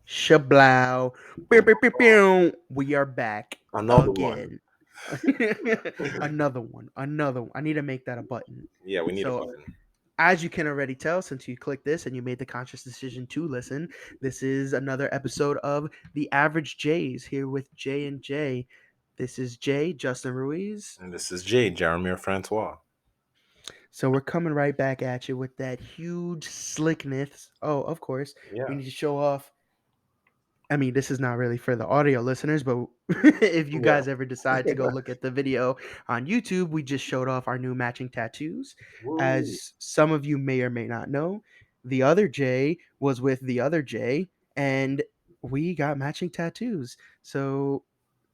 Shablow. Pew, pew, pew, pew. We are back Another one. again. Another one. Another one. I need to make that a button. Yeah, we need a So, button. as you can already tell, since you clicked this and you made the conscious decision to listen, this is another episode of The Average Jays here with J and J. This is Jay, Justin Ruiz. And this is Jay, Jaromir Francois. So we're coming right back at you with that huge slickness. Oh, of course, we Yeah. need to show off. I mean, this is not really for the audio listeners, but if you Yeah. guys ever decide to go look at the video on YouTube, we just showed off our new matching tattoos. Woo. As some of you may or may not know, the other Jay was with the other Jay, and we got matching tattoos. So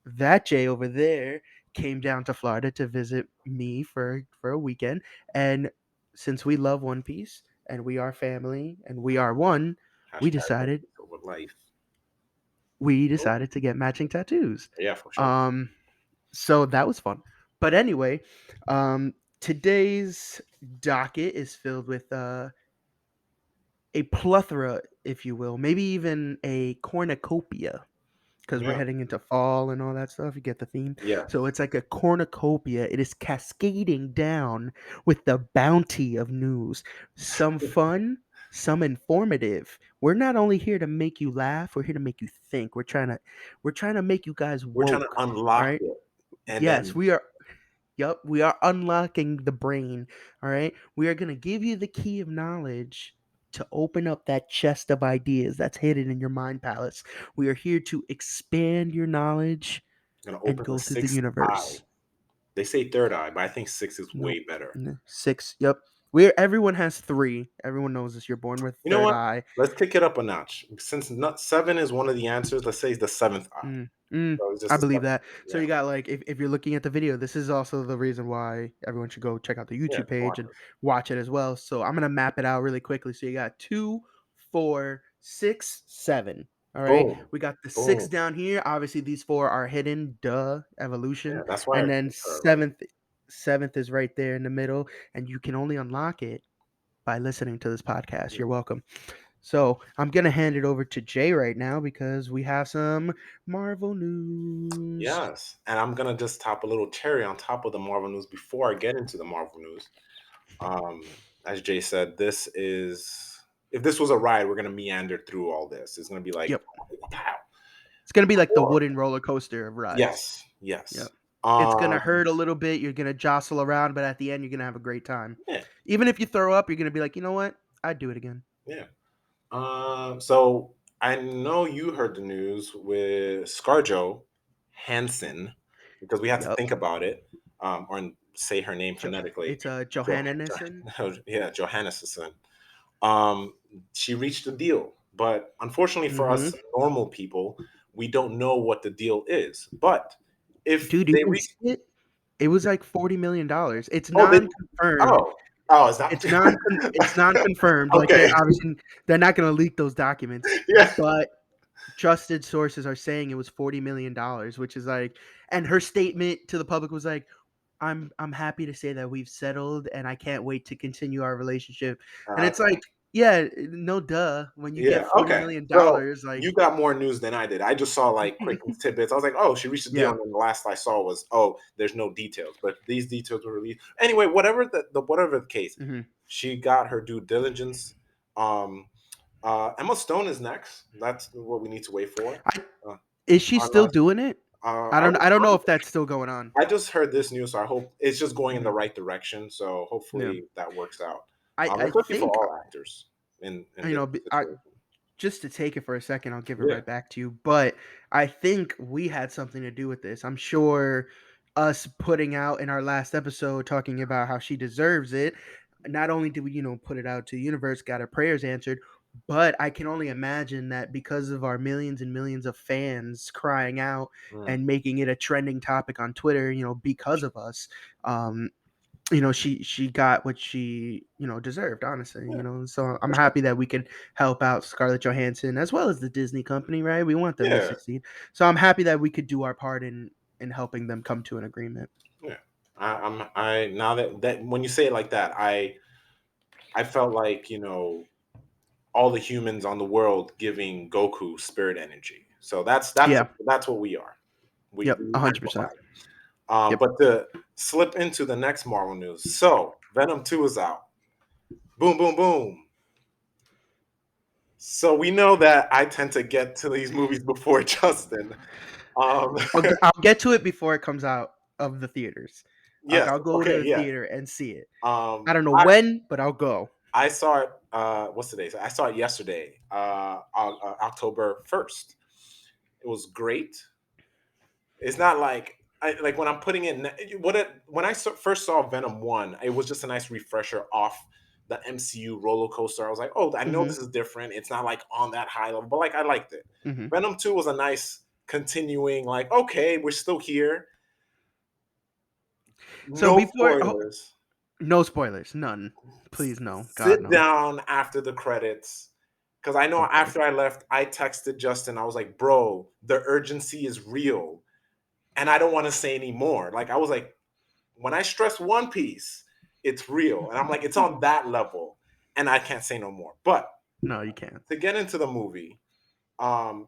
that Jay over there came down to Florida to visit me for a weekend, and since we love One Piece and we are family and we are one, we Hashtag decided over life. to get matching tattoos. Yeah, for sure. Um, so that was fun. But anyway, today's docket is filled with a plethora, if you will, maybe even a cornucopia, because we're Yeah. heading into fall and all that stuff. You get the theme. Yeah. So it's like a cornucopia. It is cascading down with the bounty of news. Some fun, some informative. We're not only here to make you laugh, we're here to make you think. We're trying to make you guys We're trying to woke. All unlock right. it. And Yes, then we are. Yep, we are unlocking the brain. All right. We are going to give you the key of knowledge to open up that chest of ideas that's hidden in your mind palace. We are here to expand your knowledge gonna and open the go through the sixth eye. universe. They say third eye, but I think six is Nope. way better. Six. Yep. Where everyone has three. Everyone knows this. You're born with You know third what? eye. Let's kick it up a notch. Since not seven is one of the answers, let's say it's the seventh eye. Mm, mm, So it's just I a believe seventh. that. So Yeah. you got like if you're looking at the video, this is also the reason why everyone should go check out the Yeah. YouTube page Watch and it. watch it as well. So I'm gonna map it out really quickly. So you got 2, 4, 6, 7. All right. Boom. We got the six Boom. down here. Obviously, these four are hidden, duh, Yeah. evolution. That's why I And then picked her. Like, seventh is right there in the middle. And you can only unlock it by listening to this podcast. You're welcome. So I'm gonna hand it over to Jay right now because we have some Marvel news. yes. And I'm gonna just top a little cherry on top of the Marvel news before I get into the Marvel news. As Jay said, this is if this was a ride, we're gonna meander through all this. It's gonna be like Yep, pow. it's gonna be like the Or wooden roller coaster of rides. yes, yes. Yep, it's gonna Um, hurt a little bit. You're gonna jostle around, but at the end, you're gonna have a great time. yeah, Even if you throw up, you're gonna be like, you know what? I'd do it again. yeah. So I know you heard the news with ScarJo Hansen because we had to Yep. think about it, or say her name phonetically. It's a Jo- Johannesson. yeah, Johannesson. Um, she reached a deal, but unfortunately for Mm-hmm. us normal people, we don't know what the deal is. But if Dude, you they can reach, see it. It was like $40 million. It's oh, they, non-confirmed. oh, oh, is that? It's non-confirmed. Like Okay, they're not going to leak those documents, yeah. but trusted sources are saying it was $40 million, which is like, and her statement to the public was like, I'm happy to say that we've settled and I can't wait to continue our relationship. And it's Okay. like, yeah, no duh. When you get Yeah, forty okay. million So dollars, like you got more news than I did. I just saw like quick tidbits. I was like, oh, she reached a deal, yeah. and then the last I saw was, oh, there's no details, but these details were released anyway. Whatever the whatever the case, Hmm. she got her due diligence. Um, Emma Stone is next. That's what we need to wait for. I Uh, Is she on still doing it? I was I don't know if that's still going on. I just heard this news, so I hope it's just going in the Hmm. right direction. So Yeah. hopefully that works out. I Especially for think, all actors in you this know, situation. just to take it for a second, I'll give it Yeah. right back to you. But I think we had something to do with this. I'm sure us putting out in our last episode talking about how she deserves it. Not only did we, put it out to the universe, got our prayers answered, but I can only imagine that because of our millions and millions of fans crying out Mm. and making it a trending topic on Twitter, because of us, um, she got what she deserved, honestly. Yeah. So I'm happy that we could help out Scarlett Johansson as well as the Disney company, right? We want them to Yeah. succeed, so I'm happy that we could do our part in helping them come to an agreement. Yeah. I now that when you say it like that, I felt like, all the humans on the world giving Goku spirit energy. So that's Yeah. that's what we are. We Yep. amplify. 100%. Yep. But to slip into the next Marvel news, so Venom 2 is out. Boom, boom, boom. So we know that I tend to get to these movies before Justin. Um, I'll get to it before it comes out of the theaters. Like yes, I'll go to okay, the yeah. theater and see it. I Um, don't know I when, but I'll go. I saw it. What's today? I saw it yesterday, October 1st. It was great. It's not like like when I'm putting it. When I first saw Venom 1, it was just a nice refresher off the MCU roller coaster. I was like, oh, I know Hmm. this is different. It's not like on that high level, but like I liked it. Hmm. Venom 2 was a nice continuing. Like, okay, we're still here. So No before, spoilers. no spoilers, none. Please, no. God, Sit no. down after the credits. Because I know Okay. after I left, I texted Justin. I was like, bro, the urgency is real. And I don't want to say any more. Like, I was like, when I stress One Piece, it's real. And I'm like, it's on that level. And I can't say no more. But No, you can't. to get into the movie,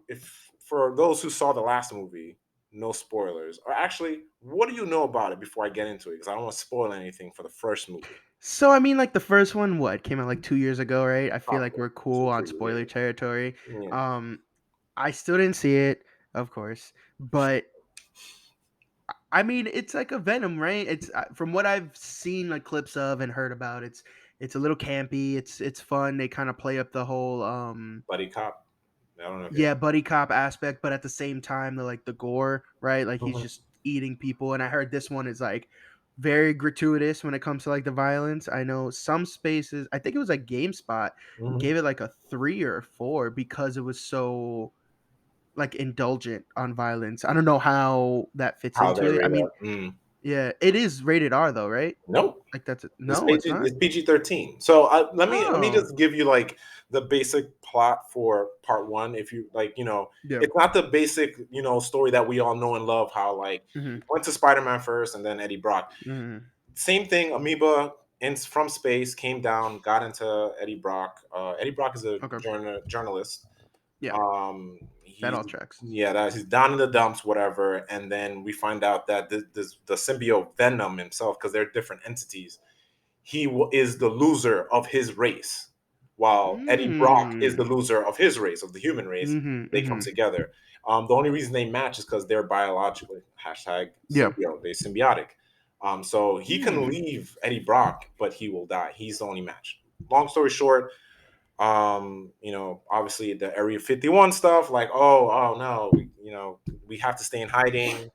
if for those who saw the last movie, no spoilers. Or actually, what do you know about it before I get into it? Because I don't want to spoil anything for the first movie. So I mean, like the first one, what came out like 2 years ago, right? I feel like Probably we're two, cool on 3 years. spoiler territory. Yeah. Um, I still didn't see it, of course, but I mean, it's like a Venom, right? It's from what I've seen like clips of and heard about. It's a little campy. It's fun. They kind of play up the whole Buddy Cop. I don't know if you. yeah, buddy cop aspect, but at the same time the gore, right? Like he's Mhm, just eating people. And I heard this one is like very gratuitous when it comes to like the violence. I know some spaces, I think it was like GameSpot mhm. gave it like a 3 or 4 because it was so like indulgent on violence. I don't know how that fits How they into it. I rate mean, it? Mm. yeah, it is rated R though, right? Nope. Like that's it. It's No, PG. it's not. It's PG-13. So let me Oh, just give you like the basic plot for part one. If you like, yeah. it's not the basic story that we all know and love. How like Hmm. he went to Spider-Man first and then Eddie Brock. Hmm. Same thing. Amoeba from space came down, got into Eddie Brock. Eddie Brock is a Okay. journalist. Yeah, that He's all tracks. yeah, that he's down in the dumps, whatever. And then we find out that the symbiote Venom himself, because they're different entities, is the loser of his race, while Eddie Brock is the Mm. loser of his race, of the human race. Mhm, They come mhm. together. The only reason they match is because they're biologically hashtag Yeah. symbiote. They symbiotic. So he can Mm. leave Eddie Brock, but he will die. He's the only match. Long story short, obviously the Area 51 stuff, like, oh no, we have to stay in hiding.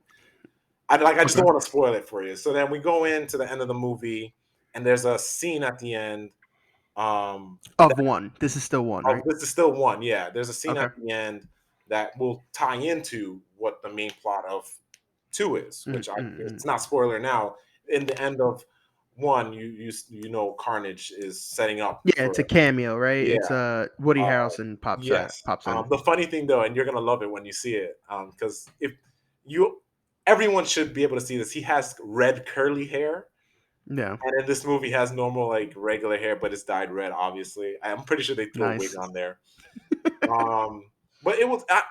I just Okay. don't want to spoil it for you. So then we go into the end of the movie, and there's a scene at the end. Of one. This is still one, right? This is still one, yeah. There's a scene at Okay. the end that will tie into what the main plot of two is, Mm, which mm, mm. it's not spoiler now. In the end of one, Carnage is setting up Yeah, for it's a cameo, right? yeah. It's Woody Uh, Harrelson yes. pops in. The funny thing though, and you're gonna love it when you see it, because if you, everyone should be able to see this. He has red curly hair, Yeah. and in this movie has normal like regular hair, but it's dyed red. Obviously, I'm pretty sure they threw a wig Nice. on there. But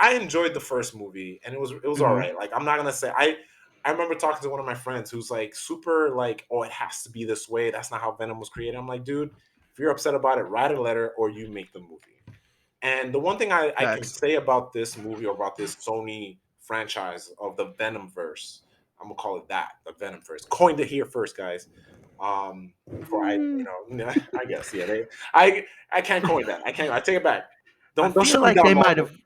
I enjoyed the first movie, and it was all Mhm. right. Like I'm not gonna say I remember talking to one of my friends who's like super like, oh, it has to be this way. That's not how Venom was created. I'm like, dude, if you're upset about it, write a letter or you make the movie. And the one thing I can Facts. say about this movie or about this Sony franchise of the Venom verse, I'm gonna call it that, the Venom verse. Coined it here first, guys. Before Mm. I guess yeah, I can't coin that. I can't. I take it back. I Don't feel shut me like down, they might Marvel. have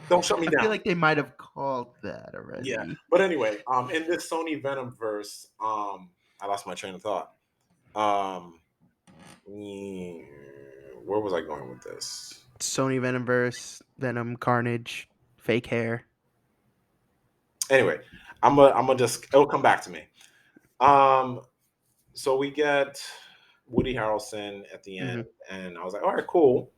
Don't shut me I feel down. like they might have called that Yeah. already. But anyway, in this Sony Venom verse, I lost my train of thought. Um, yeah, where was I going with this? Sony Venomverse, Venom, Carnage, fake hair. Anyway, I'm gonna just it'll come back to me. Um, so we get Woody Harrelson at the end, Mhm. and I was like, all right, cool.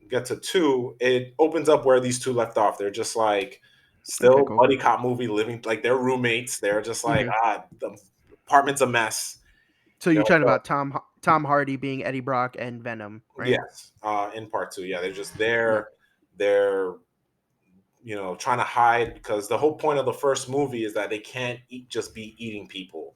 Get to two, it opens up where these two left off. They're just like Okay, still cool. buddy cop movie, living like they're roommates. They're just like Mhm. the apartment's a mess. So They're you're like, talking about Tom Hardy being Eddie Brock and Venom, right? Yes, in part two. Yeah, they're just Yeah. there. They're trying to hide because the whole point of the first movie is that they can't just be eating people.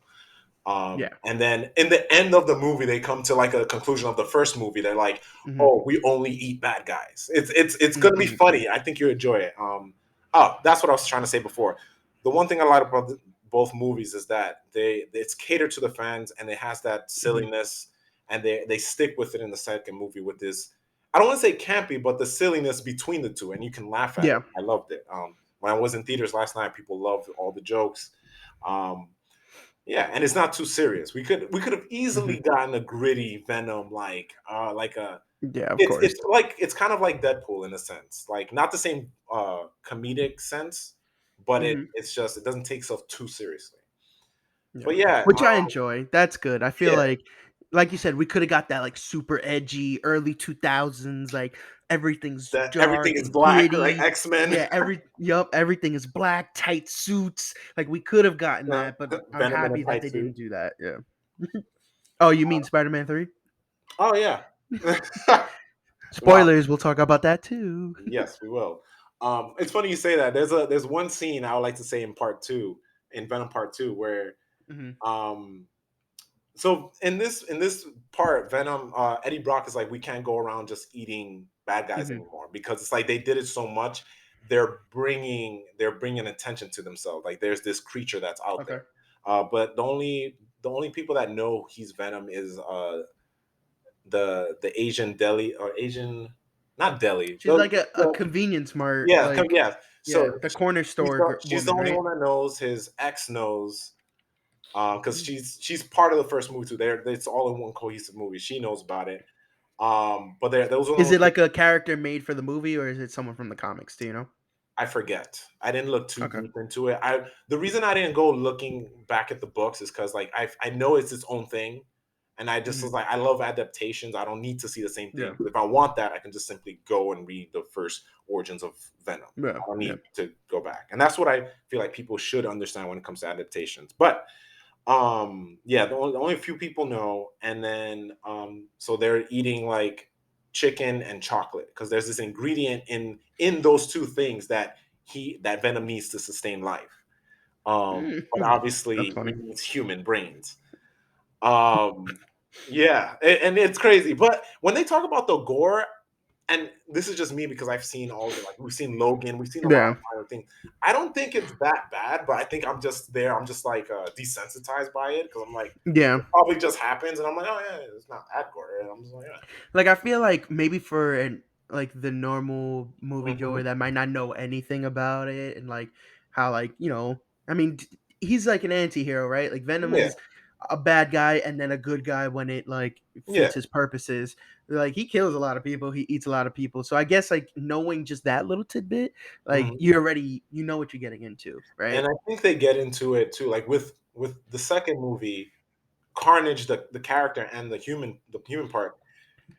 Yeah. And then in the end of the movie, they come to like a conclusion of the first movie. They're like, Mhm. "Oh, we only eat bad guys." It's Mhm, gonna be mhm, mhm. funny. I think you enjoy it. Oh, that's what I was trying to say before. The one thing I like about both movies is that it's catered to the fans and it has that Mhm. silliness, and they stick with it in the second movie with this. I don't want to say campy, but the silliness between the two, and you can laugh at it. Yeah. I loved it. When I was in theaters last night, people loved all the jokes. Um, yeah, and it's not too serious. We could have easily Mhm. gotten a gritty Venom like a Yeah, of it's course. like it's kind of like Deadpool in a sense. Like not the same comedic sense, but Mhm. it doesn't take itself too seriously. Yeah. But yeah, Which I enjoy. That's good. I feel yeah, like you said, we coulda got that, like, super edgy early 2000s, like, everything's that everything dark is and black, like gritty. X-Men. Yeah, everything is black, tight suits. Like, we could have gotten that, but I'm Venom in a happy that tight they suit. didn't do that, yeah. Oh, you mean Spider-Man 3? Oh yeah. Wow. Spoilers, we'll talk about that too. Yes, we will. It's funny you say that. There's one scene I would like to say in part two, in Venom Part Two, where Mhm. um so in this part, Venom, Eddie Brock is like, we can't go around just eating bad guys Mhm. anymore because it's like they did it so much. They're bringing attention to themselves. Like there's this creature that's out Okay. there, but the only people that know he's Venom is the Asian deli or Asian, not deli. She's like a The convenience mart, yeah, like yeah. yeah, So the corner she's store the, she's the woman, only right? one that knows. His ex knows, because Mm. she's part of the first movie too. It's all in one cohesive movie. She knows about it. But those are the Is only it people like a character made for the movie, or is it someone from the comics? Do you know? I forget. I didn't look too Okay. deep into it. The reason I didn't go looking back at the books is because like I know it's its own thing, and I just was Mhm. like, I love adaptations. I don't need to see the same Yeah. thing. If I want that, I can just simply go and read the first origins of Venom. Yeah. I don't Yeah. need to go back, and that's what I feel like people should understand when it comes to adaptations. But yeah, the only few people know, and then so they're eating like chicken and chocolate because there's this ingredient in those two things that Venom needs to sustain life. But Mhm. That's obviously he funny. needs human brains. um yeah, and it's crazy, but when they talk about the gore, and this is just me because I've seen all the, like, we've seen Logan, we've seen a lot Yeah. of minor things. I don't think it's that bad, but I think I'm just there. I'm just like desensitized by it because I'm like, Yeah. it probably just happens, and I'm like, oh yeah, it's not that gory. And I'm just like, yeah. Like I feel like maybe for like the normal moviegoer Mhm. that might not know anything about it and like how like I mean he's like an anti-hero, right? Like Venom Yeah, is a bad guy and then a good guy when it like yeah. fits his purposes. Like he kills a lot of people, he eats a lot of people. So I guess like knowing just that little tidbit, like Mhm. you already know what you're getting into, right? And I think they get into it too, like with the second movie, Carnage, the character, and the human part.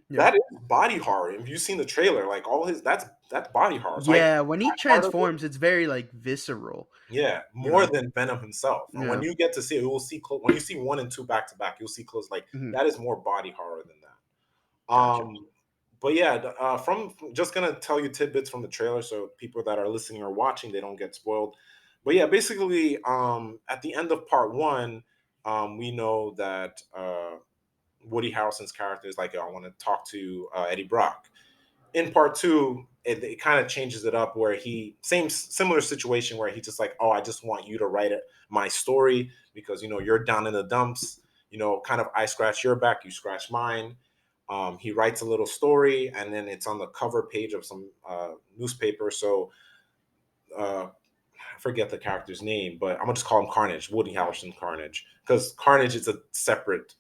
Yeah. That is body horror. If you've seen the trailer, like all his that's body horror. So I think Yeah, when he that part of it. transforms, it's very like visceral, Yeah, you more know. than Venom himself. And when Yeah. you get to see it, you'll see when you see one and two back to back, you'll see close like Mhm. that is more body horror than that. Gotcha. But yeah, from just gonna tell you tidbits from the trailer, so people that are listening or watching they don't get spoiled. But yeah, basically, at the end of part one, we know that Woody Harrelson's character is like, I want to talk to Eddie Brock. In part two, it kind of changes it up where he same similar situation where he's just like, oh, I just want you to write it my story because you're down in the dumps. Kind of I scratch your back, you scratch mine. He writes a little story, and then it's on the cover page of some newspaper. So I forget the character's name, but I'm gonna just call him Carnage, Woody Harrelson Carnage, because Carnage is a separate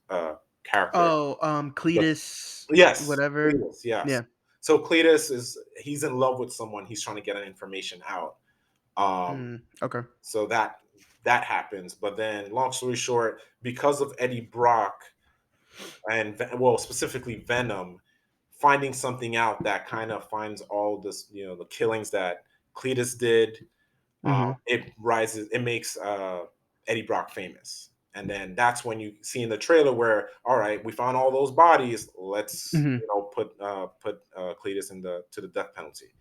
character. Oh, Cletus, Yes, whatever. Cletus, yes. Yeah. So Cletus he's in love with someone. He's trying to get an information out. Um, Okay. so that happens. But then, long story short, because of Eddie Brock and well, specifically Venom, finding something out that kind of finds all this, the killings that Cletus did. Mhm. It makes Eddie Brock famous, And then that's when you see in the trailer where, all right, we found all those bodies. Let's Hmm. put Cletus in the to the death penalty.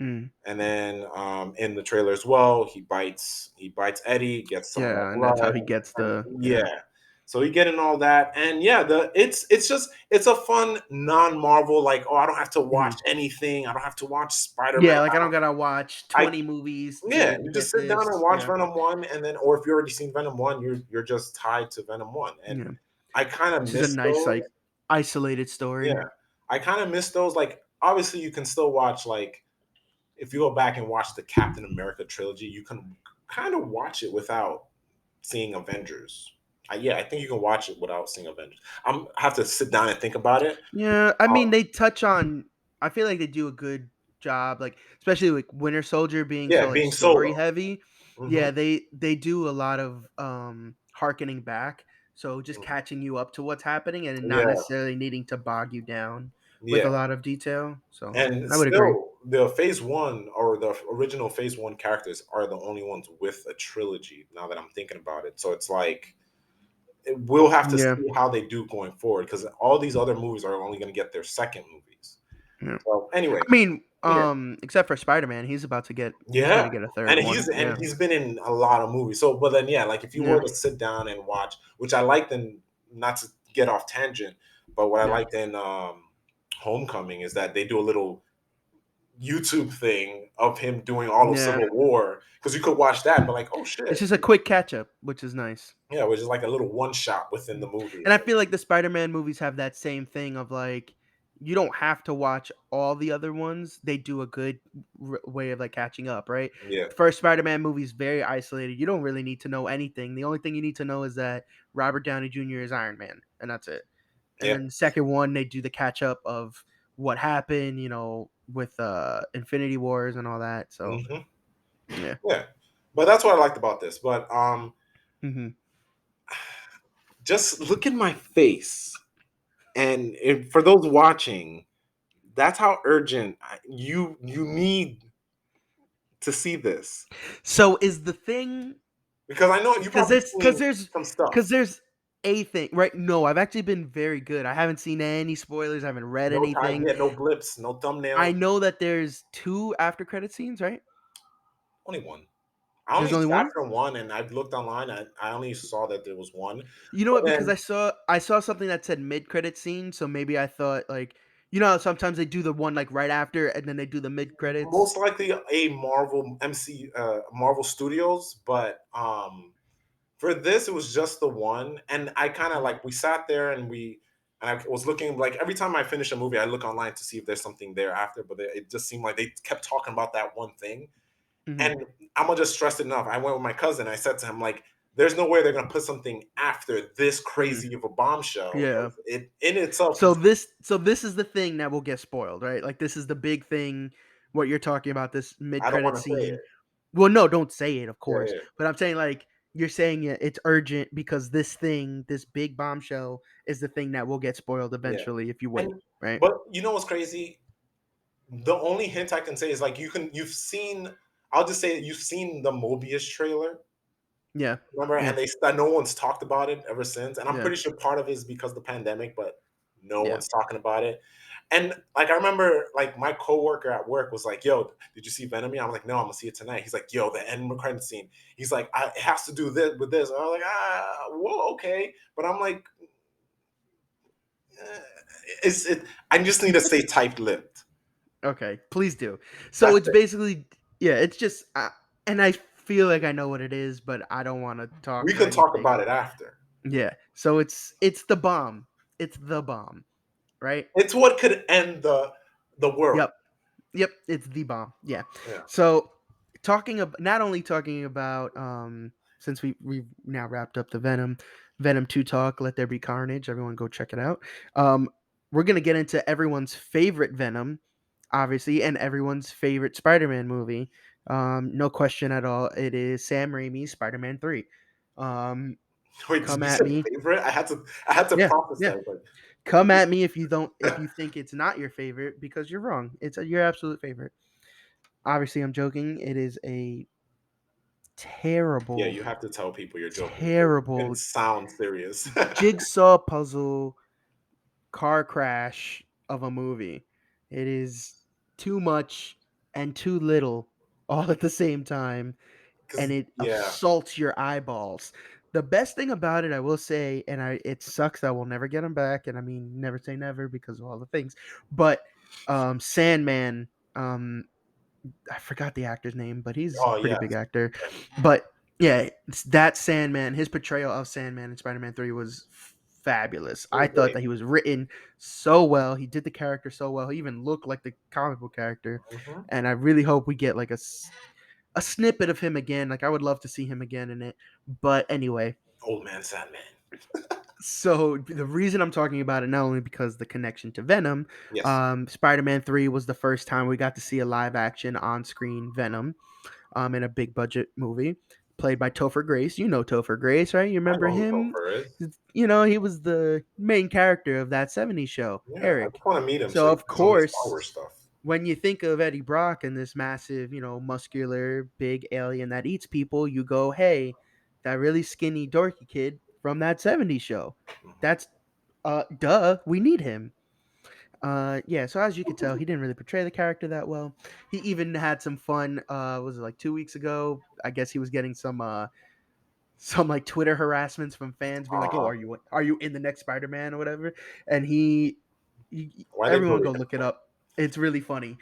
Mm. And then in the trailer as well, he bites Eddie, gets some of that Yeah, and that's how blood, he gets and the yeah. yeah. So he getting all that, and yeah, it's a fun non-Marvel, like, oh, I don't have to watch Mhm. anything, I don't have to watch Spider-Man. Yeah, like I don't gotta watch I 20 movies Yeah, to you just get sit down and this. watch Yeah, Venom 1, and then, or if you already seen Venom 1, you're just tied to Venom 1. And yeah. I kind of It's just a miss nice those. like isolated Yeah. story. I kind of miss those. Like, obviously you can still watch, like, if you go back and watch the Captain America trilogy, you can kind of watch it without seeing Avengers. Yeah, I think you can watch it without seeing Avengers. I have to sit down and think about it. Yeah, I mean Um, they touch on. I feel like they do a good job, like especially like Winter Soldier being yeah, so like being story Solo. heavy. Hmm. Yeah, they do a lot of harkening back, so just catching you up to what's happening and not Yeah, necessarily needing to bog you down with a yeah. lot of detail. So And I would agree. still, the Phase One, or the original Phase One characters, are the only ones with a trilogy. Now that I'm thinking about it, so it's like, we'll have to Yeah, see how they do going forward, because all these other movies are only going to get their second movies. yeah. So anyway, I mean, yeah, except for Spider-Man, he's yeah, gonna get a third and one. and Yeah, he's been in a lot of movies. So, but then, yeah, like, if you yeah, were to sit down and watch, which I liked in, not to get off tangent, but what I yeah, liked in Homecoming is that they do a little YouTube thing of him doing all of yeah. Civil War, because you could watch that and be like, oh It's shit, just a quick catch up, which is nice. yeah, which is like a little one shot within the Mm. movie. And I feel like the Spider-Man movies have that same thing of like you don't have to watch all the other ones. They do a good way of like catching up, right? Yeah, The first Spider-Man movie is very isolated. You don't really need to know anything. The only thing you need to know is that Robert Downey Jr. is Iron Man, and that's it. And yeah, then the second one, they do the catch up of what happened, with Infinity Wars and all that. So hmm, yeah. yeah. But that's what I liked about this. But Hmm. just look at my face, and for those watching, that's how urgent you need to see this, So is the thing because I know you Because probably there's because seen there's some stuff. because there's a thing, right? No, I've actually been very good. I haven't seen any spoilers. I haven't read No time, anything. yeah, no blips, no I thumbnails, know that there's two after credit scenes, right? only one. I There's only only sat one. for one, and I've looked online. I only saw that there was one. You know But what? Because then, I saw something that said mid credit scene, so maybe I thought like how sometimes they do the one like right after and then they do the mid credits. most likely a Marvel Studios, but for this, it was just the one. And I kind of, Hmm. like, we sat there, and I was looking, like, every time I finish a movie, I look online to see if there's something there after, but it just seemed like they kept talking about that one thing. Hmm. And I'm gonna just stress it enough. I went with my cousin. I said to him, like, there's no way they're gonna put something after this Hmm. crazy of a bombshell. Yeah. It in itself So is, this is the thing that will get spoiled, right? Like this is the big thing. What you're talking about, this mid I don't credit want to say scene. it. Well, no, don't say it, of Yeah, course. yeah, But I'm saying like you're saying it's urgent because this thing, this big bombshell, is the thing that will get spoiled yeah. eventually if you wait, And right? but you know what's crazy? The only hint I can say is, like, you've seen. I'll just say you've seen the Mobius trailer. Yeah, Remember, yeah, and no one's talked about it ever since. And I'm yeah, pretty sure part of it is because of the pandemic, but no yeah. one's talking about it. And, like, I remember, like, my coworker at work was like, "Yo, did you see Venom yet?" I'm like, "No, I'm gonna see it tonight." He's like, "Yo, the end credit scene." He's like, "It has to do this with this." And I'm like, "Whoa, okay." But I'm like, eh, it's it. I just need to stay tight-lipped. Okay, please do. So That's it's it. basically yeah, it's just and I feel like I know what it is, but I don't want to talk We or could talk anything. about it after. Yeah. So it's the bomb. It's the bomb, right? It's what could end the world. Yep. Yep, it's the bomb. Yeah. Yeah. So talking about not only talking about since we've now wrapped up the Venom 2 talk, Let There Be Carnage, everyone go check it out. Um we're going to get into everyone's favorite Venom, obviously, and everyone's favorite Spider-Man movie. No question at all. It is Sam Raimi's Spider-Man 3. Um Wait, did come you at say me. favorite? I had to Yeah. process Yeah. that. Like, Come at me if you think it's not your favorite because you're wrong. It's your absolute favorite. Obviously, I'm joking. It is a Yeah, terrible, you have to tell people you're joking because it can terrible sound serious. jigsaw puzzle car crash of a movie. It is too much and too little all at the same time, and Because it yeah. assaults your eyeballs. The best thing about it, I will say, and it sucks that we'll never get him back, and I mean never say never because of all the things, but Sandman, I forgot the actor's name, but he's a Oh, pretty yeah. big actor. But yeah, it's that Sandman, his portrayal of Sandman in Spider-Man 3 was fabulous. It I was thought great. that he was written so well. He did the character so well. He even looked like the comic book character. Mhm. And I really hope we get like a snippet of him again. Like I would love to see him again in it. But anyway, Old Man Sandman. so the reason I'm talking about it not only because the connection to Venom, Yes. Spider-Man 3 was the first time we got to see a live action on-screen Venom in a big budget movie played by Topher Grace. You know Topher Grace, right? You I remember know who him? Topher is. You know, he was the main character of that 70s show, Yeah, I Eric. just wanna meet him so So he of can show me Star course, Wars stuff. when you think of Eddie Brock and this massive, muscular, big alien that eats people, you go, "Hey, that really skinny dorky kid from that 70s show. Mhm. That's duh, we need him." Yeah, so as you could tell, he didn't really portray the character that well. He even had some fun. Was it like 2 weeks ago? I guess he was getting some like Twitter harassments from fans being like, "Oh, Uh-huh. are you in the next Spider-Man or whatever?" And Why they everyone bully go him look it for? up. It's really funny.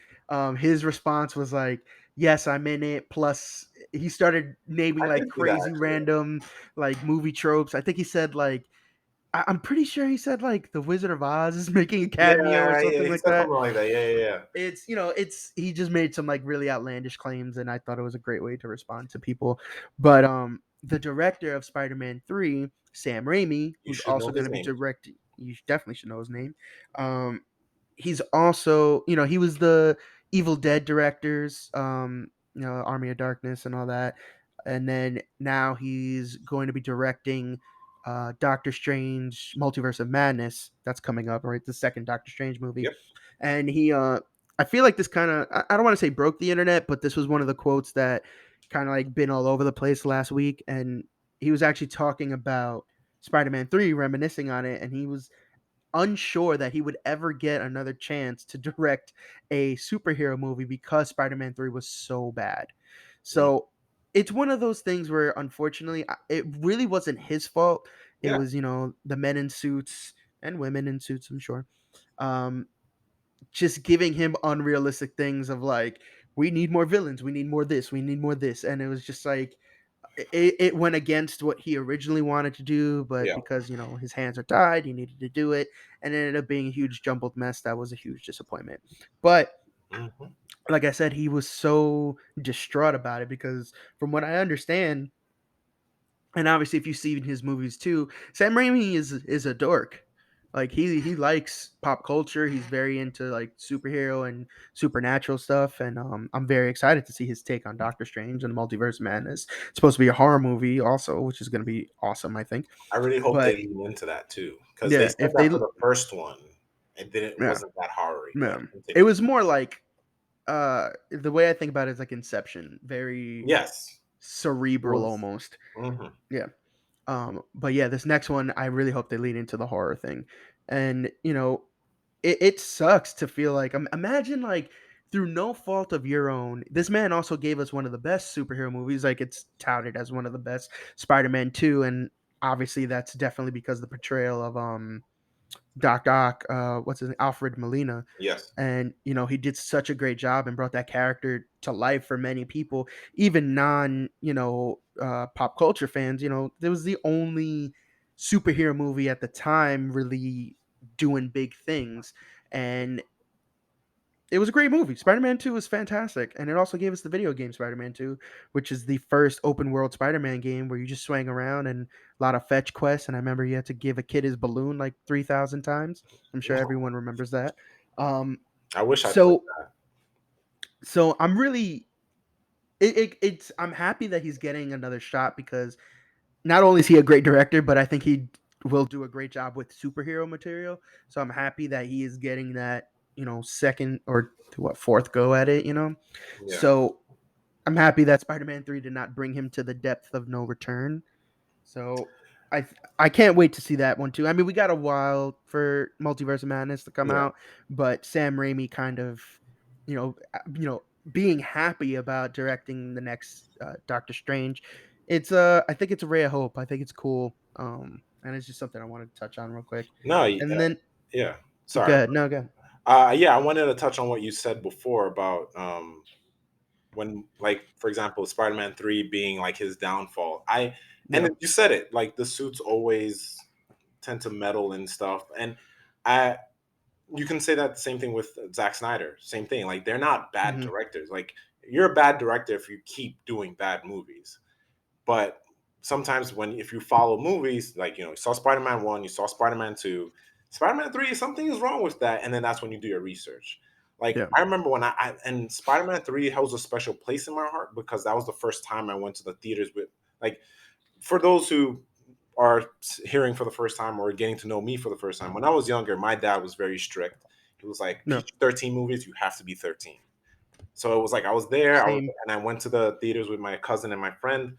His response was like, "Yes, I'm in it." Plus, he started naming I like did see that crazy actually. random like movie tropes. I think he said like I'm pretty sure he said like the Wizard of Oz is making a cameo or Yeah, yeah, something he like said that. something like that. Yeah, yeah, yeah. It's he just made some like really outlandish claims, and I thought it was a great way to respond to people. But the director of Spider-Man 3, Sam Raimi, You who's should also know going his to be name. directing, you definitely should know his name. um he's also, he was the Evil Dead directors, Army of Darkness and all that, and then now he's going to be directing Doctor Strange Multiverse of Madness that's coming up, right? The second Doctor Strange movie. Yep. And he I feel like this kind of, I don't want to say broke the internet, but this was one of the quotes that kind of like been all over the place last week. And he was actually talking about Spider-Man 3, reminiscing on it, and he was unsure that he would ever get another chance to direct a superhero movie because Spider-Man 3 was so bad. Mm. So it's one of those things where unfortunately it really wasn't his fault. It Yeah, was, the men in suits and women in suits, I'm sure. Um, just giving him unrealistic things of like, we need more villains, we need more this, we need more this. And it was just like, it went against what he originally wanted to do, but yeah. because his hands are tied, he needed to do it, and it ended up being a huge jumbled mess that was a huge disappointment. But Mhm. like I said, he was so distraught about it because, from what I understand, and obviously if you see in his movies too, Sam Raimi is a dork. Like he likes pop culture. He's very into like superhero and supernatural stuff, and I'm very excited to see his take on Doctor Strange and the Multiverse of Madness. It's supposed to be a horror movie also, which is going to be awesome, I think. I really hope they But lean into that too, because they yeah, said if that they for the first one, it yeah, wasn't that horror. Go yeah, ahead, it continue. was more like the way I think about it is like Inception, very Yes, it cerebral was. almost. Mhm. Yeah. But yeah, this next one, I really hope they lean into the horror thing. And it sucks to feel like, imagine like through no fault of your own, this man also gave us one of the best superhero movies. Like it's touted as one of the best, Spider-Man 2, and obviously that's definitely because the portrayal of Doc Ock, what's his name, Alfred Molina. Yes. And he did such a great job and brought that character to life for many people, even non pop culture fans. There was the only superhero movie at the time really doing big things, and it was a great movie. Spider-Man 2 was fantastic, and it also gave us the video game Spider-Man 2, which is the first open world Spider-Man game where you just swang around and a lot of fetch quests. And I remember you had to give a kid his balloon like 3,000 times. I'm sure everyone remembers that. Um, I wish I played so that. so I'm really it's I'm happy that he's getting another shot because not only is he a great director, but I think he will do a great job with superhero material. So I'm happy that he is getting that, second or to what fourth go at it. Yeah. So I'm happy that Spider-Man 3 did not bring him to the depth of no return. So I can't wait to see that one too. I mean, we got a while for Multiverse of Madness to come Yeah. out, but Sam Raimi kind of, being happy about directing the next Doctor Strange. I think it's a ray of hope. I think it's cool. And it's just something I wanted to touch on real quick. No, And then yeah. Sorry. good, no good. Yeah, I wanted to touch on what you said before about when, like, for example, Spider-Man 3 being like his downfall. Yeah. You said it, like the suits always tend to meddle and stuff. And I you can say that the same thing with Zack Snyder. Same thing. Like they're not bad Hmm. directors. Like you're a bad director if you keep doing bad movies. But sometimes when if you follow movies, like you saw Spider-Man 1, you saw Spider-Man 2, Spider-Man 3, something is wrong with that, and then that's when you do your research. Like Yeah. I remember when and Spider-Man 3 holds a special place in my heart because that was the first time I went to the theaters with, like, for those who are hearing for the first time or getting to know me for the first time. When I was younger, my dad was very strict. He was like, No. PG-13 movies, you have to be 13. So it was like I was there, Same. and I went to the theaters with my cousin and my friend,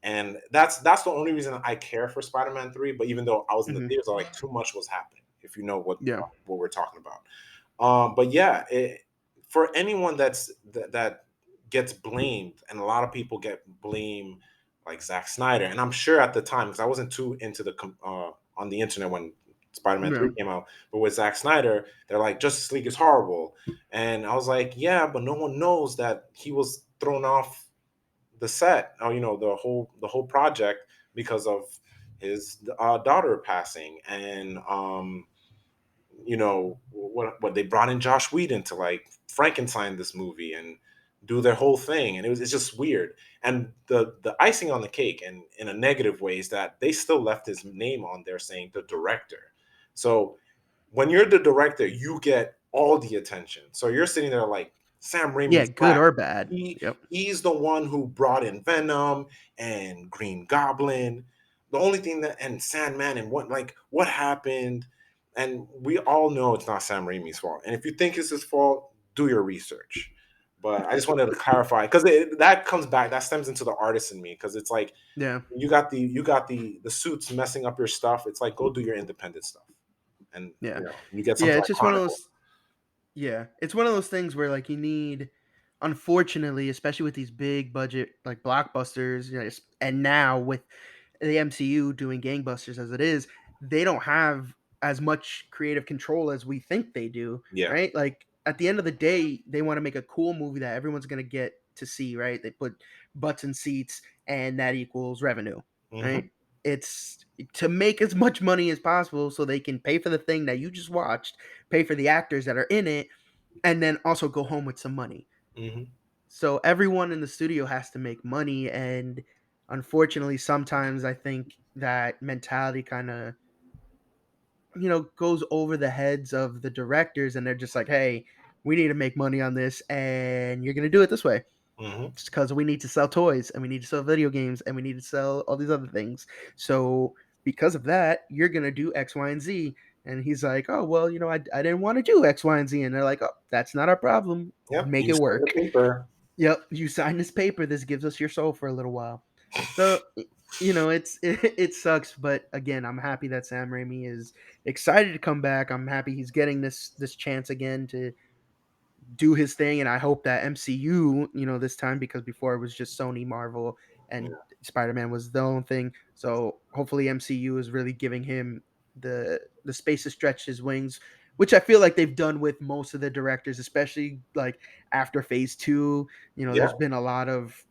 and that's the only reason I care for Spider-Man 3. But even though I was in the Hmm. theaters, I like too much was happening. If you know Yeah. what we're talking about. But yeah, for anyone that gets blamed, and a lot of people get blamed, like Zack Snyder, and I'm sure at the time because I wasn't too into on the internet when Spider-Man Yeah. 3 came out, but with Zack Snyder, they're like Justice League is horrible, and I was like, yeah, but no one knows that he was thrown off the set, or the whole project because of his daughter passing, and what they brought in Josh Whedon to like Frankenstein this movie and do their whole thing, and it's just weird. And the icing on the cake, and in a negative way, is that they still left his name on there saying the director. So when you're the director, you get all the attention. So you're sitting there like Sam Yeah, Raimi's good back. or bad. He Yep. he's the one who brought in Venom and Green Goblin. The only thing that and Sandman and what happened, and we all know it's not Sam Raimi's fault. And if you think it's his fault, do your research. But I just wanted to clarify because that comes back, that stems into the artist in me because it's like Yeah. you got the suits messing up your stuff. It's like go do your independent stuff, and Yeah. you get Yeah, something it's like just one of Chronicle. those. Yeah, it's one of those things where like you need, unfortunately, especially with these big budget like blockbusters, and now with the MCU doing gangbusters as it is, they don't have as much creative control as we think they do, Yeah. right? Like at the end of the day, they want to make a cool movie that everyone's gonna get to see, right? They put butts in seats, and that equals revenue, right? Hmm. It's to make as much money as possible so they can pay for the thing that you just watched, pay for the actors that are in it, and then also go home with some money. Hmm. So everyone in the studio has to make money, and unfortunately sometimes I think that mentality kind of goes over the heads of the directors, and they're just like, "Hey, we need to make money on this, and you're going to do it this way." Hmm. Just because we need to sell toys, and we need to sell video games, and we need to sell all these other things. So because of that, you're gonna do X, Y, and Z. And he's like, "Oh well, I didn't want to do X, Y, and Z." And they're like, "Oh, that's not our problem. Yep. Make You it signed the work." paper. Yep, you sign this paper. This gives us your soul for a little while. So it sucks, but again, I'm happy that Sam Raimi is excited to come back. I'm happy he's getting this chance again to do his thing, and I hope that MCU, this time, because before it was just Sony, Marvel, and Yeah. Spider-Man was the own thing. So hopefully MCU is really giving him the space to stretch his wings, which I feel like they've done with most of the directors, especially like after Phase 2. Yeah. There's been a lot of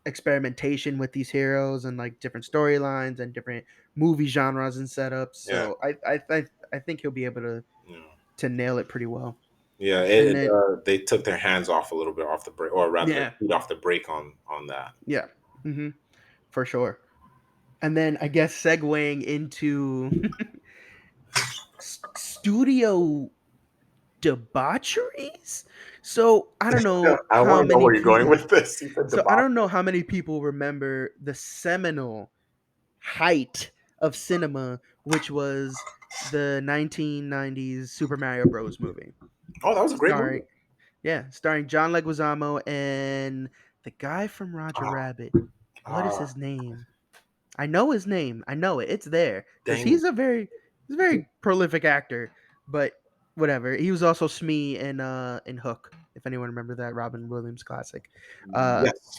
experimentation with these heroes and like different storylines and different movie genres and setups. Yeah. So I think he'll be able Yeah. to nail it pretty well. Yeah. And then They took their hands off a little bit off the brake, or rather, their yeah, feet off the brake on that. yeah, hmm for sure. And then I guess segueing into studio debaucheries. So I don't Yeah, know I how want to know many where you're going people. with this. You said So I don't know debauchery. how many people remember the seminal height of cinema, which was the 1990s Super Mario Bros. Movie, Oh, that was a great movie. starring, yeah, starring John Leguizamo and The guy from Roger Ah, Rabbit. What is uh, his name? I know his name. I know it. It's there because dang. he's a very prolific actor. But whatever. He was also Smee in Hook. If anyone remember that Robin Williams classic. Uh, Yes.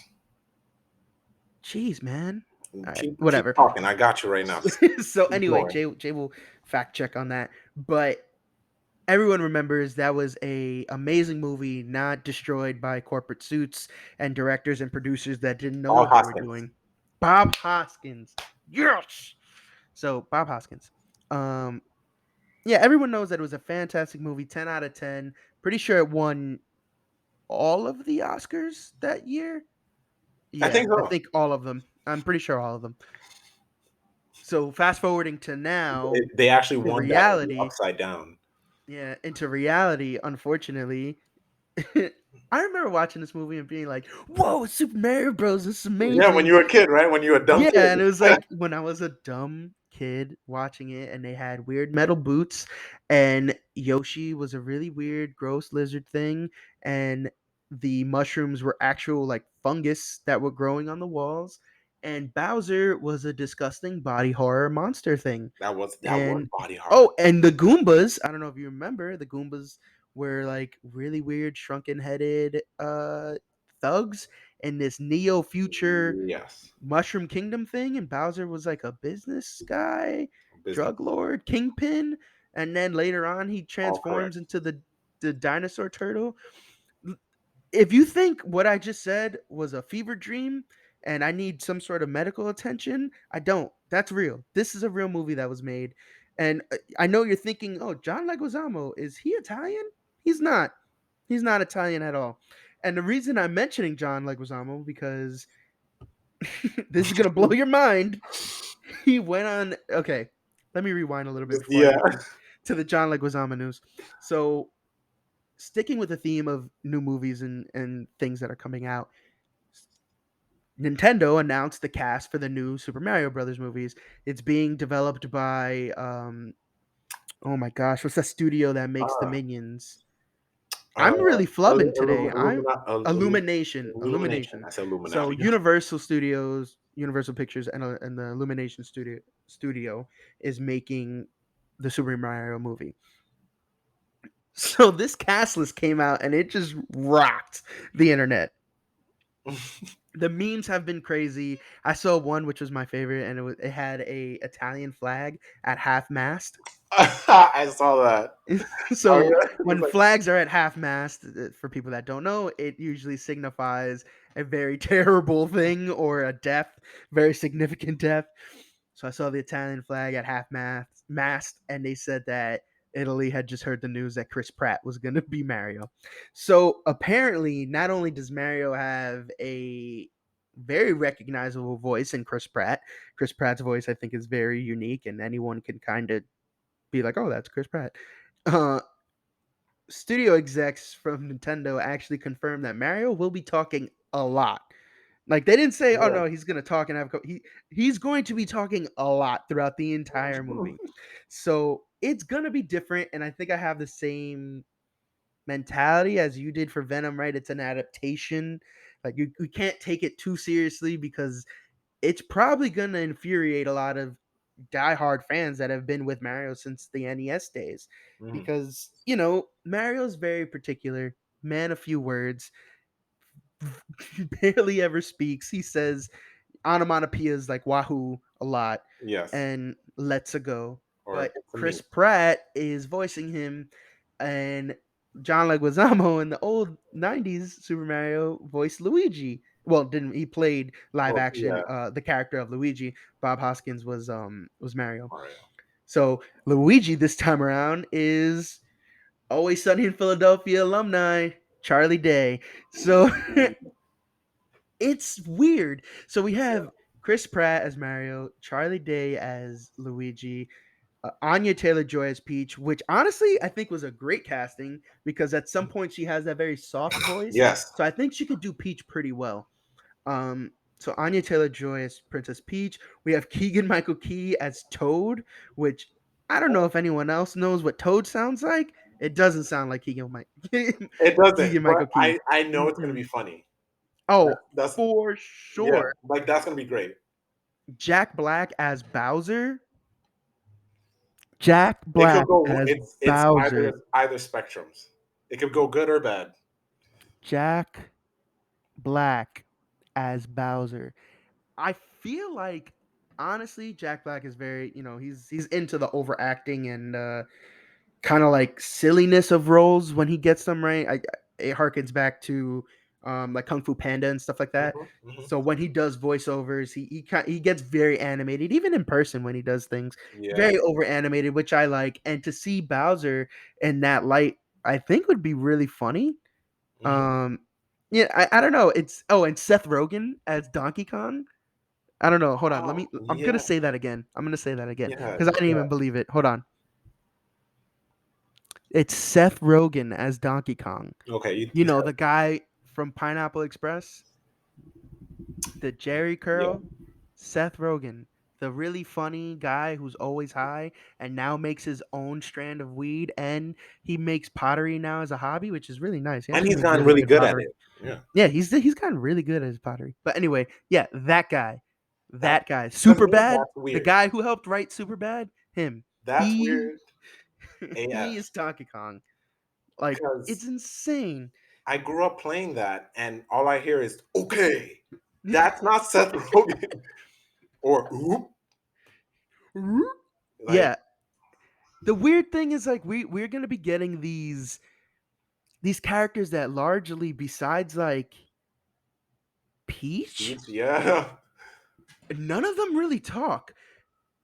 Jeez, man. All right, Keep whatever. talking. I got you right now. So Keep anyway, going. Jay will fact check on that. But everyone remembers that was a amazing movie, not destroyed by corporate suits and directors and producers that didn't know Bob what they were Hoskins. doing. Bob Hoskins, yes. So Bob Hoskins, um, yeah, everyone knows that it was a fantastic movie, 10 out of 10. Pretty sure it won all of the Oscars that year. I Yeah, think I so. think all of them. I'm pretty sure all of them. So fast forwarding to now, They actually in won that movie reality, upside down. yeah, into reality, unfortunately, I remember watching this movie and being like, "Whoa, it's Super Mario Bros. This is Yeah, when amazing." you were a kid, right? When you were a dumb Yeah, and it was kid. like when I was a dumb kid watching it, and they had weird metal boots, and Yoshi was a really weird, gross lizard thing, and the mushrooms were actual like fungus that were growing on the walls, and Bowser was a disgusting body horror monster thing. That was And body horror. oh, and the Goombas, I don't know if you remember, the Goombas were like really weird, shrunken headed thugs in this neo future Yes. Mushroom Kingdom thing, and Bowser was like a business guy, drug Business. lord, kingpin, and then later on he All transforms correct. into the dinosaur turtle. If you think what I just said was a fever dream and I need some sort of medical attention, I don't. That's real. This is a real movie that was made. And I know you're thinking, "Oh, John Leguizamo, is he Italian?" He's not. He's not Italian at all. And the reason I'm mentioning John Leguizamo because this is going to blow your mind. He went on. Okay, let me rewind a little bit before I Yeah. get to the John Leguizamo news. So, sticking with the theme of new movies and things that are coming out, Nintendo announced the cast for the new Super Mario Brothers movies. It's being developed by oh my gosh, what's that studio that makes the Uh, Minions? I'm really flubbing today. I'm Illumination, Illumination. Illumination. I said So Illuminati. Universal Studios, Universal Pictures, and the Illumination studio is making the Super Mario movie. So this cast list came out and it just rocked the internet. The memes have been crazy. I saw one which was my favorite, and it had a Italian flag at half mast. I saw that. Oh So yeah. It's when like, flags are at half mast, for people that don't know, it usually signifies a very terrible thing or a death, very significant death. So I saw the Italian flag at mast, and they said that Italy had just heard the news that Chris Pratt was going to be Mario. So apparently, not only does Mario have a very recognizable voice in Chris Pratt's voice I think is very unique, and anyone can kind of be like, "Oh, that's Chris Pratt." Uh, Studio execs from Nintendo actually confirmed that Mario will be talking a lot. Like they didn't say, "Oh yeah. no, he's gonna talk and have he's going to be talking a lot throughout the entire movie." So it's gonna be different, and I think I have the same mentality as you did for Venom. Right? It's an adaptation. Like you can't take it too seriously because it's probably gonna infuriate a lot of diehard fans that have been with Mario since the NES days, Mhm. because Mario's very particular, man of few words, barely ever speaks. He says onomatopoeias like "wahoo" a lot Yes. and "let's a go," Or but it's a Chris me. Pratt is voicing him, and John Leguizamo in the old '90s Super Mario voiced Luigi. Well, didn't he played live Well, action yeah. the character of Luigi. Bob Hoskins was Mario. Mario. So Luigi this time around is Always Sunny in Philadelphia alumni Charlie Day. So it's weird. So we have Chris Pratt as Mario, Charlie Day as Luigi, Anya Taylor Joy as Peach, which honestly I think was a great casting because at some point she has that very soft voice. Yes. So I think she could do Peach pretty well. So Anya Taylor Joy as Princess Peach. We have Keegan Michael Key as Toad, which I don't know if anyone else knows what Toad sounds like. It doesn't sound like It doesn't, Keegan but Michael Key. I know it's gonna be Mm-mm. funny. Oh, That's for yeah, sure. like that's gonna be great. Jack Black as Bowser. Jack It could Black go. as It's Bowser. either spectrums. It could go good or bad. Jack Black as Bowser. I feel like honestly, Jack Black is very, he's into the overacting and kind of like silliness of roles when he gets them right. It harkens back to like Kung Fu Panda and stuff like that. Hmm, hmm. So when he does voiceovers, he gets very animated, even in person when he does things, Yeah. very over animated, which I like. And to see Bowser in that light, I think would be really funny. Hmm. Um, yeah, I don't know. And Seth Rogen as Donkey Kong. I don't know. Hold on. Oh, I'm gonna yeah, say that again. I'm gonna say that again yeah, because I didn't yeah. even believe it. Hold on. It's Seth Rogen as Donkey Kong. Okay, You know, the guy from Pineapple Express, the Jerry yeah. curl, Seth Rogen, the really funny guy who's always high and now makes his own strand of weed, and he makes pottery now as a hobby, which is really nice. He And actually he's makes gotten really really good good at pottery. it. Yeah. Yeah, he's gotten really good at his pottery. But anyway, yeah, That that guy, to super me bad, that's the weird. guy who helped write Super Bad, him, That's he weird he AF. is Donkey Kong. Like it's Because insane. I grew up playing that, and all I hear is "okay." That's not Seth Rogen or "oop." Like, Yeah, the weird thing is like we're gonna be getting these characters that largely, besides like Peach, yeah. none of them really talk.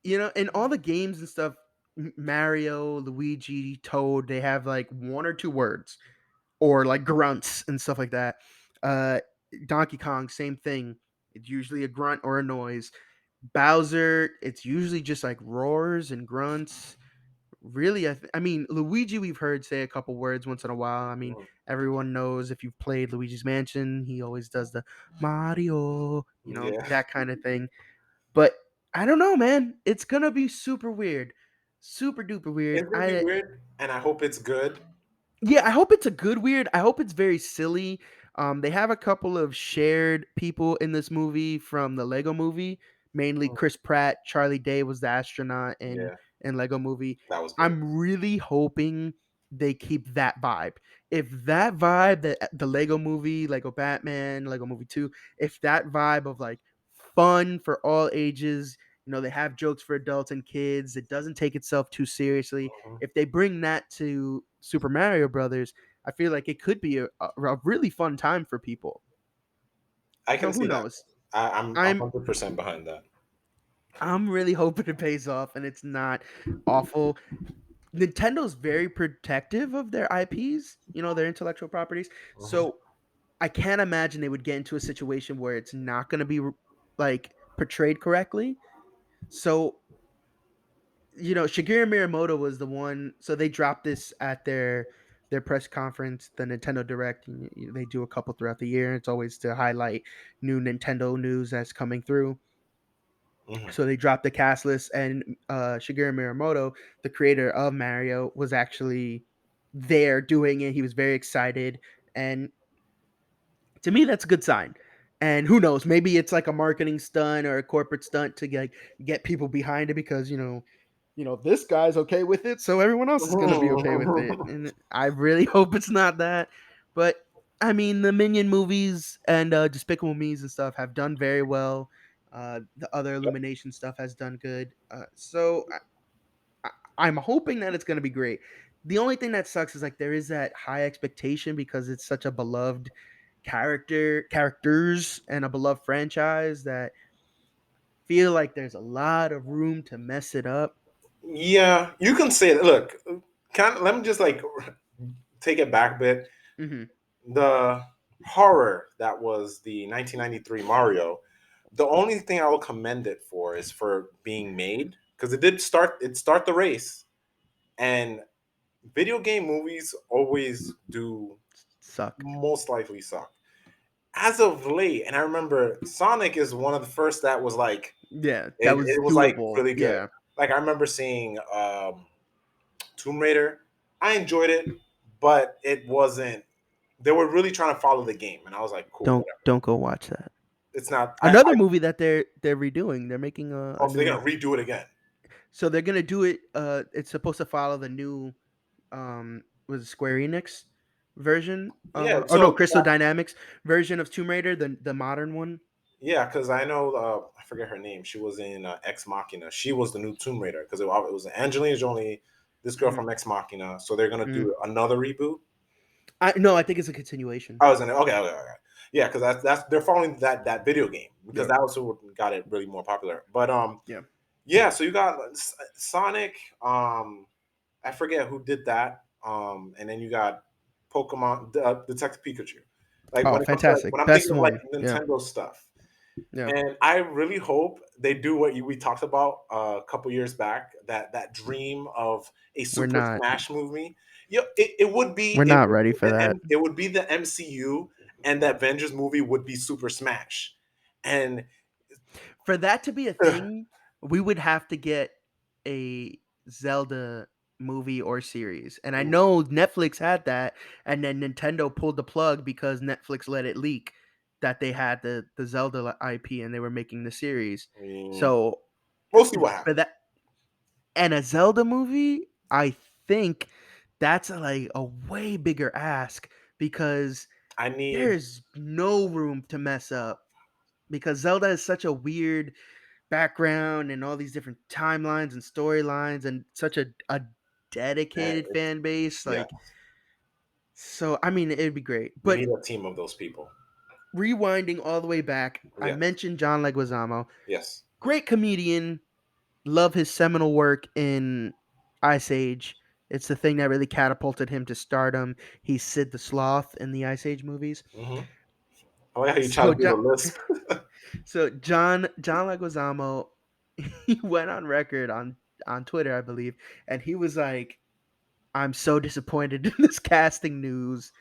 In all the games and stuff, Mario, Luigi, Toad, they have like one or two words or like grunts and stuff like that. Uh, Donkey Kong, same thing. It's usually a grunt or a noise. Bowser, it's usually just like roars and grunts. Really, I mean, Luigi, we've heard say a couple words once in a while. I mean, Mhm. everyone knows if you've played Luigi's Mansion, he always does the Mario, Yeah. that kind of thing. But I don't know, man. It's gonna be super weird, super duper weird. It's gonna be weird, and I hope it's good. Yeah, I hope it's a good weird. I hope it's very silly. They have a couple of shared people in this movie from the Lego movie, mainly Mm, Chris Pratt. Charlie Day was the astronaut yeah, in Lego movie. that was good. I'm really hoping they keep that vibe. If that vibe, that the Lego movie, Lego Batman, Lego Movie 2, if that vibe of like fun for all ages, they have jokes for adults and kids, it doesn't take itself too seriously. Mhm. If they bring that to Super Mario Brothers, I feel like it could be a really fun time for people. I So can who see that. knows? I'm I'm 100% behind that. I'm really hoping it pays off and it's not awful. Nintendo's very protective of their IPs, their intellectual properties. Mhm. So I can't imagine they would get into a situation where it's not going to be like portrayed correctly. So Shigeru Miyamoto was the one. So they dropped this at their press conference, the Nintendo Direct. They do a couple throughout the year. It's always to highlight new Nintendo news that's coming through. Mhm. So they dropped the cast list, and Shigeru Miyamoto, the creator of Mario, was actually there doing it. He was very excited, and to me, that's a good sign. And who knows? Maybe it's like a marketing stunt or a corporate stunt to get people behind it because this guy's okay with it, so everyone else is gonna be okay with it. And I really hope it's not that. But I mean, the Minion movies and Despicable Me's and stuff have done very well. The other Yep. Illumination stuff has done good. I'm hoping that it's gonna be great. The only thing that sucks is like there is that high expectation because it's such a beloved characters and a beloved franchise that feel like there's a lot of room to mess it up. Yeah, you can say it. Look, kind of. Let me just like take it back a bit. Hmm. The horror that was the 1993 Mario. The only thing I will commend it for is for being made because it did start. It start the race, and video game movies always do Suck. most likely suck. As of late, and I remember Sonic is one of the first that was like Yeah, that was it was like doable. really good. Yeah. Like I remember seeing Tomb Raider. I enjoyed it, but it wasn't they were really trying to follow the game, and I was like, cool, whatever. Don't go watch that. It's not. Another movie that they're redoing. They're making a Also, they're new. gonna redo it again. So they're gonna do it. It's supposed to follow the new was it Square Enix version Yeah. or no So Crystal Dynamics version of Tomb Raider, the modern one. yeah, because I know I forget her name. She was in Ex Machina. She was the new Tomb Raider because it was Angelina Jolie, this girl Mm-hmm. from Ex Machina. So they're gonna Mm. do another reboot. I no, I think it's a continuation. I was in it. Okay, okay, okay. Yeah, because that's they're following that video game because Yep. that was what got it really more popular. But Yeah. yeah. So you got Sonic. I forget who did that. And then you got Pokemon Detective Pikachu. Like Oh, when it comes to like fantastic! when I'm Best thinking of like one. Yeah. Nintendo stuff. Yeah. And I really hope they do what we talked about a couple years back, that dream of a We're Super not. Smash movie. Yeah, it would be We're not ready for that. it would be the MCU, and the Avengers movie would be Super Smash. And For that to be a thing, we would have to get a Zelda movie or series. And I know Netflix had that, and then Nintendo pulled the plug because Netflix let it leak that they had the Zelda IP and they were making the series. mm, So we'll see what for happens. that and a Zelda movie, I think that's like a way bigger ask because I need there's no room to mess up because Zelda is such a weird background and all these different timelines and storylines and such a dedicated it's, fan base. yeah, Like, so I mean, it'd be great. we But need a team of those people. rewinding all the way back, I Yes, mentioned John Leguizamo, yes. great comedian. Love his seminal work in Ice Age. It's the thing that really catapulted him to stardom. He's Sid the Sloth in the Ice Age movies. Hmm. I like how you try to So do the John, lisp. John Leguizamo, he went on record on Twitter, I believe, and he was like, "I'm so disappointed in this casting news.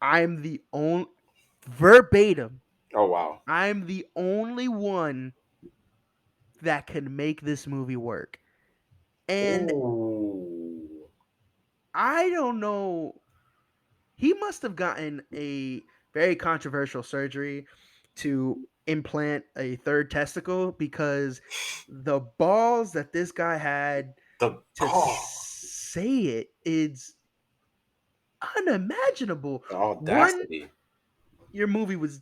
I'm the only verbatim. Oh wow. I'm the only one that can make this movie work." And Ooh. I don't know. He must have gotten a very controversial surgery to implant a third testicle because the balls that this guy had The to oh, say it is unimaginable. the One, audacity. your movie was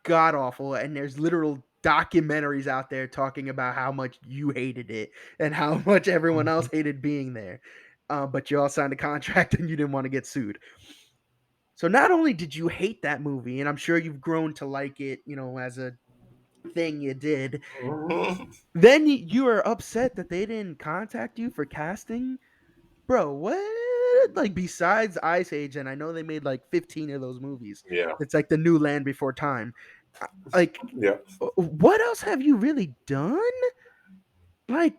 god awful, and there's literal documentaries out there talking about how much you hated it and how much everyone else hated being there. But you all signed a contract and you didn't want to get sued. So not only did you hate that movie, and I'm sure you've grown to like it, as a thing you did, Mhm. then you are upset that they didn't contact you for casting. Bro, what? Like besides Ice Age, and I know they made like 15 of those movies. Yeah, It's like the new Land Before Time. Like, yeah. what else have you really done? Like,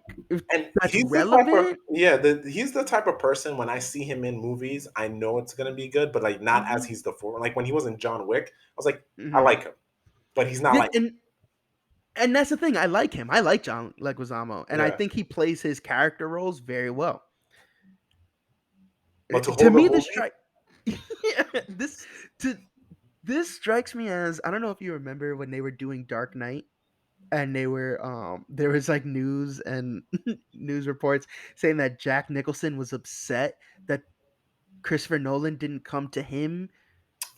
And that's he's the type of relevant. yeah, he's the type of person when I see him in movies, I know it's gonna be good, but like not as Hmm. he's the former. Like when he was in John Wick, I was like, I Hmm. like him, but he's not like And that's the thing. I like him. I like John Leguizamo, and I yeah. think he plays his character roles very well. But to To hold a me, this movie, strike this to this strikes me as I don't know if you remember when they were doing Dark Knight and they were there was like news and news reports saying that Jack Nicholson was upset that Christopher Nolan didn't come to him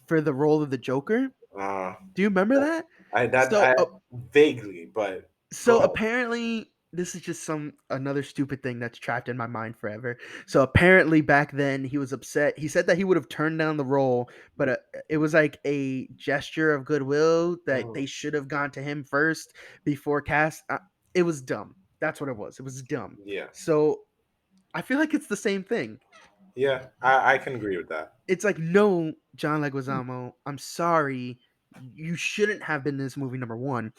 for the role of the Joker. uh, Do you remember that? I So vaguely, but go So ahead. apparently, this is just some another stupid thing that's trapped in my mind forever. So apparently, back then he was upset. He said that he would have turned down the role, but it was like a gesture of goodwill that Mhm. they should have gone to him first before cast. It was dumb. That's what it was. It was dumb. Yeah, So I feel like it's the same thing. yeah, I can agree with that. It's like, no, John Leguizamo, I'm sorry. You shouldn't have been in this movie. Number one,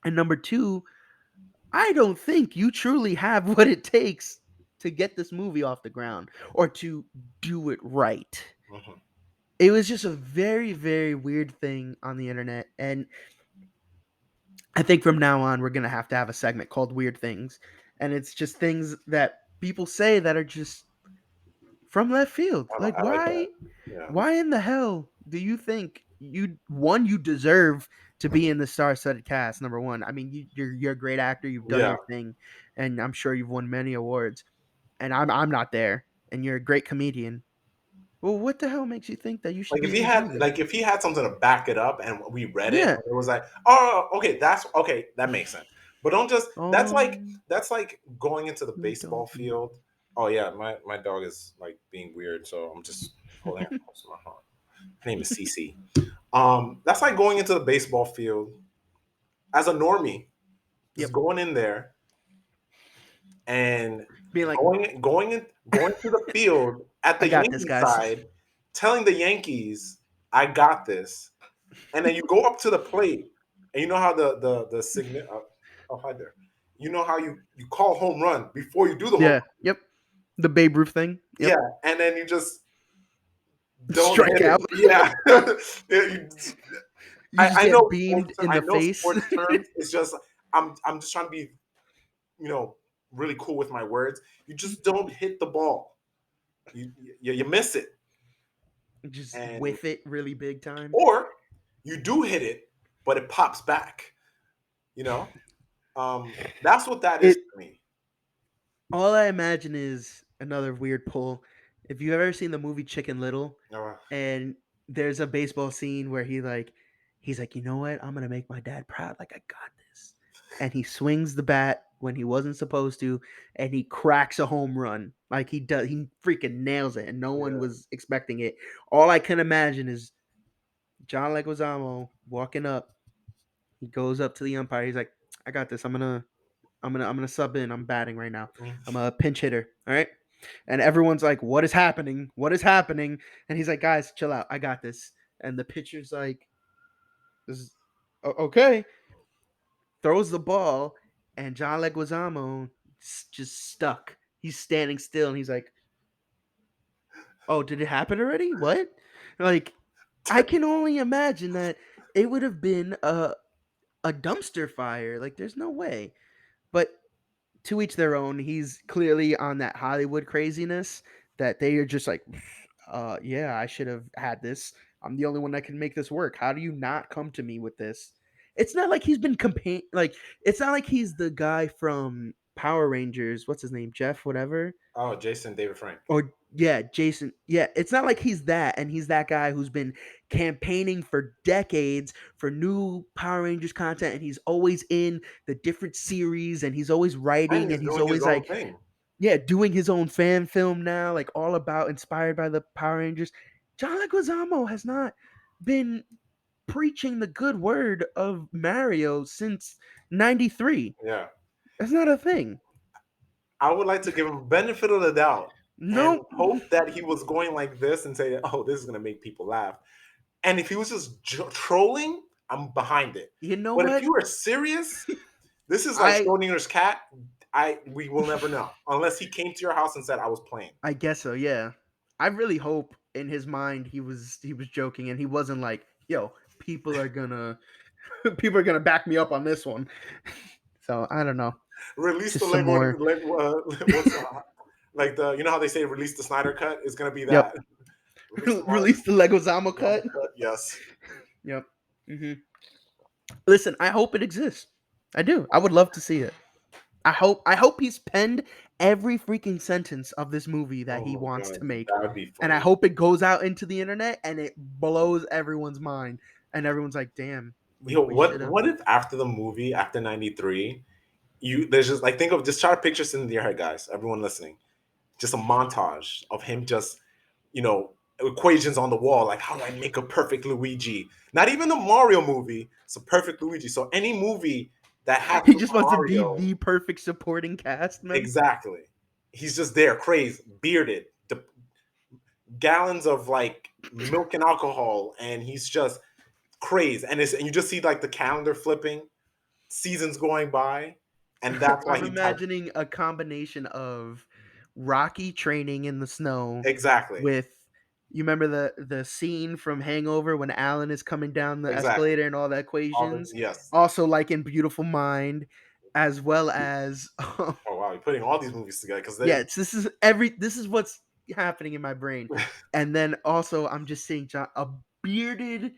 and number two, I don't think you truly have what it takes to get this movie off the ground or to do it right. Mhm. It was just a very, very weird thing on the internet. And I think from now on, we're going to have a segment called Weird Things. And it's just things that people say that are just from left field. Like, I like that. Yeah. why in the hell do you think you deserve to be in the star-studded cast? Number one, I mean, you're a great actor. You've done Yeah. your thing, and I'm sure you've won many awards. And I'm not there, and you're a great comedian. Well, what the hell makes you think that you should Like be in this movie? if he had something to back it up and we read it Yeah. and it was like, oh, okay, that's okay, that makes sense. But don't just Um, that's like going into the we baseball don't do. field. Oh yeah, my dog is like being weird, so I'm just holding her close to my heart. Her name is Cece. That's like going into the baseball field as a normie, just Yep. going in there and Being like, going to the field at I the got this, Yankee guys. side, telling the Yankees, "I got this," and then you go up to the plate, and you know how the signal. Oh, hi there. You know how you call home run before you do the home Yeah. run. Yep. The Babe Ruth thing. Yeah, Yep. and then you just don't Strike hit it. out. Yeah. Yeah, You just I know get beamed in I the know face. sports terms. It's just I'm just trying to be really cool with my words. You just don't hit the ball. You miss it, Just and whiff it really big time. or you do hit it, but it pops back. You know, that's what that is It to me. all I imagine is another weird pull. If you've ever seen the movie Chicken Little, Uh, and there's a baseball scene where he's like, you know what? I'm gonna make my dad proud. Like, I got this. And he swings the bat when he wasn't supposed to, and he cracks a home run. Like he does, he freaking nails it, and no one yeah. was expecting it. All I can imagine is John Leguizamo walking up. He goes up to the umpire. He's like, I got this. I'm gonna sub in. I'm batting right now. I'm a pinch hitter. All right. And everyone's like, "What is happening? What is happening?" And he's like, "Guys, chill out. I got this." And the pitcher's like, "This is okay." Throws the ball, and John Leguizamo just stuck. He's standing still, and he's like, "Oh, did it happen already? What?" Like, I can only imagine that it would have been a dumpster fire. Like, there's no way. But to each their own. He's clearly on that Hollywood craziness that they are just like, yeah, I should have had this. I'm the only one that can make this work. How do you not come to me with this? It's not like he's been like it's not like he's the guy from Power Rangers. What's his name? Jeff, whatever. Oh, Jason David Frank. Or yeah, Jason. Yeah, it's not like he's that, and he's that guy who's been campaigning for decades for new Power Rangers content, and he's always in the different series, and he's always And writing, he's and he's doing his always own like, thing. yeah, doing his own fan film now, like all about inspired by the Power Rangers. John Leguizamo has not been preaching the good word of Mario since '93. Yeah. That's not a thing. I would like to give him benefit of the doubt and Nope. hope that he was going like this and say, "Oh, this is gonna make people laugh." And if he was just trolling, I'm behind it. You know But if what? you are serious, this is like I Schrodinger's cat. We will never know unless he came to your house and said I was playing. I guess so, yeah. I really hope in his mind he was joking and he wasn't like, yo, people are gonna people are gonna back me up on this one. So I don't know. Release the Just some more what's like the how they say release the Snyder cut is gonna be Yep. that. Release the Release the Leguizamo cut. Cut. Yes. Yep. Listen, I hope it exists. I do. I would love to see it. I hope he's penned every freaking sentence of this movie that Oh he my wants god, to make. that would be And I funny. hope it goes out into the internet and it blows everyone's mind. And everyone's like, damn, Yo, we should have. what if after the movie, after '93, there's just like think of just try to picture this in your head, guys. Everyone listening, just a montage of him just you know equations on the wall, like how do I make a perfect Luigi? Not even a Mario movie, it's a perfect Luigi. So any movie that has He just wants to be Mario, the perfect supporting cast member. exactly. He's just there, crazed, bearded, gallons of like milk and alcohol, and he's just crazed. And you just see like the calendar flipping, seasons going by, and that's why I'm he typed imagining a combination of Rocky training in the snow exactly, with you remember the scene from Hangover when Alan is coming down the exactly. escalator and all the All the equations. yes. Also like in Beautiful Mind, as well as Oh wow, you're putting all these movies together because they yeah, this is what's happening in my brain? And then also I'm just seeing a bearded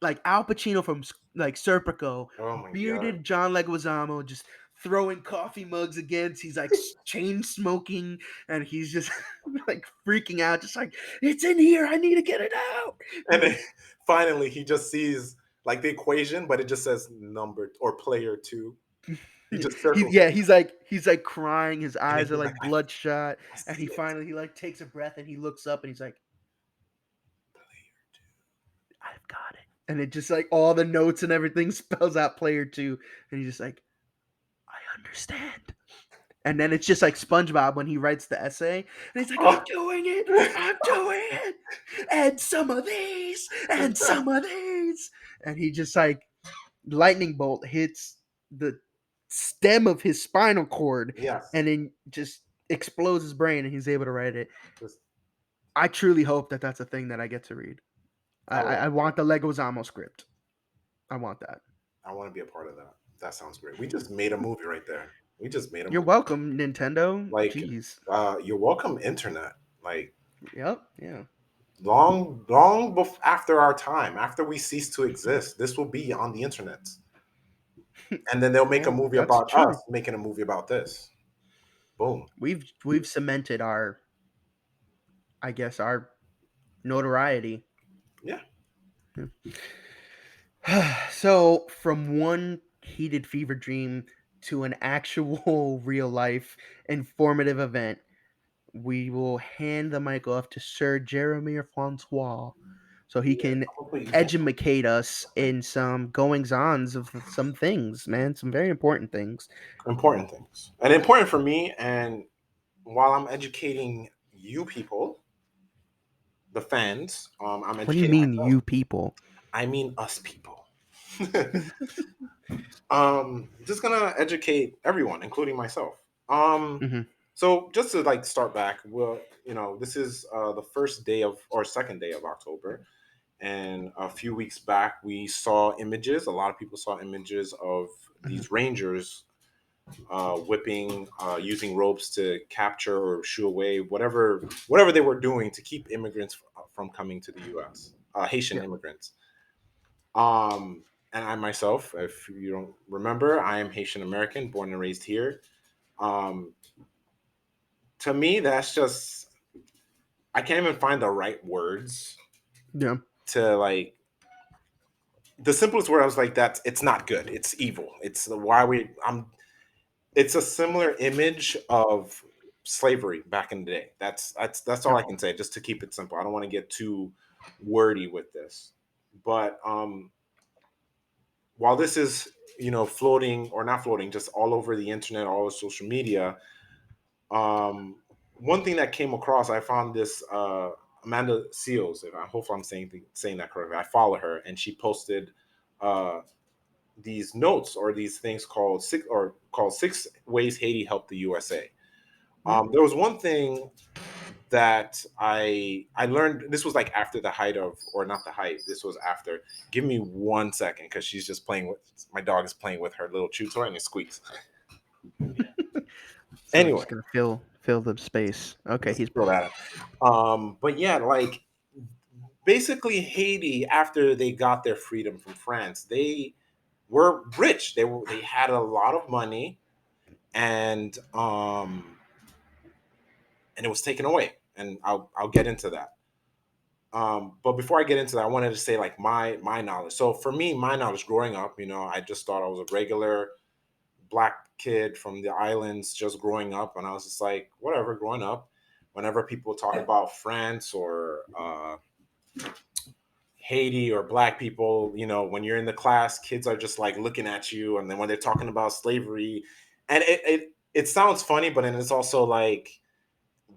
like Al Pacino from like Serpico, Oh my god. bearded John Leguizamo just throwing coffee mugs against. He's like chain smoking, and he's just like freaking out, just like it's in here. I need to get it out. And then finally he just sees like the equation, but it just says number or player two. He just circles Yeah, two, he's like crying. His and then eyes are he's like, like bloodshot, I and see he it. finally he like takes a breath and he looks up and he's like, I've got it. And it just like all the notes and everything spells out player two, and he's just like, I understand. And then it's just like SpongeBob when he writes the essay, and he's like, "I'm Oh. doing it, I'm doing it, and some of these, and some of these," and he just like lightning bolt hits the stem of his spinal cord, Yes. and then just explodes his brain, and he's able to write it. Just, I truly hope that that's a thing that I get to read. I, I, oh, I want the Leguizamo script. I want that. I want to be a part of that. That sounds great. We just made a movie right there. We just made a You're movie. welcome, Nintendo. Like, Jeez. you're welcome, internet. Like, Yep. Yeah. after our time, after we cease to exist, this will be on the internet. And then they'll make a Well, movie that's about us true. making a movie about this. Boom. We've cemented our, I guess, our notoriety. Yeah. So from one heated fever dream to an actual real life informative event, we will hand the mic off to Sir Jeremy Francois so he Yeah. can Hopefully you can't. educate us in some goings ons of some things, man. Some very important things. Important things. And important for me. And while I'm educating you people, the fans, I'm What do you educating mean, myself. you people? I mean us people. Just gonna educate everyone, including myself. Hmm. So just to like start back, well, this is the first day of or second day of October, and a few weeks back we saw images. A lot of people saw images of Hmm. these rangers whipping, using ropes to capture or shoo away whatever they were doing to keep immigrants from coming to the U.S. Haitian Yeah. immigrants. And I myself, if you don't remember, I am Haitian American, born and raised here. Um, to me, that's just I can't even find the right words Yeah. to like. The simplest word I was like, that's it's not good. It's evil. It's the why we. It's a similar image of slavery back in the day. That's all Yeah. I can say, just to keep it simple. I don't want to get too wordy with this, but while this is floating or not floating, just all over the internet, all over social media, um, one thing that came across, I found this Amanda Seals. If I hopefully I'm saying that correctly. I follow her, and she posted uh, these notes or these things called six ways Haiti helped the USA. Yeah. There was one thing that I learned. This was like after the height of, or not the height. This was after. Give me 1 second, because she's just playing with my dog is playing with her little chew toy and it squeaks. So we're just Anyway, gonna fill the space. Okay, just he's throw that but yeah, like basically Haiti, after they got their freedom from France, they were rich. They had a lot of money, and it was taken away. And I'll get into that. But before I get into that, I wanted to say like my knowledge. So for me, my knowledge growing up, I just thought I was a regular black kid from the islands just growing up, and I was just like, whatever, growing up. Whenever people talk about France or Haiti or black people, when you're in the class, kids are just like looking at you, and then when they're talking about slavery, and it sounds funny, but then it's also like,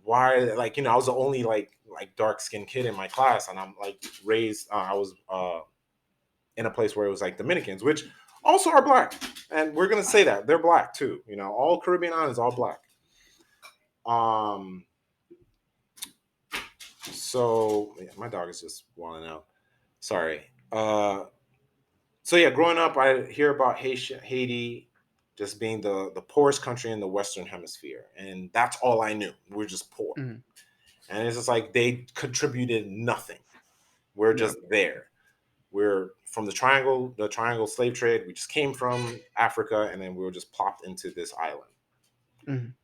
why, like, I was the only like dark skinned kid in my class, and I'm like raised. I was in a place where it was like Dominicans, which also are black, and we're gonna say that they're black too. All Caribbean islands, all black. Um, so yeah, my dog is just walling out. Sorry. So yeah, growing up, I hear about Haiti just being the poorest country in the Western Hemisphere, and that's all I knew. We're just poor. Mhm. and it's just like they contributed nothing. We're Yeah. just there. We're from the triangle slave trade. We just came from Africa, and then we were just plopped into this island. Mhm.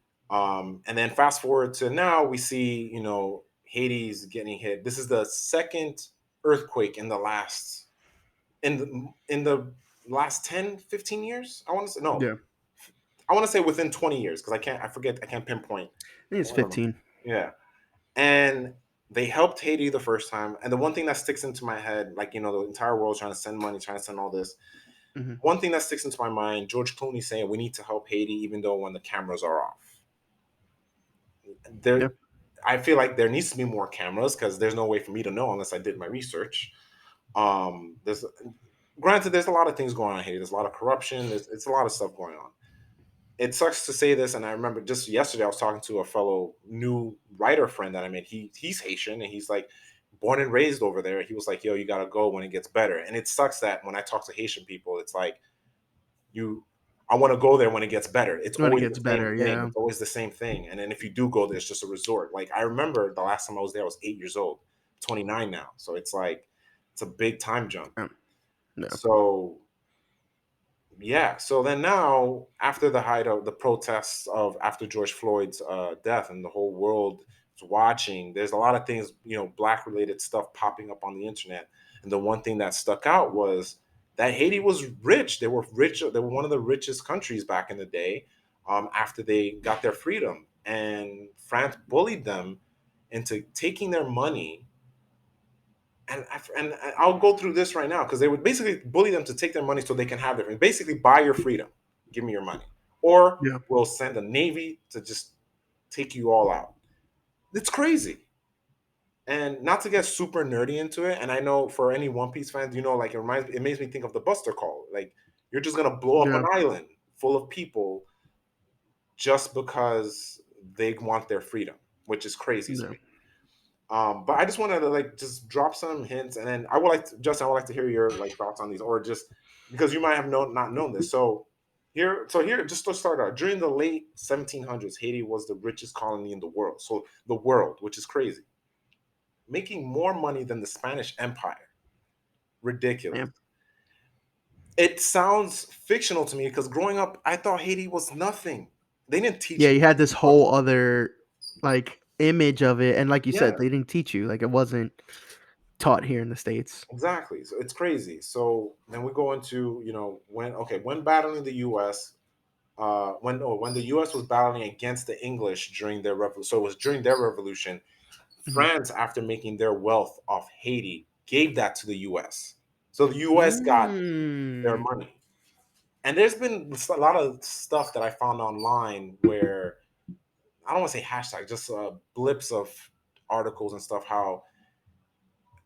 And then fast forward to now, we see, Haiti's getting hit. This is the second earthquake in the last 10, 15 years. I want to say no. Yeah. I want to say within 20 years because I can't pinpoint. I think it's 15. Yeah. And they helped Haiti the first time. And the one thing that sticks into my head, like, the entire world trying to send money, trying to send all this. Hmm. One thing that sticks into my mind, George Clooney saying we need to help Haiti even though when the cameras are off. Yeah. There I feel like there needs to be more cameras because there's no way for me to know unless I did my research. There's granted there's a lot of things going on in Haiti. There's a lot of corruption. It's a lot of stuff going on. It sucks to say this, and I remember just yesterday I was talking to a fellow new writer friend that I made. He's Haitian, and he's like born and raised over there. He was like, "Yo, you gotta go when it gets better." And it sucks that when I talk to Haitian people, it's like you, I want to go there when it gets better. It's When it always gets the same better, thing. yeah. It's always the same thing. And then if you do go there, it's just a resort. Like I remember the last time I was there, I was 8 years old, 29 now. So it's like it's a big time jump. Yeah. Yeah. So yeah. So then now, after the height of the protests of after George Floyd's death, and the whole world is watching, there's a lot of things, black related stuff popping up on the internet. And the one thing that stuck out was that Haiti was rich. They were rich. They were one of the richest countries back in the day. After they got their freedom, and France bullied them into taking their money, and I'll go through this right now because they would basically bully them to take their money so they can have their basically buy your freedom, give me your money, or Yeah. we'll send a navy to just take you all out. It's crazy, and not to get super nerdy into it. And I know for any One Piece fans, like it makes me think of the Buster Call. Like you're just gonna blow up an Yeah. island full of people just because they want their freedom, which is crazy to Yeah. me. But I just wanted to like just drop some hints, and then I would like to, Justin, I would like to hear your like thoughts on these, or just because you might have not known this. So here, just to start out, during the late 1700s, Haiti was the richest colony in the world. So the world, which is crazy, making more money than the Spanish Empire. Ridiculous. Yeah. It sounds fictional to me because growing up, I thought Haiti was nothing. They didn't teach Yeah, me you had this about whole other like image of it, and like you yeah. said, they didn't teach you. Like it wasn't taught here in the states. Exactly. So it's crazy. So then we go into, when battling the US, when the US was battling against the English during their revolution. So it was during their revolution, Mhm. France, after making their wealth off Haiti, gave that to the US. So the US got their Mm. money. And there's been a lot of stuff that I found online where I don't want to say hashtag, just blips of articles and stuff. How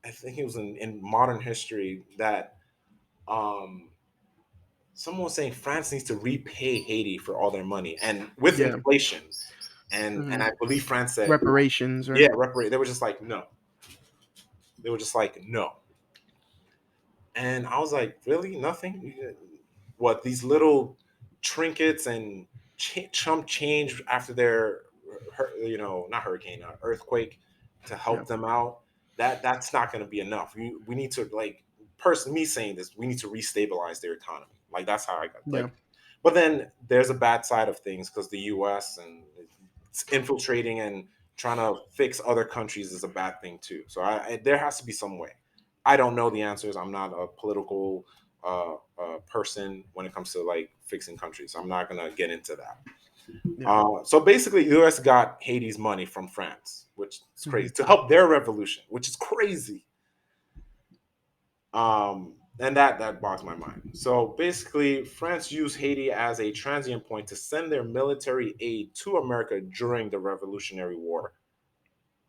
I think it was in modern history that um, someone was saying France needs to repay Haiti for all their money and with Yeah. inflation. And Mhm. I believe France said, Reparations, yeah, right? reparate. They were just like, no. They were just like, no. And I was like, really? Nothing? What, these little trinkets and chump change after their, not hurricane, earthquake to Yeah. help them out? That's not going to be enough. We need to, like, person, me saying this, we need to restabilize their economy. Like, that's how I got, Yeah. like, but then there's a bad side of things because the US and it's infiltrating and trying to fix other countries is a bad thing too. So there has to be some way. I don't know the answers. I'm not a political person when it comes to like fixing countries. I'm not gonna get into that. Yeah. So basically, the U.S. got Haiti's money from France, which is crazy, Mhm. to help their revolution, which is crazy. And that bogs my mind. So basically, France used Haiti as a transient point to send their military aid to America during the Revolutionary War.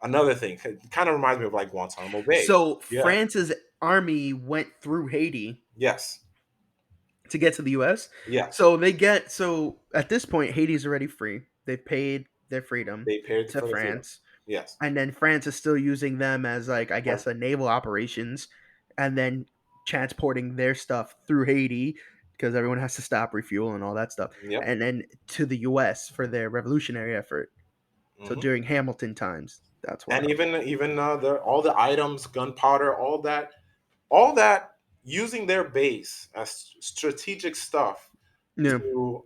Another thing, kind of reminds me of like Guantanamo Bay. So Yeah. France's army went through Haiti Yes. to get to the US. Yes. So at this point Haiti's already free. They've paid their freedom They paid to for the freedom. France. Yes. And then France is still using them as like I As- guess a naval operations and then transporting their stuff through Haiti because everyone has to stop refuel and all that stuff Yep. and then to the US for their revolutionary effort. So Hmm. during Hamilton times, that's And wild. even all the items, gunpowder, all that using their base as strategic stuff Yeah, to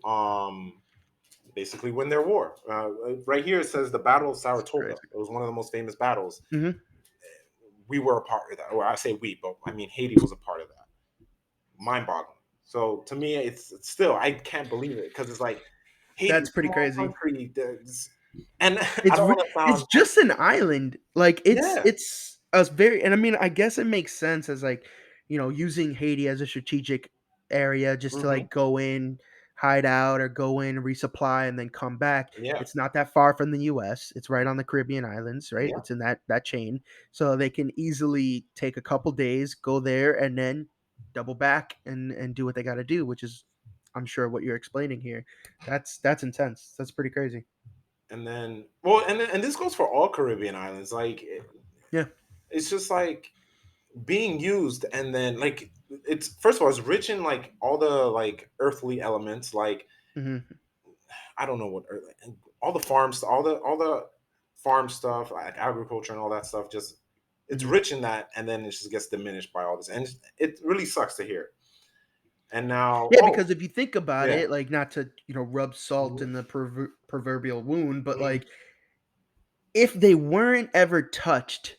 basically win their war. Right here it says the Battle of it's Saratoga. crazy. It was one of the most famous battles. Hmm. We were a part of that. Or I say we, but I mean Haiti was a part of that. Mind-boggling. So to me, it's still I can't believe it because it's like Haiti, That's pretty small crazy. country, and I It's don't re- want to it's sound just an island. Like yeah. it's a very, and I mean I guess it makes sense as like, using Haiti as a strategic area just to Hmm. like go in, hide out, or go in, resupply, and then come back. Yeah, It's not that far from the US. It's right on the Caribbean islands, right? yeah. It's in that chain. So they can easily take a couple days, go there, and then double back and do what they gotta do, which is I'm sure what you're explaining here. That's intense. That's pretty crazy. And then, well, and this goes for all Caribbean islands. Like, Yeah. it's just like being used, and then like it's first of all, it's rich in like all the like earthly elements. Like, Hmm. I don't know what all the all the farm stuff, like agriculture and all that stuff. Just it's Hmm. rich in that, and then it just gets diminished by all this, and it really sucks to hear. And now, Yeah, oh because if you think about yeah, it, like not to rub salt hmm in the proverbial wound, but hmm like if they weren't ever touched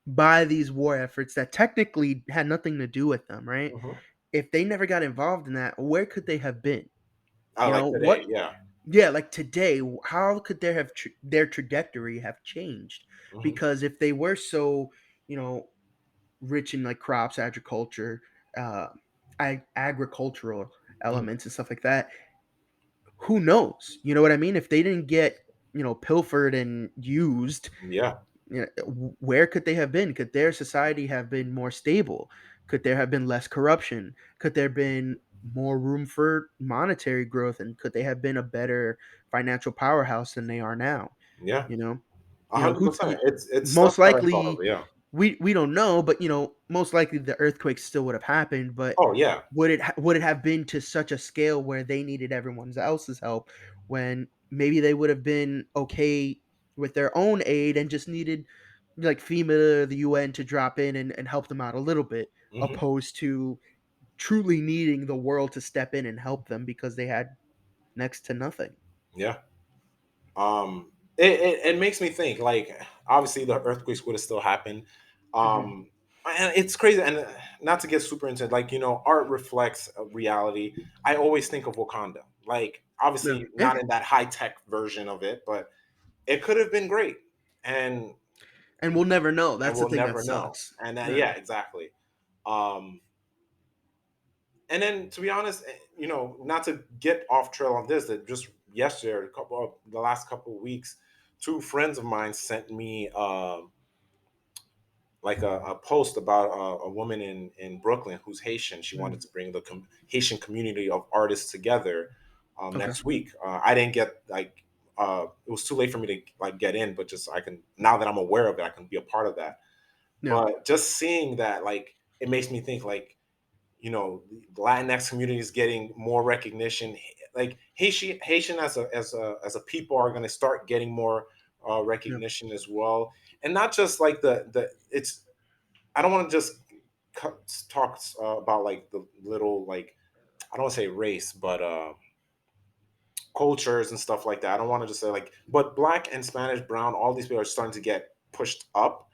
by these war efforts that technically had nothing to do with them, right? hmm If they never got involved in that, where could they have been? I like What? today, yeah, Yeah, like today, how could their trajectory have changed? hmm Because if they were so, you know, rich in like crops, agriculture, uh, agricultural hmm elements and stuff like that, who knows? You know what I mean? If they didn't get, pilfered and used, yeah, where could they have been? Could their society have been more stable? Could there have been less corruption? Could there have been more room for monetary growth? And could they have been a better financial powerhouse than they are now? yeah. You know, A who 100%. It's stuff most that I thought of, likely yeah. we don't know, but most likely the earthquake still would have happened. But Oh, yeah. would it have been to such a scale where they needed everyone else's help when maybe they would have been okay with their own aid and just needed like FEMA, the UN to drop in and help them out a little bit, Mhm. opposed to truly needing the world to step in and help them because they had next to nothing. Yeah. It makes me think, like, obviously, the earthquakes would have still happened. Hmm. Um, and it's crazy, and not to get super into it, like, art reflects a reality. I always think of Wakanda. Like, Yeah, obviously, yeah, not in that high-tech version of it, but it could have been great. And and we'll never know. and That's the we'll thing that never know. sucks. And Yeah, yeah, exactly. Um, And then, to be honest, not to get off trail on this, that just yesterday, the last couple of weeks, two friends of mine sent me like a post about a woman in Brooklyn who's Haitian. She wanted mm, to bring the Haitian community of artists together okay, next week. I didn't get like it was too late for me to like get in, but just I can now that I'm aware of it, I can be a part of that. yeah, But just seeing that, like, it makes me think like the Latinx community is getting more recognition. Like Haitian as a people are going to start getting more yeah, recognition as well, and not just like the it's. I don't want to just talk about like the little like I don't want to say race, but cultures and stuff like that. I don't want to just say like, but black and Spanish, brown, all these people are starting to get pushed up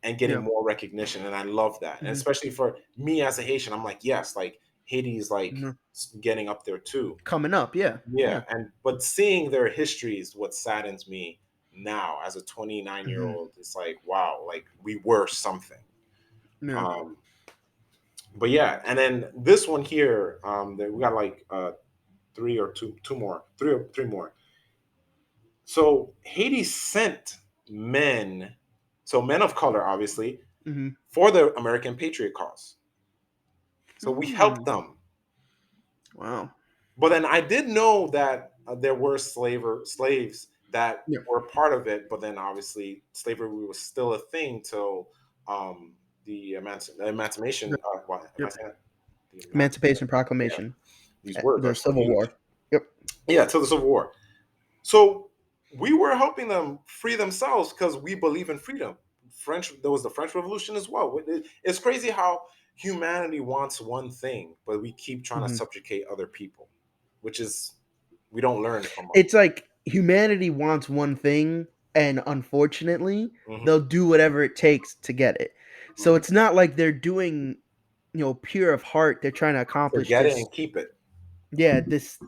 and getting yeah, more recognition, and I love that. And hmm, especially for me as a Haitian, I'm like, yes, like Haiti is like hmm, getting up there too. coming up. Yeah, Yeah, yeah, and but seeing their history is what saddens me now as a 29-year hmm, old. It's like, wow, like we were something. yeah, Um, but yeah, and then this one here, we got like three or two more, three more. So Haiti sent men, so men of color, obviously, hmm, for the American Patriot cause. So we helped hmm. them. Wow. But then I did know that there were slaves that Yeah, were part of it. But then obviously slavery was still a thing till the emancipation. the, What am I yep. saying? That? The Emancipation yeah, Proclamation, these words are the so Civil huge. War. Yep. Yeah, till the Civil War. So we were helping them free themselves because we believe in freedom. There was the French Revolution as well. It's crazy how humanity wants one thing, but we keep trying to Mhm. subjugate other people, which is we don't learn from. It's like humanity wants one thing, and unfortunately, Hmm. they'll do whatever it takes to get it. So Hmm. it's not like they're doing, pure of heart. They're trying to To accomplish get it this. and keep it. Yeah, this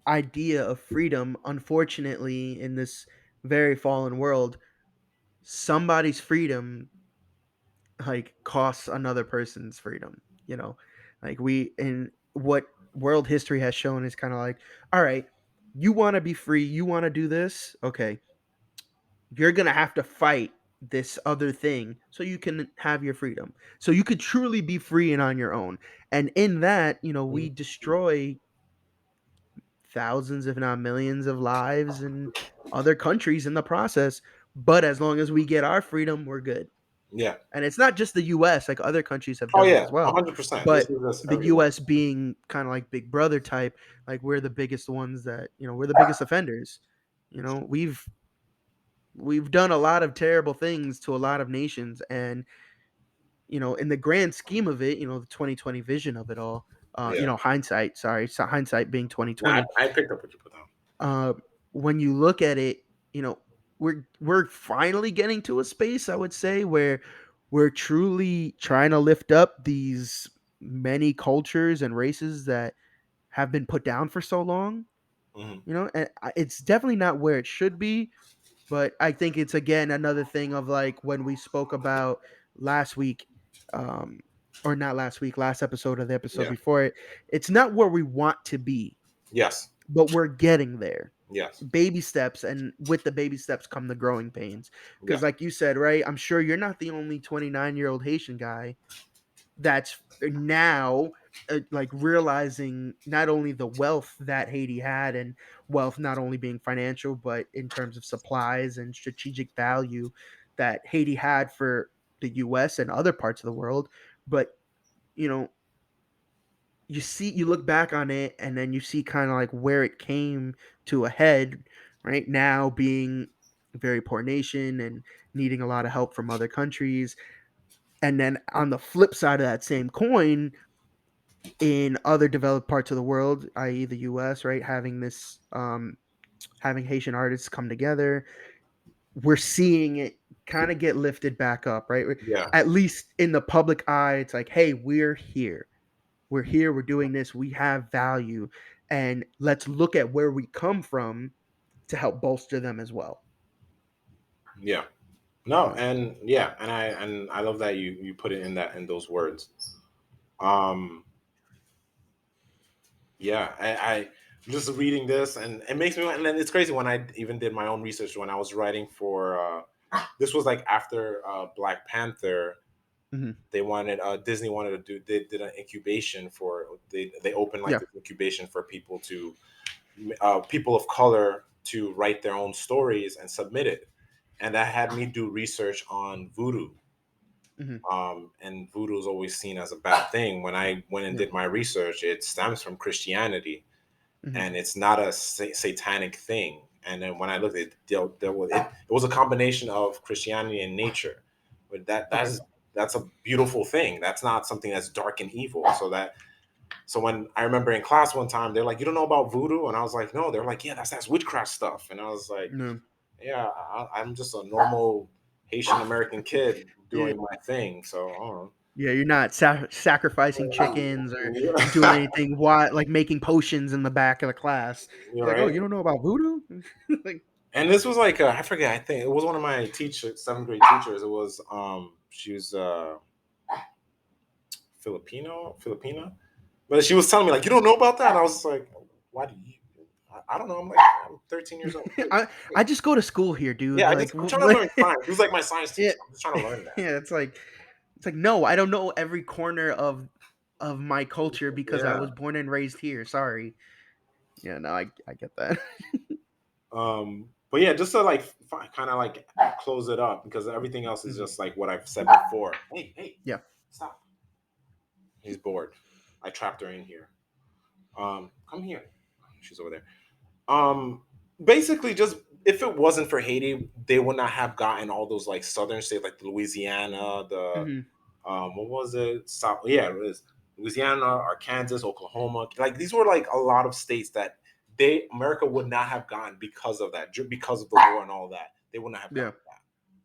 idea of freedom. Unfortunately, in this very fallen world, somebody's freedom like costs another person's freedom. Like we in what world history has shown is kind of like, all right, you want to be free, you want to do this, okay, you're gonna have to fight this other thing so you can have your freedom, so you could truly be free and on your own. And in that, we Mhm. destroy thousands if not millions of lives in other countries in the process. But as long as we get our freedom, we're good. Yeah. And it's not just the US, like other countries have Oh done it yeah, as well. 100%. This But is this the everywhere. US being kind of like big brother type, like we're the biggest ones that, we're the biggest offenders. We've done a lot of terrible things to a lot of nations, and in the grand scheme of it, the 2020 vision of it all, Yeah. hindsight, sorry, so hindsight being No, 2020, I picked up what you put down. uh when you look at it, you know, we're finally getting to a space, I would say, where we're truly trying to lift up these many cultures and races that have been put down for so long. Hmm. And it's definitely not where it should be, but I think it's again another thing of like when we spoke about last week, um or not last week, last episode of the episode Yeah. before it. It's not where we want to be, Yes. but we're getting there. Yes. Baby steps, and with the baby steps come the growing pains. Yeah. Because like you said, right, I'm sure you're not the only 29-year-old Haitian guy that's now like realizing not only the wealth that Haiti had, and wealth not only being financial but in terms of supplies and strategic value that Haiti had for the US and other parts of the world. But you know you look back on it, and then you see kind of like where it came to a head right now, being a very poor nation and needing a lot of help from other countries. And then on the flip side of that same coin, in other developed parts of the world, i.e. the US, right, having Haitian artists come together, we're seeing it kind of get lifted back up, right? Yeah. At least in the public eye, it's like, hey, we're here, we're doing this, we have value, and let's look at where we come from to help bolster them as well. Yeah. No, Yeah. and yeah, and I love that you put it in those words. Um, yeah, I just reading this and it makes me, and then it's crazy when I even did my own research when I was writing for this was like after Black Panther. Hmm. They wanted Disney wanted to do they did an incubation for they opened like Yeah. this incubation for people of color to write their own stories and submit it, and that had me do research on voodoo. Hmm. And voodoo is always seen as a bad thing. When I went and Yeah. did my research, it stems from Christianity, Hmm. and it's not a satanic thing. And then when I looked at it, it was a combination of Christianity and nature. But Okay. that's a beautiful thing. That's not something that's dark and evil. So when I remember in class one time, they're like, "You don't know about voodoo?" And I was like, "No." They're like, "Yeah, that's witchcraft stuff." And I was like, No. "Yeah, I'm just a normal Haitian American kid Yeah. doing my thing." So I don't Yeah, you're not sacrificing chickens or doing know. anything wild, like making potions in the back of the class. You're You're like, oh, right. you don't know about voodoo? Like, And this was like I forget. I think it was one of my teachers, seventh grade teachers. It was she was Filipina, but she was telling me like you don't know about that. And I was like, why do you? I don't know. I'm 13 years old. I just go to school here, dude. Yeah, Like, I'm trying to learn science. He was like my science yeah, teacher. I'm just trying to learn that. yeah. It's like no, I don't know every corner of my culture because I Yeah. was born and raised here. Sorry. Yeah, no, I get that. But yeah, just to like kind of like close it up because everything else is Mhm. just like what I've said before. Hey, hey, Yeah. stop. He's bored. I trapped her in here. Come here. She's over there. Um, basically just if it wasn't for Haiti, they would not have gotten all those like southern states like Louisiana, the Hmm. what was it? South, yeah, it was Louisiana, Arkansas, Oklahoma. Like these were like a lot of states that they America would not have gotten because of that, because of the war and all that. They would not have Yeah. gotten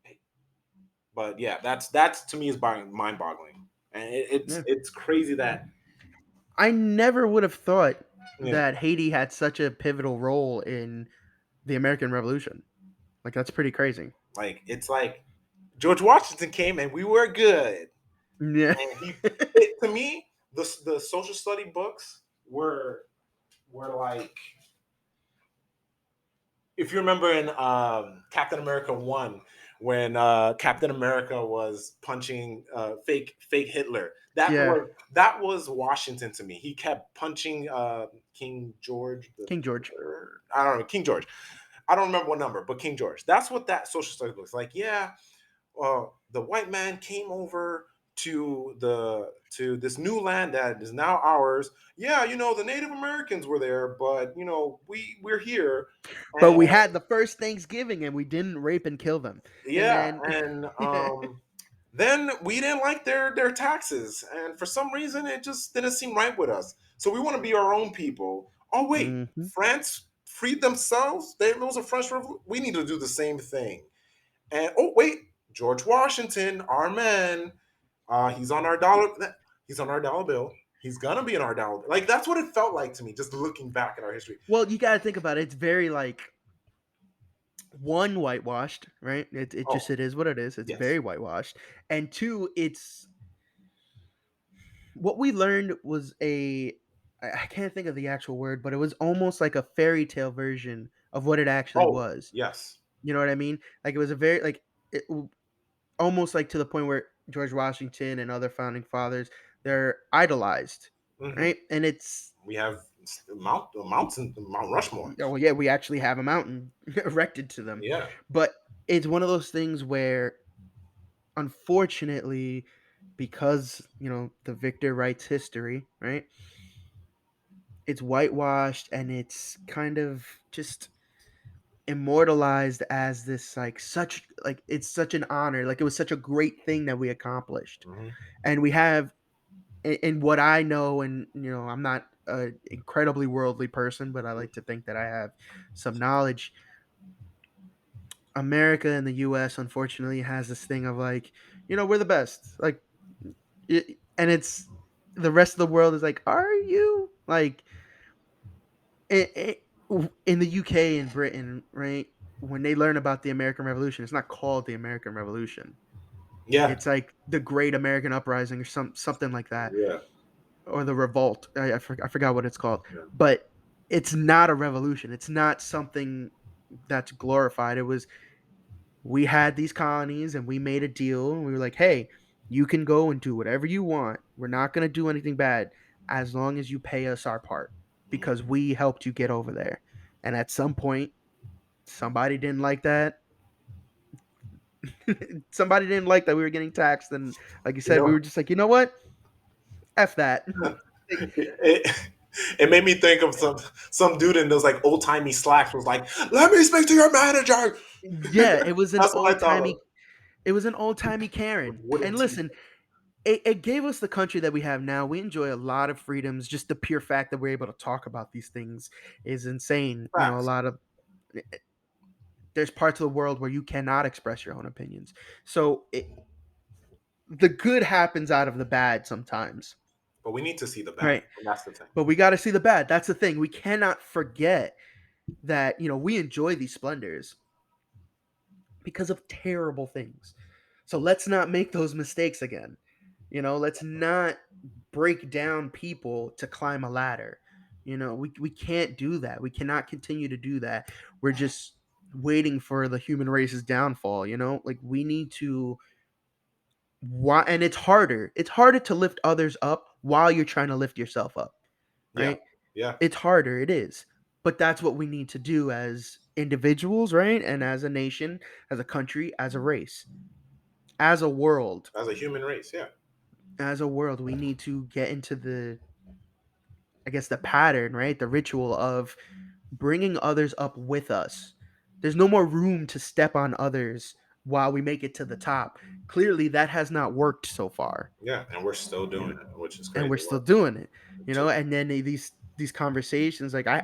that. But yeah, that's to me is mind boggling, and Yeah. it's crazy that I never would have thought yeah, that Haiti had such a pivotal role in the American Revolution. Like that's pretty crazy. like it's like George Washington came and we were good. Yeah. And to me, the social study books were like, if you remember in Captain America 1, when Captain America was punching fake Hitler, Yeah. that was Washington to me. He kept punching King George the King George. Third. I don't know, King George. I don't remember what number, but King George. That's what that social studies looks like. Yeah, the white man came over to this new land that is now ours. Yeah, the Native Americans were there, but we're here, But and we had the first Thanksgiving and we didn't rape and kill them. And yeah, then and then we didn't like their taxes, and for some reason it just didn't seem right with us. So we want to be our own people. Oh wait, Mhm. France freed themselves. There was a French Revolution. We need to do the same thing. And oh wait, George Washington, our man, he's on our dollar. He's on our dollar bill. He's gonna be in our dollar. Like that's what it felt like to me, just looking back at our history. Well, you got to think about it. It's very like one whitewashed, right? Oh It is what it is. It's yes. very whitewashed. And two, it's what we learned was I can't think of the actual word, but it was almost like a fairy tale version of what it actually Oh was. yes. You know what I mean? Like it was a very like it, almost like to the point where George Washington and other founding fathers they're idolized, Hmm. right? And it's We have Mount Rushmore. oh well, yeah, we actually have a mountain erected to them, Yeah. but it's one of those things where, unfortunately, because the victor writes history, right? It's whitewashed and it's kind of just immortalized as this like such like it's such an honor, like it was such a great thing that we accomplished, Hmm. and we have in what I know, and I'm not an incredibly worldly person, but I like to think that I have some knowledge. America and the US unfortunately has this thing of like, we're the best. Like and it's the rest of the world is like, "Are you?" Like in the UK and Britain, right? When they learn about the American Revolution, it's not called the American Revolution. Yeah. It's like the Great American Uprising or something like that, Yeah. or the Revolt. I forgot what it's called, Yeah. but it's not a revolution. It's not something that's glorified. It was we had these colonies and we made a deal and we were like, hey, you can go and do whatever you want. We're not going to do anything bad as long as you pay us our part because Mhm. we helped you get over there. And at some point, somebody didn't like that. Somebody didn't like that we were getting taxed. And like you You said, we know, were just like, you know what? F that. Like, it made me think of some dude in those like old timey slacks was like, "Let me speak to your manager." yeah, it was an That's what I old thought of timey. It was an old timey with Karen. wooden And teeth. listen, it gave us the country that we have now. We enjoy a lot of freedoms. Just the pure fact that we're able to talk about these things is insane. A Facts, lot of there's parts of the world where you cannot express your own opinions. So the good happens out of the bad sometimes, but we need to see the bad, right? and that's the thing. But we got to see the bad. That's the thing. We cannot forget that we enjoy these splendors because of terrible things. So let's not make those mistakes again. Let's not break down people to climb a ladder. We can't do that. We cannot continue to do that. We're just waiting for the human race's downfall, like we need to why and it's harder. It's harder to lift others up while you're trying to lift yourself up, Yeah, right? yeah, It's harder, it is. But that's what we need to do as individuals, right? And as a nation, as a country, as a race, as a world. as a human race, yeah, As a world, we need to get into the I guess the pattern, right? The ritual of bringing others up with us. There's no more room to step on others while we make it to the top. Clearly, that has not worked so far, Yeah, and we're still you doing know, it, which is and crazy we're still work. doing it, So, and then these conversations, like I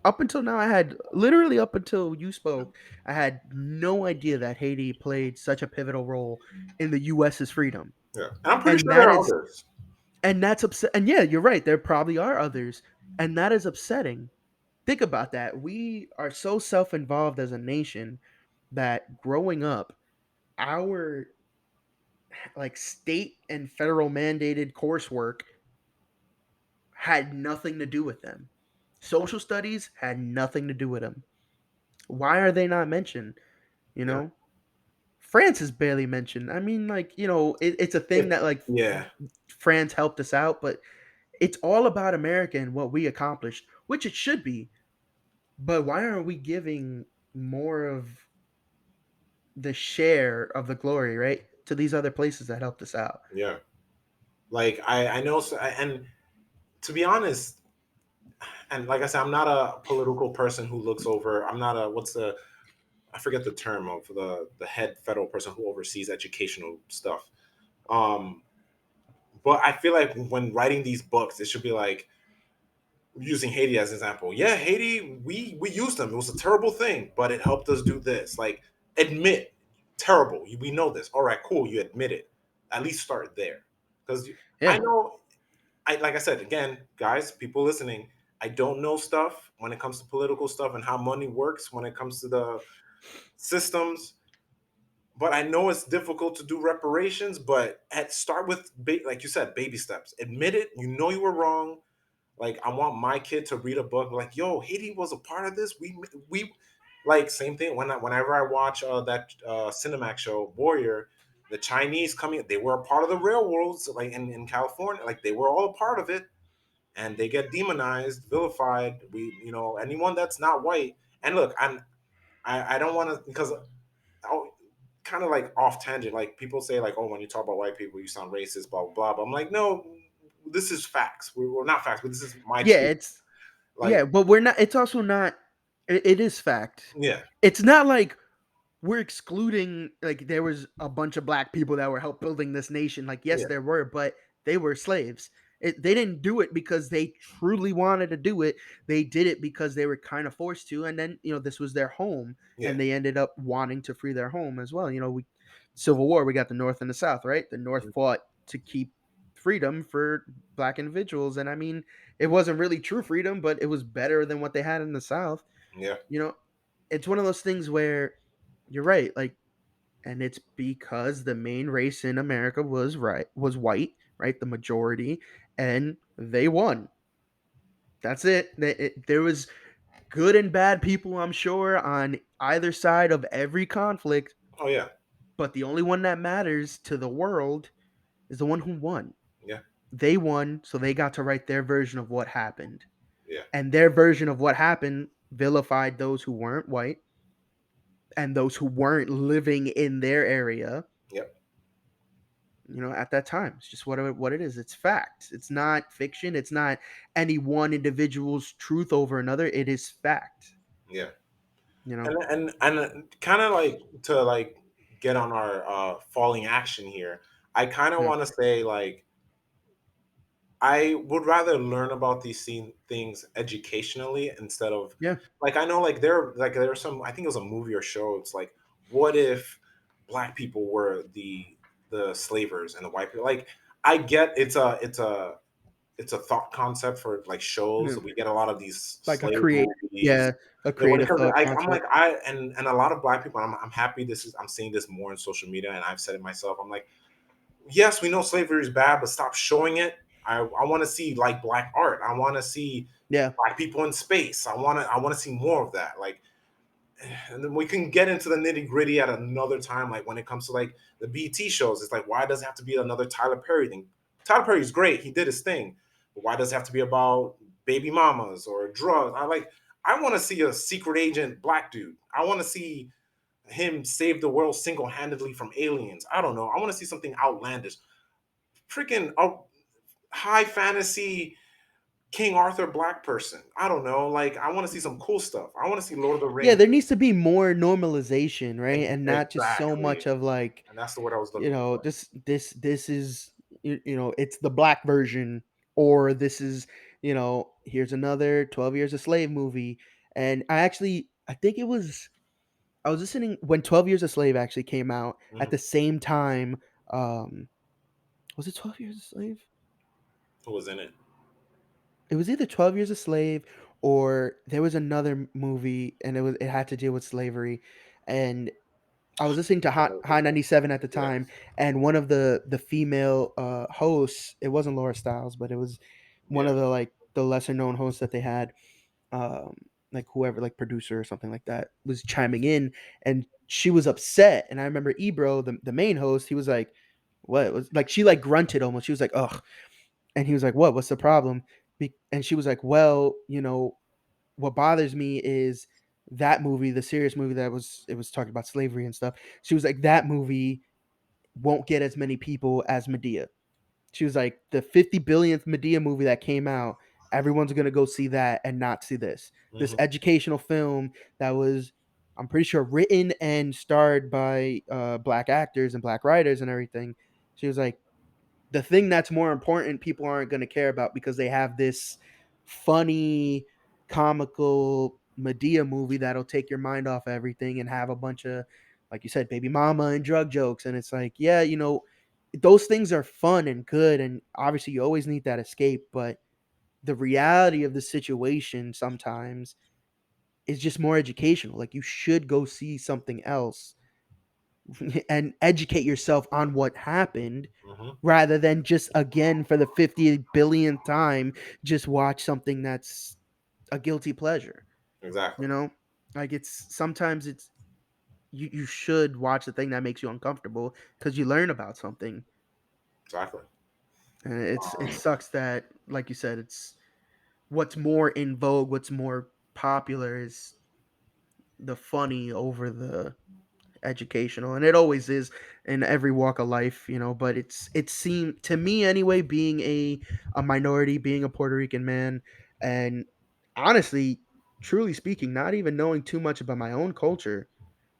up until now, I had literally up until you spoke, I had no idea that Haiti played such a pivotal role in the U.S.'s freedom, yeah, and I'm pretty and sure there that are is others. and that's upset. And yeah, you're right. There probably are others, and that is upsetting. Think about that. We are so self-involved as a nation that growing up, our like state and federal mandated coursework had nothing to do with them. Social studies had nothing to do with them. Why are they not mentioned? You Yeah, know, France is barely mentioned. I mean, like, it's a thing it, that like yeah, France helped us out, but it's all about America and what we accomplished, which it should be. But why aren't we giving more of the share of the glory, right, to these other places that helped us out? yeah. Like I know, and to be honest, and like I said, I'm not a political person who looks over. I'm not a what's the I forget the term of the head federal person who oversees educational stuff. Um, but I feel like when writing these books, it should be like using Haiti as an example. Yeah, Haiti, we used them. It was a terrible thing, but it helped us do this. Like, admit terrible. We know this. All right, cool. You admit it. At least start there, because I Yeah, know. I like I said again, guys, people listening. I don't know stuff when it comes to political stuff and how money works when it comes to the systems, but I know it's difficult to do reparations. But start with like you said, baby steps. Admit it. You know you were wrong. Like I want my kid to read a book like, yo, Haiti was a part of this. We like same thing whenever I watch that Cinemax show Warrior, the Chinese coming, they were a part of the railroads like in California, like they were all a part of it, and they get demonized, vilified. Anyone that's not white. And look, I don't want to because I'll kind of like off tangent. Like people say like, oh, when you talk about white people, you sound racist, blah blah blah. But I'm like, no, this is facts. We're not facts, but this is my yeah, truth. yeah, Like, but we're not. It's also not. It is fact. yeah, It's not like we're excluding like there was a bunch of black people that were help building this nation. Like yes, yeah, there were, but they were slaves. They didn't do it because they truly wanted to do it. They did it because they were kind of forced to, and then this was their home, yeah, and they ended up wanting to free their home as well. We Civil War, we got the North and the South, right? The North fought to keep freedom for black individuals, and I mean, it wasn't really true freedom, but it was better than what they had in the South. yeah, You know, it's one of those things where you're right, like, and it's because the main race in America was white, right, the majority, and they won. That's it. There was good and bad people, I'm sure, on either side of every conflict, oh yeah, but the only one that matters to the world is the one who won. yeah, They won, so they got to write their version of what happened, yeah, and their version of what happened vilified those who weren't white and those who weren't living in their area. yep, At that time, it's just what it is. It's fact. It's not fiction. It's not any one individual's truth over another. It is fact. yeah. you know And kind of like to like get on our falling action here. I kind of yeah, want to say like I would rather learn about these things educationally instead of yeah, like I know like there's some I think it was a movie or show. It's like what if black people were the slavers and the white people? Like I get it's a thought concept for like shows. yeah. We get a lot of these Like a slave creative, movies. yeah, a Yeah, when it creative comes to thought like I'm like concept. I and a lot of black people. I'm happy I'm seeing this more on social media, and I've said it myself. I'm like yes, we know slavery is bad, but stop showing it. I want to see like black art. I want to see Yeah, black people in space. I want to see more of that. Like, and then we can get into the nitty gritty at another time. Like when it comes to like the BT shows, it's like why does it have to be another Tyler Perry thing? Tyler Perry's great. He did his thing. But why does it have to be about baby mamas or drugs? I want to see a secret agent black dude. I want to see him save the world single-handedly from aliens. I don't know. I want to see something outlandish freaking high fantasy King Arthur black person. I don't know. Like I want to see some cool stuff. I want to see Lord of the Yeah, Rings. there needs to be more normalization, right? And not just so Exactly. much of like, And that's the word I was looking for. this is it's the black version, or this is, here's another 12 Years a Slave movie. And I think it was, I was listening when 12 Years a Slave actually came out at Mhm. the same time. um was it 12 Years a Slave? Who was in it? It was either 12 Years a Slave, or there was another movie, and it had to deal with slavery. And I was listening to High 97 at the Yeah. time, and one of the female hosts, it wasn't Laura Stiles, but it was one Yeah. of the, like, the lesser known hosts that they had, um like whoever, like producer or something like that, was chiming in, and she was upset. And I remember Ebro, the main host, he was like, what was, like, she like grunted almost. She was like, ugh. And he was like, what's the problem? And she was like, well, what bothers me is that movie, the serious movie that was, it was talking about slavery and stuff. She was like, that movie won't get as many people as Medea. She was like, the 50 billionth Medea movie that came out, everyone's gonna go see that and not see this Hmm. educational film that was, I'm pretty sure, written and starred by black actors and black writers and everything. She was like, the thing that's more important, people aren't going to care about because they have this funny, comical Medea movie that'll take your mind off everything and have a bunch of, like you said, baby mama and drug jokes. And it's like, yeah, those things are fun and good. And obviously, you always need that escape. But the reality of the situation sometimes is just more educational. Like, you should go see something else and educate yourself on what happened, Hmm. rather than just, again, for the 50 billionth time, just watch something that's a guilty pleasure. Exactly. you know like, it's sometimes it's, you should watch the thing that makes you uncomfortable because you learn about something. Exactly. And it Um, sucks that, like you said, it's what's more in vogue, what's more popular is the funny over the educational. And it always is in every walk of life. But it seemed to me anyway, being a minority, being a Puerto Rican man, and honestly, truly speaking, not even knowing too much about my own culture,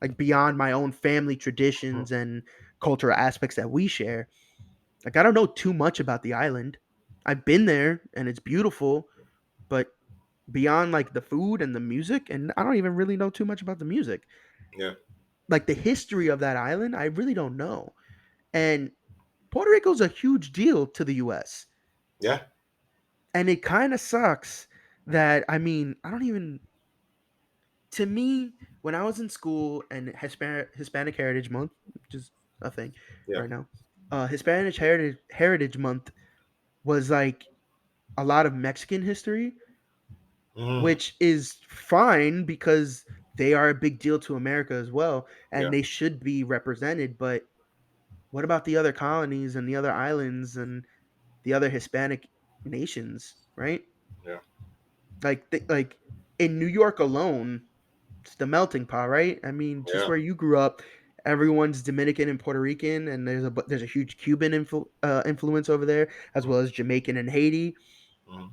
like beyond my own family traditions and cultural aspects that we share. Like, I don't know too much about the island. I've been there and it's beautiful, but beyond like the food and the music, and I don't even really know too much about the music. yeah. Like, the history of that island, I really don't know. And Puerto Rico's a huge deal to the US. Yeah. And it kind of sucks that, I mean, I don't even, to me, when I was in school and Hispanic Heritage Month, which is a thing Yeah. right now, Hispanic Heritage Month was like a lot of Mexican history, Hmm. which is fine because they are a big deal to America as well, Yeah. and they should be represented. But what about the other colonies and the other islands and the other Hispanic nations, right? Yeah. Like in New York alone, it's the melting pot, right? I mean, just Yeah. where you grew up, everyone's Dominican and Puerto Rican, and there's a huge Cuban influence over there, as well as Jamaican and Haiti. Hmm.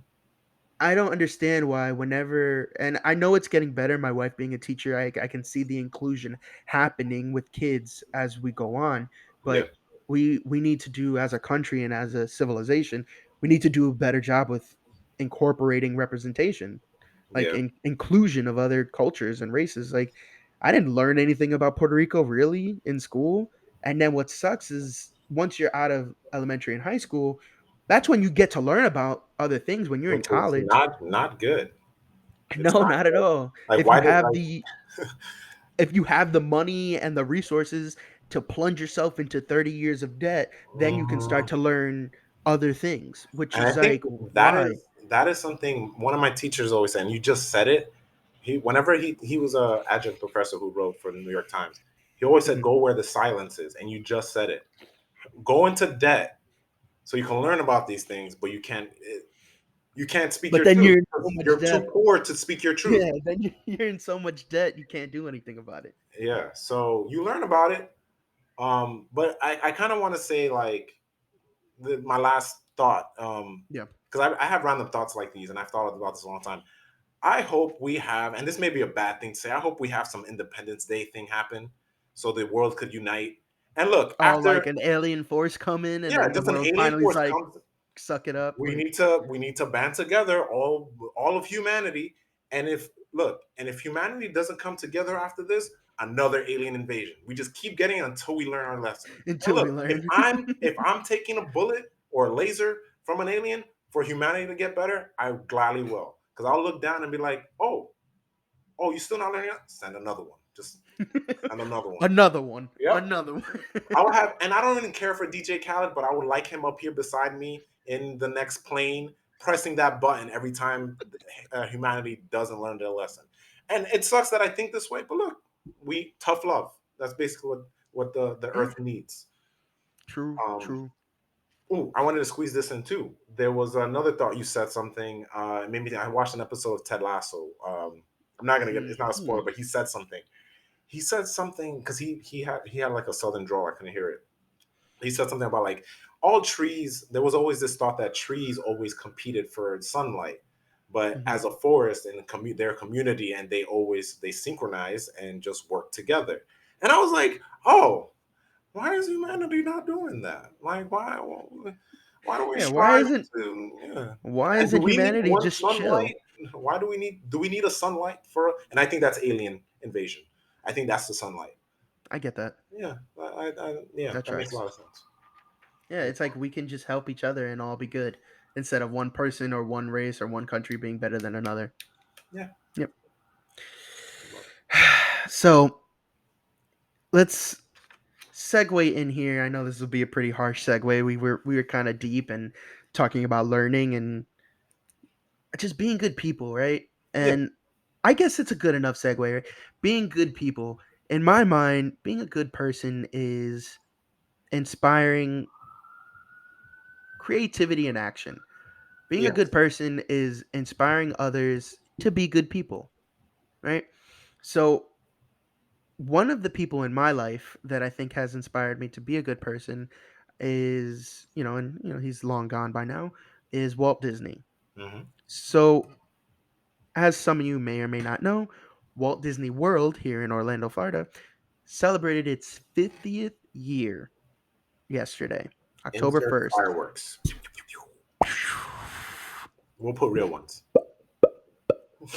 I don't understand why, whenever, and I know it's getting better. My wife being a teacher, I can see the inclusion happening with kids as we go on. Yeah. But we need to do, as a country and as a civilization, we need to do a better job with incorporating representation, like Yeah. inclusion of other cultures and races. Like, I didn't learn anything about Puerto Rico really in school. And then what sucks is, once you're out of elementary and high school, that's when you get to learn about other things when you're in Which is college. not good. It's No, not not at good. all. Like If you why did have like the if you have the money and the resources to plunge yourself into 30 years of debt, then you can start Mhm. to learn other things, which And I is think like, that why? is something one of my teachers always said, and you just said it. Whenever he was a adjunct professor who wrote for the New York Times, he always said, Mhm. "Go where the silence is," and you just said it. Go into debt so you can learn about these things, but you can't speak But your then truth you're in so because much you're too debt. poor to speak your truth. Yeah, then you're in so much debt you can't do anything about it. Yeah, so you learn about it. But I kind of want to say like my last thought. Yeah. because I have random thoughts like these, and I've thought about this a long time. I hope we have, and this may be a bad thing to say, I hope we have some Independence Day thing happen so the world could unite. And look, Oh, after, like an alien force come in, and yeah, then the just an world alien finally is force like, comes, suck it up. we Like, need to band together, all of humanity. And if, look, and if humanity doesn't come together after this, another alien invasion. We just keep getting it until we learn our lesson. And until we look, learn. if I'm taking a bullet or a laser from an alien for humanity to get better, I gladly will, because I'll look down and be like, oh, you still not learning it? Send another one. Just send another one. Another one. Yep. Another one. I would have, and I don't even care for DJ Khaled, but I would like him up here beside me in the next plane, pressing that button every time humanity doesn't learn their lesson. And it sucks that I think this way, but look, we tough love. That's basically what the Yeah. Earth needs. True. Um, True. Ooh, I wanted to squeeze this in too. There was another thought you said something. Maybe I watched an episode of Ted Lasso. I'm not gonna get. It's not a Mhm. spoiler, but he said something. He said something because he had like a southern drawl. I couldn't hear it. He said something about like all trees. There was always this thought that trees always competed for sunlight, but Mhm. as a forest and their community, and they synchronize and just work together. And I was like, oh, why is humanity not doing that? Like, why do we Yeah. strive to? Yeah. Why And do isn't we need humanity one just chill? sunlight? Why do we need? Do we need a sunlight for? And I think that's alien invasion. I think that's the sunlight. I get that. Yeah, yeah, That that makes a tracks. lot of sense. Yeah, it's like we can just help each other and all be good instead of one person or one race or one country being better than another. Yeah. Yep. So let's segue in here. I know this will be a pretty harsh segue. We were kind of deep and talking about learning and just being good people, right? Yeah. And I guess it's a good enough segue, right? Being good people. In my mind, being a good person is inspiring creativity and action. Being a Yes. good person is inspiring others to be good people, right? So, one of the people in my life that I think has inspired me to be a good person is, and he's long gone by now, is Walt Disney. Hmm. So, as some of you may or may not know, Walt Disney World here in Orlando, Florida, celebrated its 50th year yesterday, October Insert 1st. fireworks. We'll put real ones.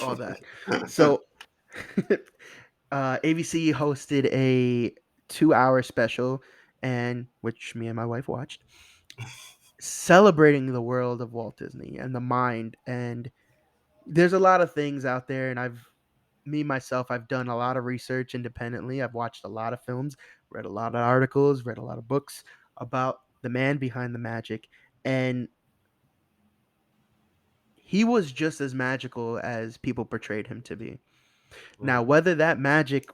All that. So, ABC hosted a 2-hour special, and which me and my wife watched, celebrating the world of Walt Disney and the mind. And there's a lot of things out there, and I've done a lot of research independently. I've watched a lot of films, read a lot of articles, read a lot of books about the man behind the magic, and he was just as magical as people portrayed him to be. Mhm. Now, whether that magic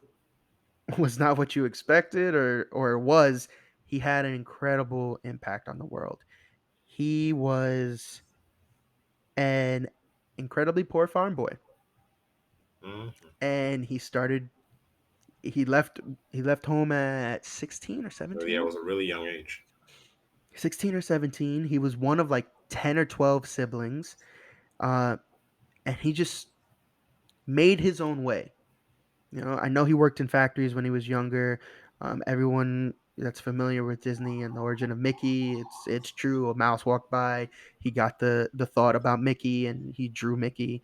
was not what you expected or was, he had an incredible impact on the world. He was an incredibly poor farm boy, Mhm. and he left he left home at 16 or So yeah, it 17. was a really young age. 16 or 17. He was one of like 10 or 12 siblings. Uh and he just made his own way. I know he worked in factories when he was younger. Everyone that's familiar with Disney and the origin of Mickey, it's true. A mouse walked by, he got the thought about Mickey, and he drew Mickey.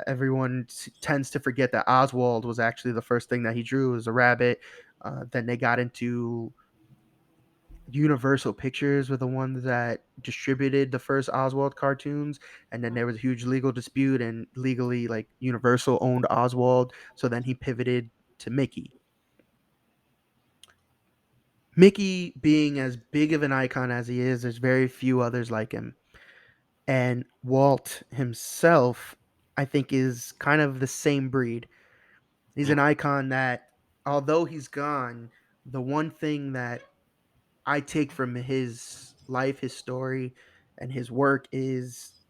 Everyone tends to forget that Oswald was actually the first thing that he drew as a rabbit. Then they got into Universal Pictures were the ones that distributed the first Oswald cartoons, and then there was a huge legal dispute, and legally, like Universal owned Oswald, so then he pivoted to Mickey. Mickey being as big of an icon as he is, there's very few others like him. And Walt himself, I think, is kind of the same breed. He's Mm, an icon that, although he's gone, the one thing that I take from his life, his story, and his work is,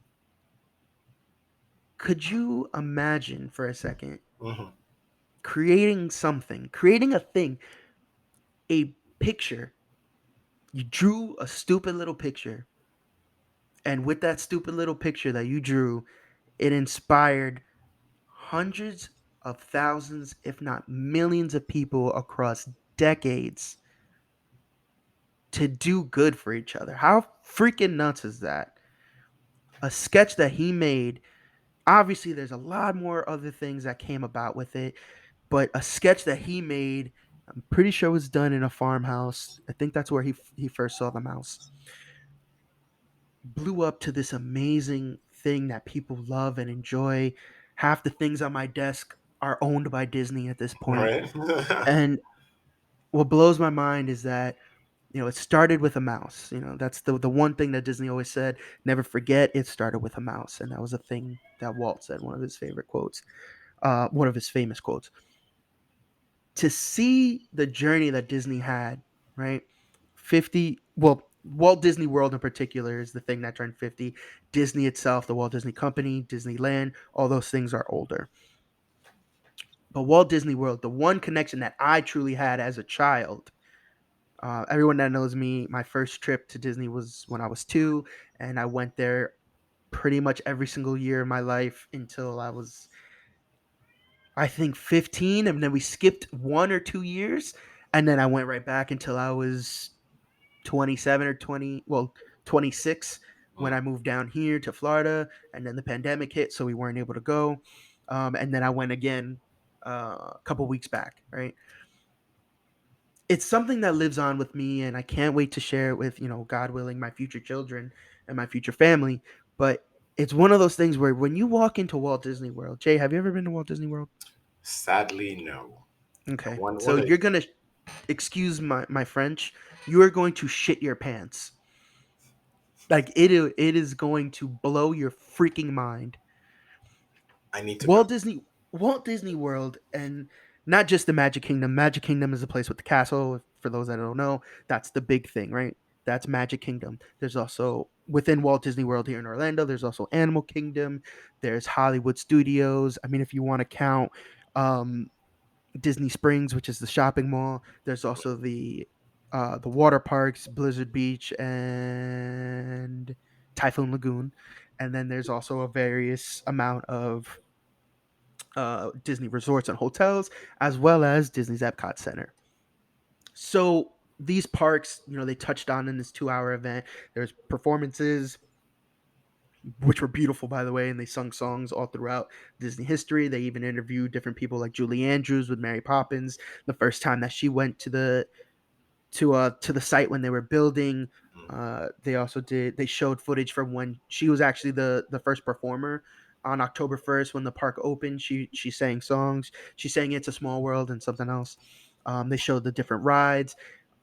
could you imagine for a second mhm. creating a thing, a picture? You drew a stupid little picture And with that stupid little picture that you drew, it inspired hundreds of thousands, if not millions of people across decades to do good for each other. How freaking nuts is that? A sketch that he made. Obviously, there's a lot more other things that came about with it, but a sketch that he made, I'm pretty sure was done in a farmhouse. I think that's where he first saw the mouse. Blew up to this amazing thing that people love and enjoy. Half the things on my desk are owned by Disney at this point. Right? And what blows my mind is that it started with a mouse. That's the one thing that Disney always said: never forget it started with a mouse, and that was a thing that Walt said. One of his favorite quotes, one of his famous quotes. To see the journey that Disney had, right? 50, well, Walt Disney World in particular is the thing that turned 50. Disney itself, the Walt Disney Company, Disneyland, all those things are older. But Walt Disney World, the one connection that I truly had as a child, everyone that knows me, my first trip to Disney was when I was 2, and I went there pretty much every single year of my life until I was, I think, 15, and then we skipped 1 or 2 years, and then I went right back until I was 27 or 20, well, 26 when Mm. I moved down here to Florida, and then the pandemic hit, so we weren't able to go. And then I went again a couple weeks back, right? It's something that lives on with me, and I can't wait to share it with, God willing, my future children and my future family. But it's one of those things where when you walk into Walt Disney World, Jay, have you ever been to Walt Disney World? Sadly, no. Okay. One So day, you're going to, excuse my French, you are going to shit your pants. Like it is going to blow your freaking mind. I need to go. Walt Disney Walt Disney World, and not just the Magic Kingdom. Magic Kingdom is the place with the castle. For those that don't know, that's the big thing, right? That's Magic Kingdom. There's also within Walt Disney World here in Orlando. There's also Animal Kingdom. There's Hollywood Studios. I mean, if you want to count um, Disney Springs, which is the shopping mall. There's also the water parks, Blizzard Beach and Typhoon Lagoon, and then there's also a various amount of Disney resorts and hotels, as well as Disney's Epcot Center. So these parks, they touched on in this 2-hour event. There's performances, which were beautiful, by the way, and they sung songs all throughout Disney history. They even interviewed different people like Julie Andrews with Mary Poppins, the first time that she went to the site when they were building. Mm. They showed footage from when she was actually the first performer on October 1st when the park opened. She sang songs. She sang "It's a Small World" and something else. They showed the different rides.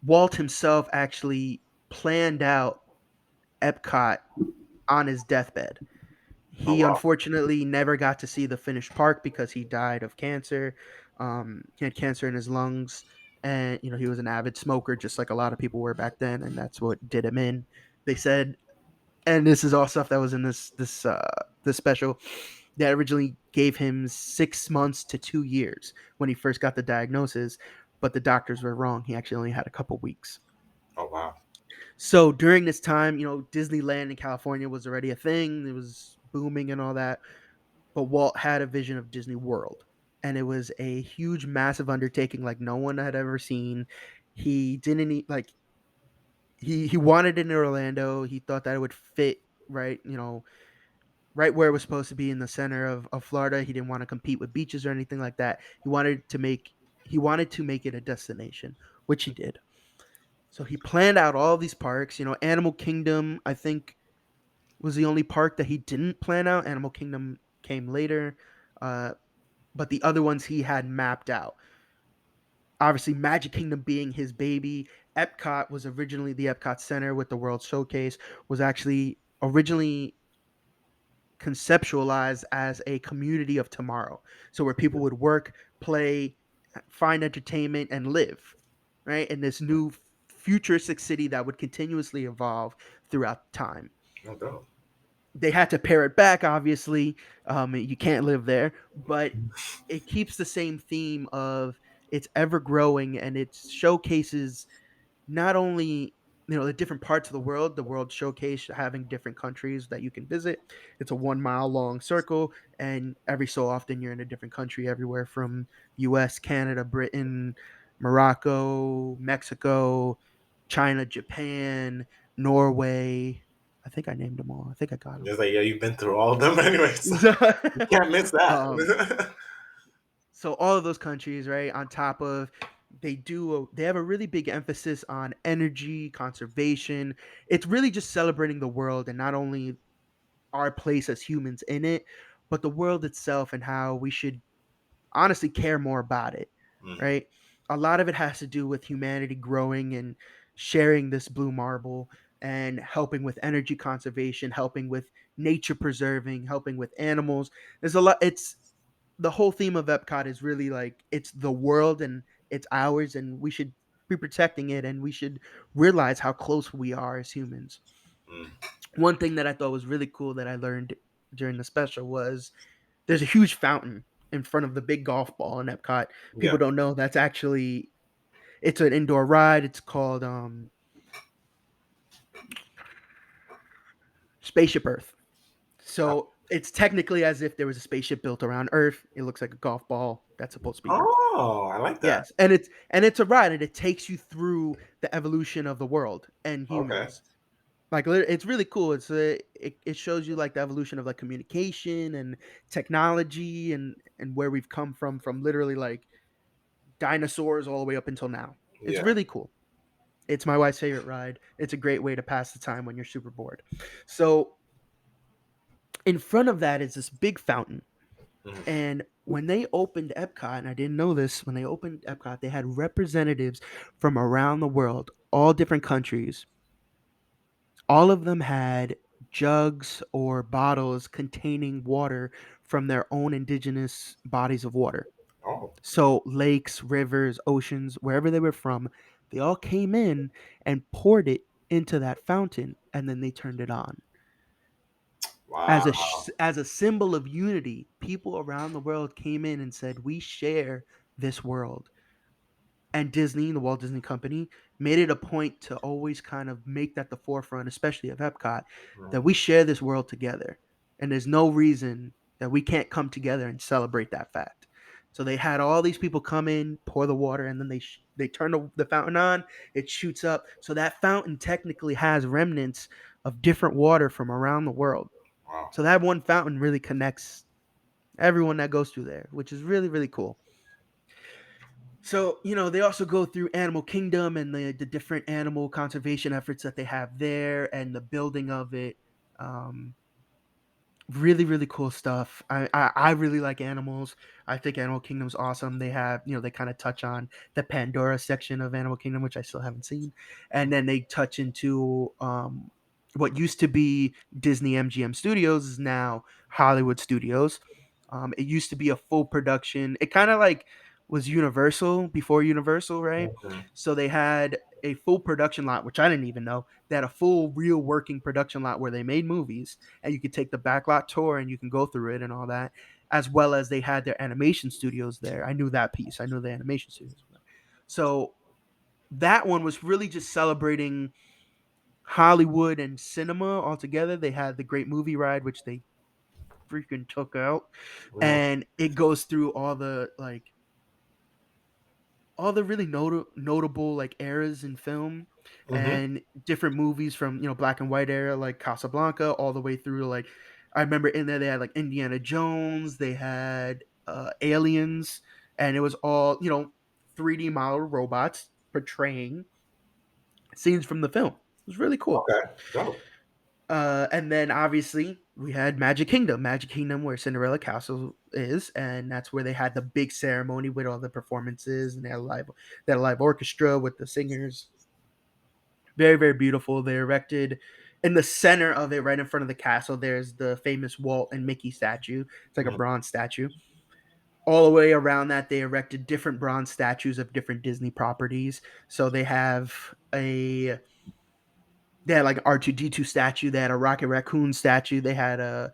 Walt himself actually planned out Epcot on his deathbed. Oh He wow. unfortunately never got to see the finished park because he died of cancer. He had cancer in his lungs, and he was an avid smoker, just like a lot of people were back then, and that's what did him in. They said, and this is all stuff that was in this special. That originally gave him 6 months to 2 years when he first got the diagnosis, but the doctors were wrong. He actually only had a couple weeks. Oh wow. So during this time, Disneyland in California was already a thing. It was booming and all that. But Walt had a vision of Disney World, and it was a huge, massive undertaking like no one had ever seen. He didn't like he wanted it in Orlando. He thought that it would fit right, right where it was supposed to be in the center of Florida. He didn't want to compete with beaches or anything like that. He wanted to make it a destination, which he did. So he planned out all these parks. Animal Kingdom, I think, was the only park that he didn't plan out. Animal Kingdom came later. Uh, but the other ones he had mapped out. Obviously, Magic Kingdom being his baby. Epcot was originally the Epcot Center with the World Showcase, was actually originally conceptualized as a community of tomorrow. So where people would work, play, find entertainment, and live, right? In this new futuristic city that would continuously evolve throughout time. No doubt. They had to pare it back, obviously. You can't live there, but it keeps the same theme of it's ever growing, and it showcases not only the different parts of the world showcase having different countries that you can visit. It's a 1 mile long circle, and every so often you're in a different country, everywhere from US, Canada, Britain, Morocco, Mexico, China, Japan, Norway. I think I named them all. I think I got them. Just like, yeah, you've been through all of them anyway, so you can't miss um, that. so all of those countries, right, on top of they have a really big emphasis on energy conservation. It's really just celebrating the world, and not only our place as humans in it, but the world itself, and how we should honestly care more about it, Mm, right? A lot of it has to do with humanity growing and sharing this blue marble, and helping with energy conservation, helping with nature preserving, helping with animals. There's a lot. It's The whole theme of Epcot is really like it's the world and it's ours, and we should be protecting it, and we should realize how close we are as humans. mm. One thing that I thought was really cool that I learned during the special was there's a huge fountain in front of the big golf ball in Epcot. People Yeah. don't know that's actually it's an indoor ride. It's called Spaceship Earth. So it's technically as if there was a spaceship built around Earth. It looks like a golf ball. That's supposed to be Earth. Oh, I like that. Yes, and it's a ride, and it takes you through the evolution of the world and Okay. humans. Like it's really cool. It shows you like the evolution of like communication and technology, and where we've come from literally like dinosaurs all the way up until now. It's Yeah. really cool. It's my wife's favorite ride. It's a great way to pass the time when you're super bored. So in front of that is this big fountain. Mhm. And when they opened Epcot, and I didn't know this, when they opened Epcot, they had representatives from around the world, all different countries. All of them had jugs or bottles containing water from their own indigenous bodies of water. Oh, So, lakes, rivers, oceans, wherever they were from, they all came in and poured it into that fountain, and then they turned it on. wow. As a symbol of unity, people around the world came in and said, "We share this world." And Disney, the Walt Disney Company, made it a point to always kind of make that the forefront, especially of Epcot, that Mhm. we share this world together. And there's no reason that we can't come together and celebrate that fact. So they had all these people come in, pour the water, and then they turn the fountain on. It shoots up. So that fountain technically has remnants of different water from around the world. Wow. So that one fountain really connects everyone that goes through there, which is really, really cool. So, they also go through Animal Kingdom and the different animal conservation efforts that they have there, and the building of it. Um, Really, really cool stuff. I really like animals. I think Animal Kingdom's awesome. They have, they kind of touch on the Pandora section of Animal Kingdom, which I still haven't seen. And then they touch into what used to be Disney MGM Studios is now Hollywood Studios. It used to be a full production. It kind of like was Universal before Universal, right? Mhm. So they had a full production lot, which I didn't even know. They had a full, real working production lot where they made movies, and you could take the backlot tour and you can go through it and all that, as well as they had their animation studios there. I knew that piece. I knew the animation studios were there. So that one was really just celebrating Hollywood and cinema altogether. They had the Great Movie Ride, which they freaking took out, Mhm. and it goes through all the really notable like eras in film, Mhm. and different movies from black and white era like Casablanca all the way through to like I remember in there they had like Indiana Jones, they had Aliens, and it was all 3D model robots portraying scenes from the film. It was really cool. Okay. Dope. And then obviously we had Magic Kingdom, where Cinderella Castle is, and that's where they had the big ceremony with all the performances, and they had a live orchestra with the singers. Very, very beautiful. They erected in the center of it, right in front of the castle. There's the famous Walt and Mickey statue. It's like a Mhm. bronze statue. All the way around that, they erected different bronze statues of different Disney properties. So they had like an R2D2 statue. They had a Rocket Raccoon statue. They had a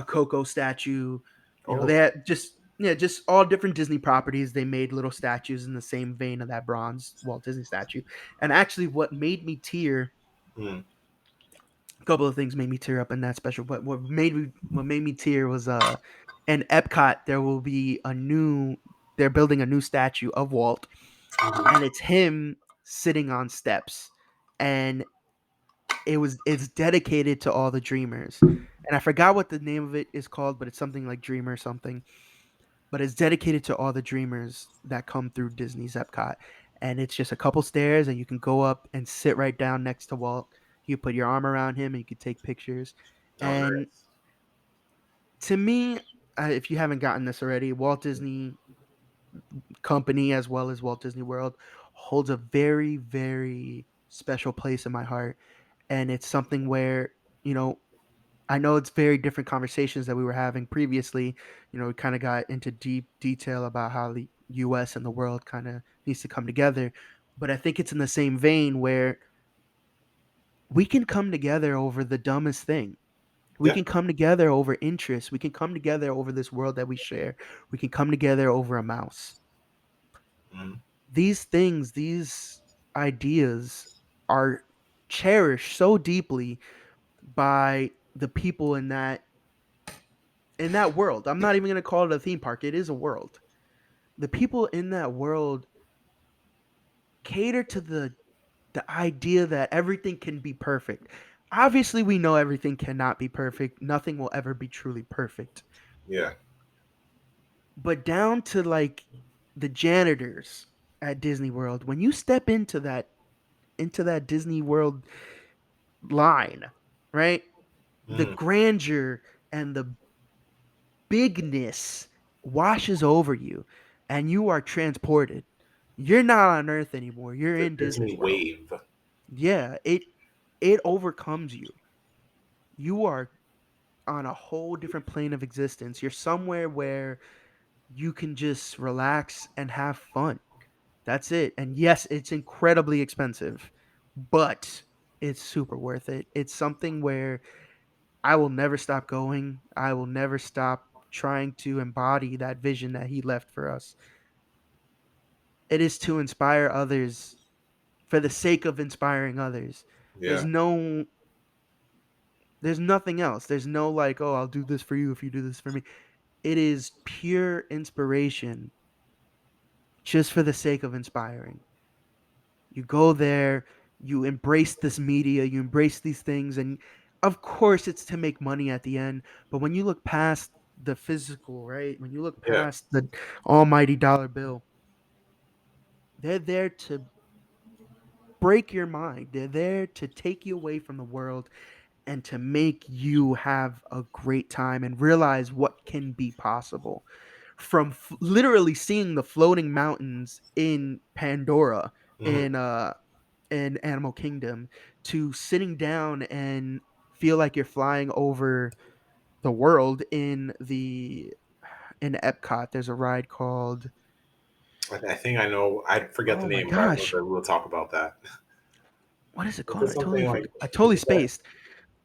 Coco statue. They Oh. had just all different Disney properties. They made little statues in the same vein of that bronze Walt Disney statue. And actually, what made me tear. Mm. A couple of things made me tear up in that special, but what made me tear was in Epcot there will be a new they're building a new statue of Walt, and Mhm. it's him sitting on steps, and it's dedicated to all the dreamers, and I forgot what the name of it is called, but it's something like Dreamer something, but it's dedicated to all the dreamers that come through Disney's Epcot. And it's just a couple stairs, and you can go up and sit right down next to Walt. You put your arm around him, and you can take pictures. Oh, And nice. to me, if you haven't gotten this already, Walt Disney Company as well as Walt Disney World holds a very, very special place in my heart. And it's something where, you know, I know it's very different conversations that we were having previously. We kind of got into deep detail about how the US and the world kind of needs to come together. But I think it's in the same vein where we can come together over the dumbest thing. We Yeah. can come together over interests. We can come together over this world that we share. We can come together over a mouse. Mhm. These things, these ideas are cherished so deeply by the people in that world. I'm not even going to call it a theme park. It is a world. The people in that world cater to the idea that everything can be perfect. Obviously, we know everything cannot be perfect. Nothing will ever be truly perfect. Yeah. But down to like the janitors at Disney World, when you step into that Disney World line, right? The Mhm. grandeur and the bigness washes over you, and you are transported. You're not on Earth anymore. You're The in Disney Disney World. wave. Yeah, it overcomes you. You are on a whole different plane of existence. You're somewhere where you can just relax and have fun. That's it. And yes, it's incredibly expensive, but it's super worth it. It's something where I will never stop going. I will never stop trying to embody that vision that he left for us. It is to inspire others for the sake of inspiring others. There's Yeah. no there's nothing else. There's no like, oh, I'll do this for you if you do this for me. It is pure inspiration just for the sake of inspiring. You go there, you embrace this media, you embrace these things, and of course it's to make money at the end. But when you look past the physical, right? When you look Yeah. past the almighty dollar bill, they're there to break your mind. They're there to take you away from the world and to make you have a great time and realize what can be possible. From literally seeing the floating mountains in Pandora Mhm. in Animal Kingdom to sitting down and feel like you're flying over the world in Epcot. There's a ride called, I think I know. I forget the oh my name, but I know gosh, that we'll talk about that. what is it Is called? it something like? I totally spaced.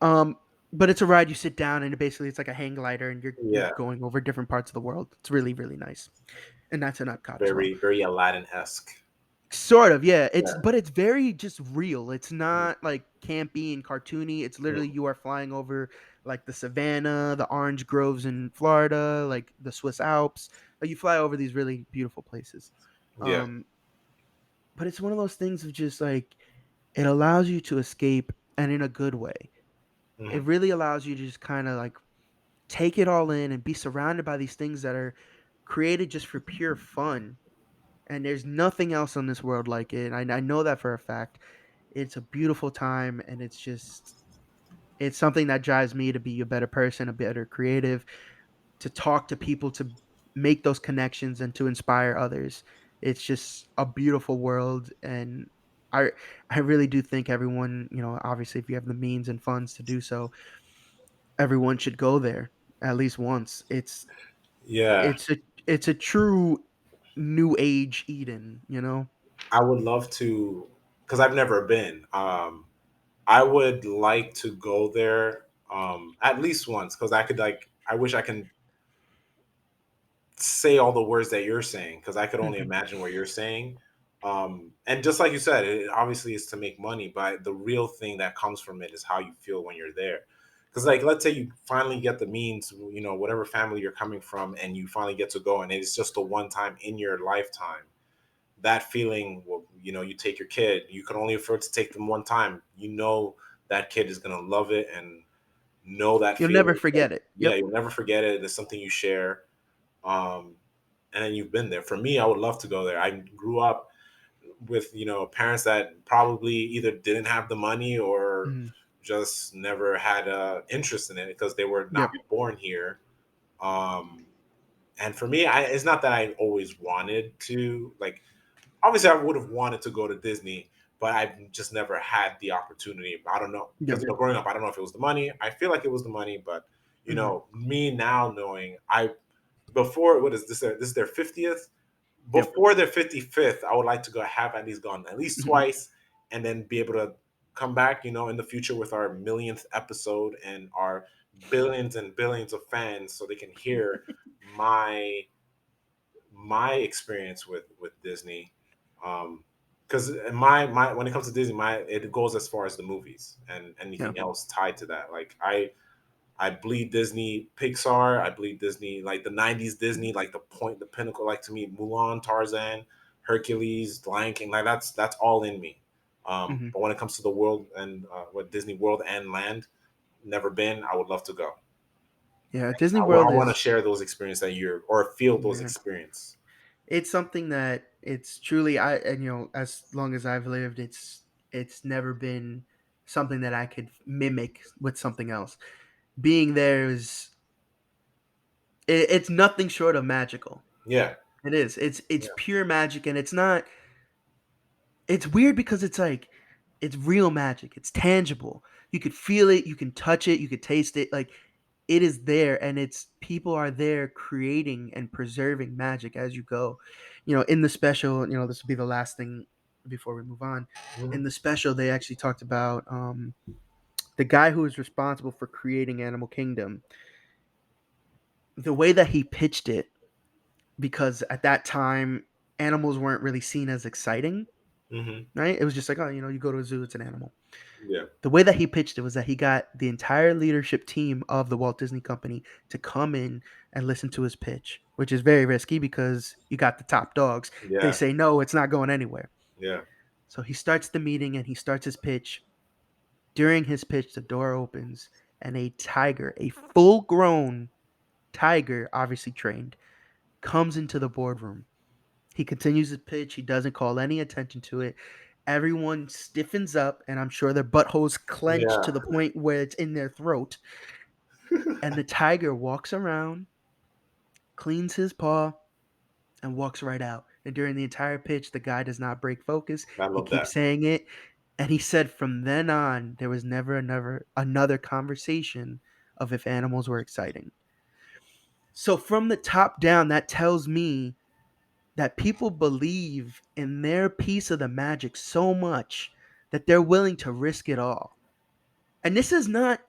Um, but it's a ride you sit down and basically it's like a hang glider and you're Yeah, going over different parts of the world. It's really really nice, and that's in Epcot as well. very very Aladdin esque. Sort of, yeah. It's Yeah. but it's very just real. It's Mhm. not like campy and cartoony. It's literally Mhm. you are flying over like the savannah, the orange groves in Florida, like the Swiss Alps. Like you fly over these really beautiful places. Yeah. Um, but it's one of those things of just like it allows you to escape and in a good way. It Mhm. really allows you to just kind of like take it all in and be surrounded by these things that are created just for pure fun. And there's nothing else on this world like it. I know that for a fact. It's a beautiful time, and it's something that drives me to be a better person, a better creative, to talk to people, to make those connections, and to inspire others. It's just a beautiful world, and I I really do think everyone, obviously, if you have the means and funds to do so, everyone should go there at least once. Yeah. It's a it's a true new age Eden. I would love to, because I've never been. I would like to go there at least once, because I could like. I wish I can say all the words that you're saying, because I could only imagine what you're saying. And just like you said, it obviously is to make money, but the real thing that comes from it is how you feel when you're there. Because, like, let's say you finally get the means, whatever family you're coming from, and you finally get to go, and it's just a one time in your lifetime. That feeling, well, you take your kid, you can only afford to take them one time. That kid is gonna love it and know that You'll never feeling. Like, forget it. yeah, Yep. you'll never forget it. It's something you share. Um, and then you've been there. For me, I would love to go there. I grew up with parents that probably either didn't have the money or Mhm. just never had interest in it because they were not Yep. born here. um and for me, it's not that I always wanted to, like, obviously I would have wanted to go to Disney, but I've just never had the opportunity. I don't know, because Yep. growing up, I don't know if it was the money. I feel like it was the money, but Mhm. me now knowing, before, what is this, this is their 50th, Yep. before their 55th, I would like to go have at least gone at least Mhm. twice, and then be able to come back, in the future with our millionth episode and our billions and billions of fans, so they can hear my my experience with Disney. Because my when it comes to Disney, my it goes as far as the movies and Yeah. anything else tied to that. Like, I bleed Disney Pixar. I bleed Disney, like the '90s Disney, like the pinnacle. Like, to me, Mulan, Tarzan, Hercules, Lion King. Like, that's all in me. Mhm. But when it comes to the world and what Disney World and Land, never been. I would love to go. Yeah. Disney I World want to is, share those experiences that you're, or feel those yeah. experience. It's something that it's truly, I and as long as I've lived, it's never been something that I could mimic with something else. Being there is, it's nothing short of magical. Yeah, It is. It's yeah, pure magic, and it's not. It's weird because it's like it's real magic. It's tangible. You could feel it. You can touch it. You could taste it. Like it is there, and it's people are there creating and preserving magic as you go. In the special, this will be the last thing before we move on. In mhm, the special, they actually talked about the guy who was responsible for creating Animal Kingdom. The way that he pitched it, because at that time animals weren't really seen as exciting, mhm, right? It was just like, oh, you go to a zoo, it's an animal. yeah, The way that he pitched it was that he got the entire leadership team of the Walt Disney Company to come in and listen to his pitch, which is very risky because you got the top dogs. If they yeah, say no, it's not going anywhere. yeah, So he starts the meeting and he starts his pitch. During his pitch, the door opens and a tiger, a full grown tiger, obviously trained, comes into the boardroom. He continues his pitch. He doesn't call any attention to it. Everyone stiffens up, and I'm sure their buttholes clench yeah. to the point where it's in their throat. And the tiger walks around, cleans his paw, and walks right out. And during the entire pitch, the guy does not break focus. I He love keeps that. saying it. And he said from then on, there was never another conversation of if animals were exciting. So from the top down, that tells me that people believe in their piece of the magic so much that they're willing to risk it all. And this is not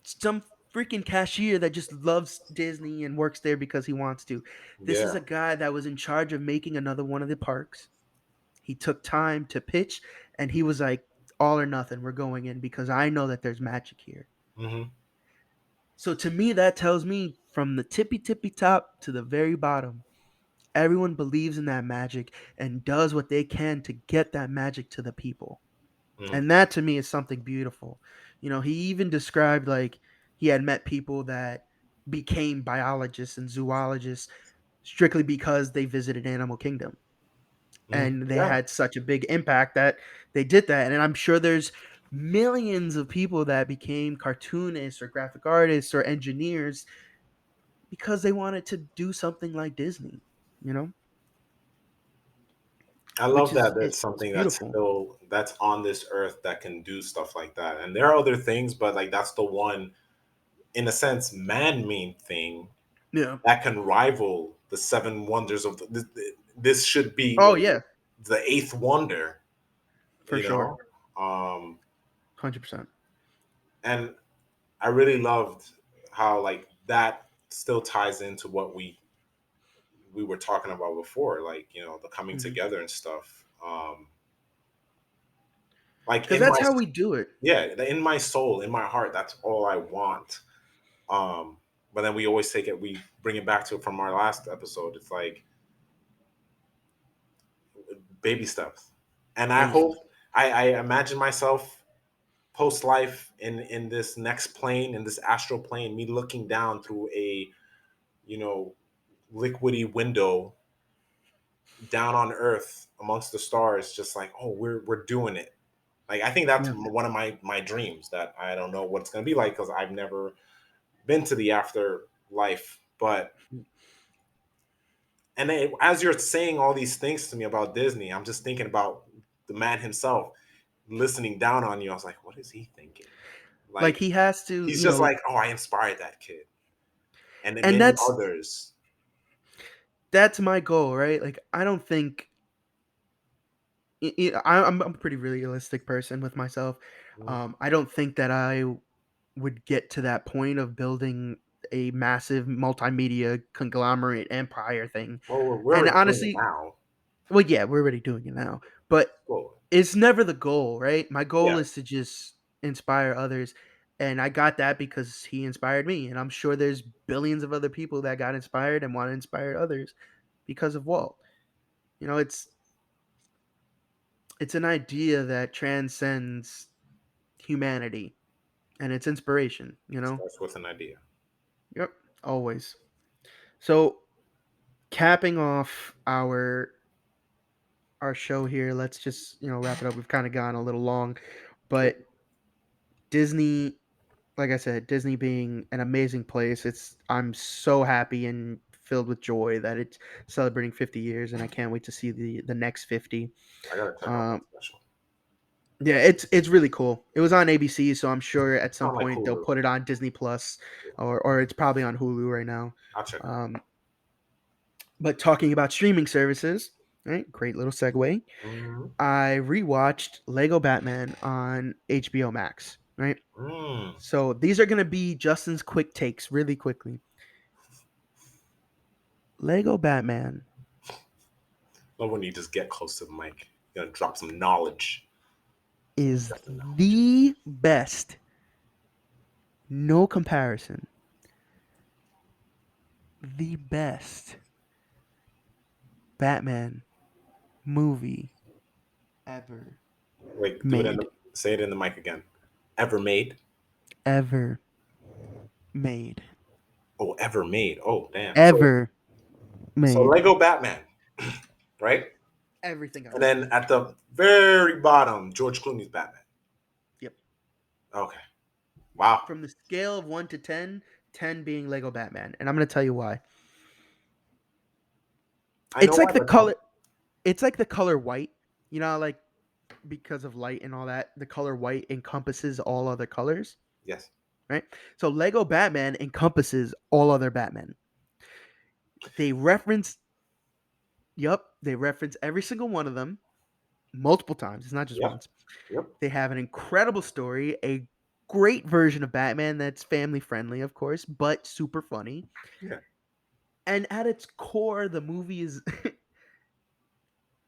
some freaking cashier that just loves Disney and works there because he wants to. This is Yeah. a guy that was in charge of making another one of the parks. He took time to pitch and he was like, all or nothing, we're going in because I know that there's magic here. Hmm. So to me, that tells me from the tippy top to the very bottom, everyone believes in that magic and does what they can to get that magic to the people. Hmm. And that to me is something beautiful. He even described like he had met people that became biologists and zoologists strictly because they visited Animal Kingdom. Hmm. And they Yeah. had such a big impact that they did that. And I'm sure there's millions of people that became cartoonists or graphic artists or engineers because they wanted to do something like Disney, you know, I which love is that there's it's something beautiful. that's on this earth that can do stuff like that. And there are other things, but like that's the one, in a sense, man-made thing Yeah. that can rival the seven wonders of this should be Oh what, yeah, the eighth wonder, for you sure. know? Um 100%. and I really loved how, like, that still ties into what we we were talking about before, like, the coming Mhm. together and stuff. Like Because in that's my how we do it. yeah, in my soul, in my heart, that's all I want. Um, but then we always we bring it back to from our last episode. It's like baby steps, and I Baby hope steps. I imagine myself post life in this next plane, in this astral plane, me looking down through a you know liquidy window down on Earth amongst the stars, just like, oh, we're doing it. Like, I think that's Yeah. one of my dreams, that I don't know what it's going to be like because I've never been to the afterlife. But and then, as you're saying all these things to me about Disney, I'm just thinking about the man himself listening down on you. I was like, what is he thinking? Like Like, he has to, he's just like, oh, I inspired that kid, and then and many that's others. that's my goal, right? Like I don't think I'm a pretty realistic person with myself. Mhm. I don't think that I would get to that point of building a massive multimedia conglomerate empire thing. Well, we're And already doing it honestly, now. well, yeah, we're already doing it now, but Slowly. it's never the goal, right? My goal Yeah, is to just inspire others. And I got that because he inspired me. And I'm sure there's billions of other people that got inspired and want to inspire others because of Walt. It's an idea that transcends humanity and it's inspiration, starts with an idea. Yep, always. So, capping off our show here, let's just, wrap it up. We've kind of gone a little long, Yep. but Disney, like I said, Disney being an amazing place, I'm so happy and filled with joy that it's celebrating 50 years and I can't wait to see the next 50. I gotta check out that Um special. Yeah, it's really cool. It was on ABC, so I'm sure at some Sound like point they'll Hulu. put it on Disney Plus, or it's probably on Hulu right now. I'll check it out. Um, but talking about streaming services, right? Great little segue. Mm-hmm. I rewatched Lego Batman on HBO Max, right? Mm. So these are gonna be Justin's quick takes, really quickly. Lego Batman Love when you just get close to the mic. You're gonna drop some knowledge. is Just the knowledge. the best, no comparison, the best Batman movie ever Wait, do it in the made. say it in the mic again. Ever made? Ever made. Oh, ever made. Oh, damn. Ever So made. Lego Batman, right? Everything And else. then at the very bottom, George Clooney's Batman. Yep. Okay. Wow. From the scale of 1 to 10, 10 being Lego Batman. And I'm going to tell you why. I know It's why, like the but tell me. color it's like the color white. Like because of light and all that, the color white encompasses all other colors, Yes. right? So Lego Batman encompasses all other Batman. They reference they reference every single one of them multiple times. It's not just Yep. once. Yep. They have an incredible story, a great version of Batman that's family friendly, of course, but super funny. Yeah. And at its core, the movie is,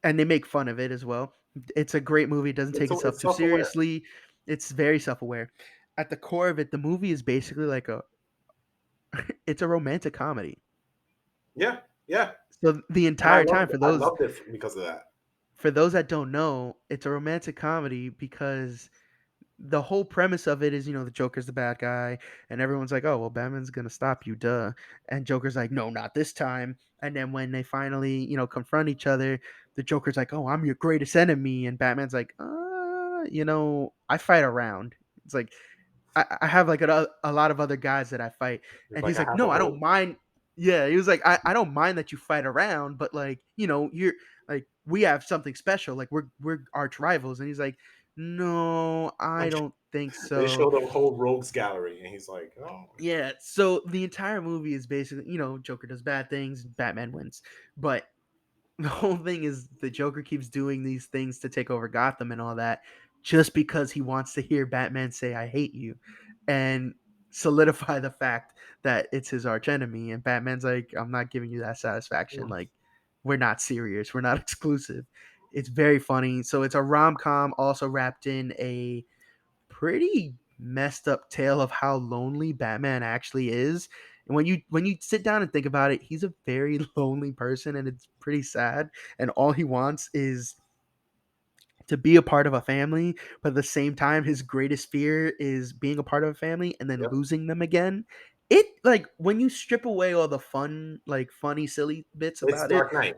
and they make fun of it as well. It's a great movie. It doesn't take itself It's too self aware. seriously. It's very self aware. At the core of it, the movie is basically like it's a romantic comedy. Yeah. Yeah. So the And I entire time, loved it. I loved it because of that. for those that don't know, it's a romantic comedy because the whole premise of it is, the Joker's the bad guy, and everyone's like, "Oh, well, Batman's gonna stop you, duh." And Joker's like, "No, not this time." And then when they finally, confront each other, the Joker's like, "Oh, I'm your greatest enemy," and Batman's like, I fight around." It's like I have like a lot of other guys that I fight, It's and like he's I like, have a "No, I hope. don't mind." Yeah, he was like, I don't mind that you fight around, but like, you're like we have something special. Like we're arch rivals, and he's like, "No, I don't think They so." show the whole rogues gallery, and he's like, "Oh, Yeah, so the entire movie is basically, Joker does bad things, Batman wins, but the whole thing is the Joker keeps doing these things to take over Gotham and all that just because he wants to hear Batman say I hate you. And solidify the fact that it's his arch enemy. And Batman's like, I'm not giving you that satisfaction. Mm. Like, we're not serious. We're not exclusive. It's very funny. So it's a rom com, also wrapped in a pretty messed up tale of how lonely Batman actually is. And when you sit down and think about it, he's a very lonely person, and it's pretty sad. And all he wants is to be a part of a family, but at the same time, his greatest fear is being a part of a family and then Yep. losing them again. It like when you strip away all the fun, like funny, silly bits It's about it, Dark Knight.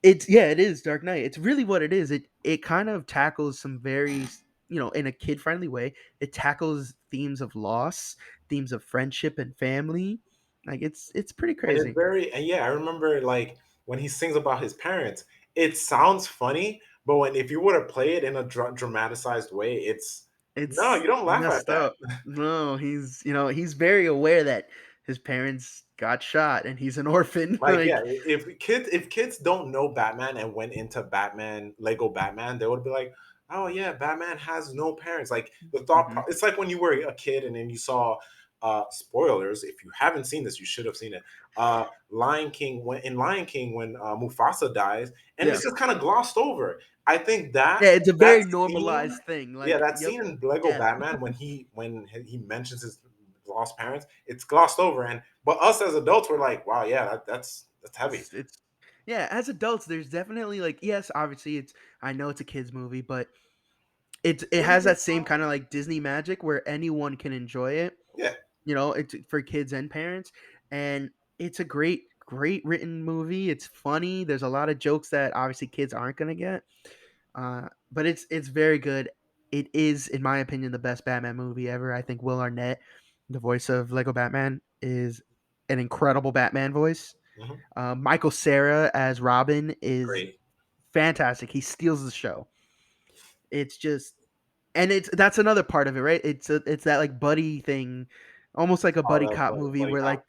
it's yeah, it is Dark Knight. It's really what it is. It kind of tackles some very in a kid friendly way. It tackles themes of loss, themes of friendship and family. Like it's pretty And it's crazy. very, and yeah, I remember like when he sings about his parents, it sounds funny, but when if you were to play it in a dramatized way, it's no, It's you don't laugh at messed that. up. No, he's very aware that his parents got shot and he's an orphan. Like, yeah, Like if kids don't know Batman and went into Batman, Lego Batman, they would be like, "Oh yeah, Batman has no parents." Like mhm. it's like when you were a kid and then you saw spoilers, if you haven't seen this, you should have seen it. Lion King when Mufasa dies, and Yeah. it's just kind of glossed over. I think that Yeah, it's a that very scene, normalized thing. yeah, Like, that yep, scene in Lego death. Batman when he mentions his lost parents, it's glossed over, and but us as adults were like, wow, yeah, that's heavy. It's yeah, as adults there's definitely like yes, obviously it's I know it's a kids movie, but it has that same kind of like Disney magic where anyone can enjoy it. Yeah. It's for kids and parents, and it's a great written movie. It's funny. There's a lot of jokes that obviously kids aren't going to get. But it's very good. It is, in my opinion, the best Batman movie ever. I think Will Arnett, the voice of Lego Batman, is an incredible Batman voice. Mhm. Michael Cera as Robin is Great. fantastic. He steals the show. It's just, and it's that's another part of it, right? It's that like buddy thing, almost like a Oh, buddy that cop movie buddy where cop.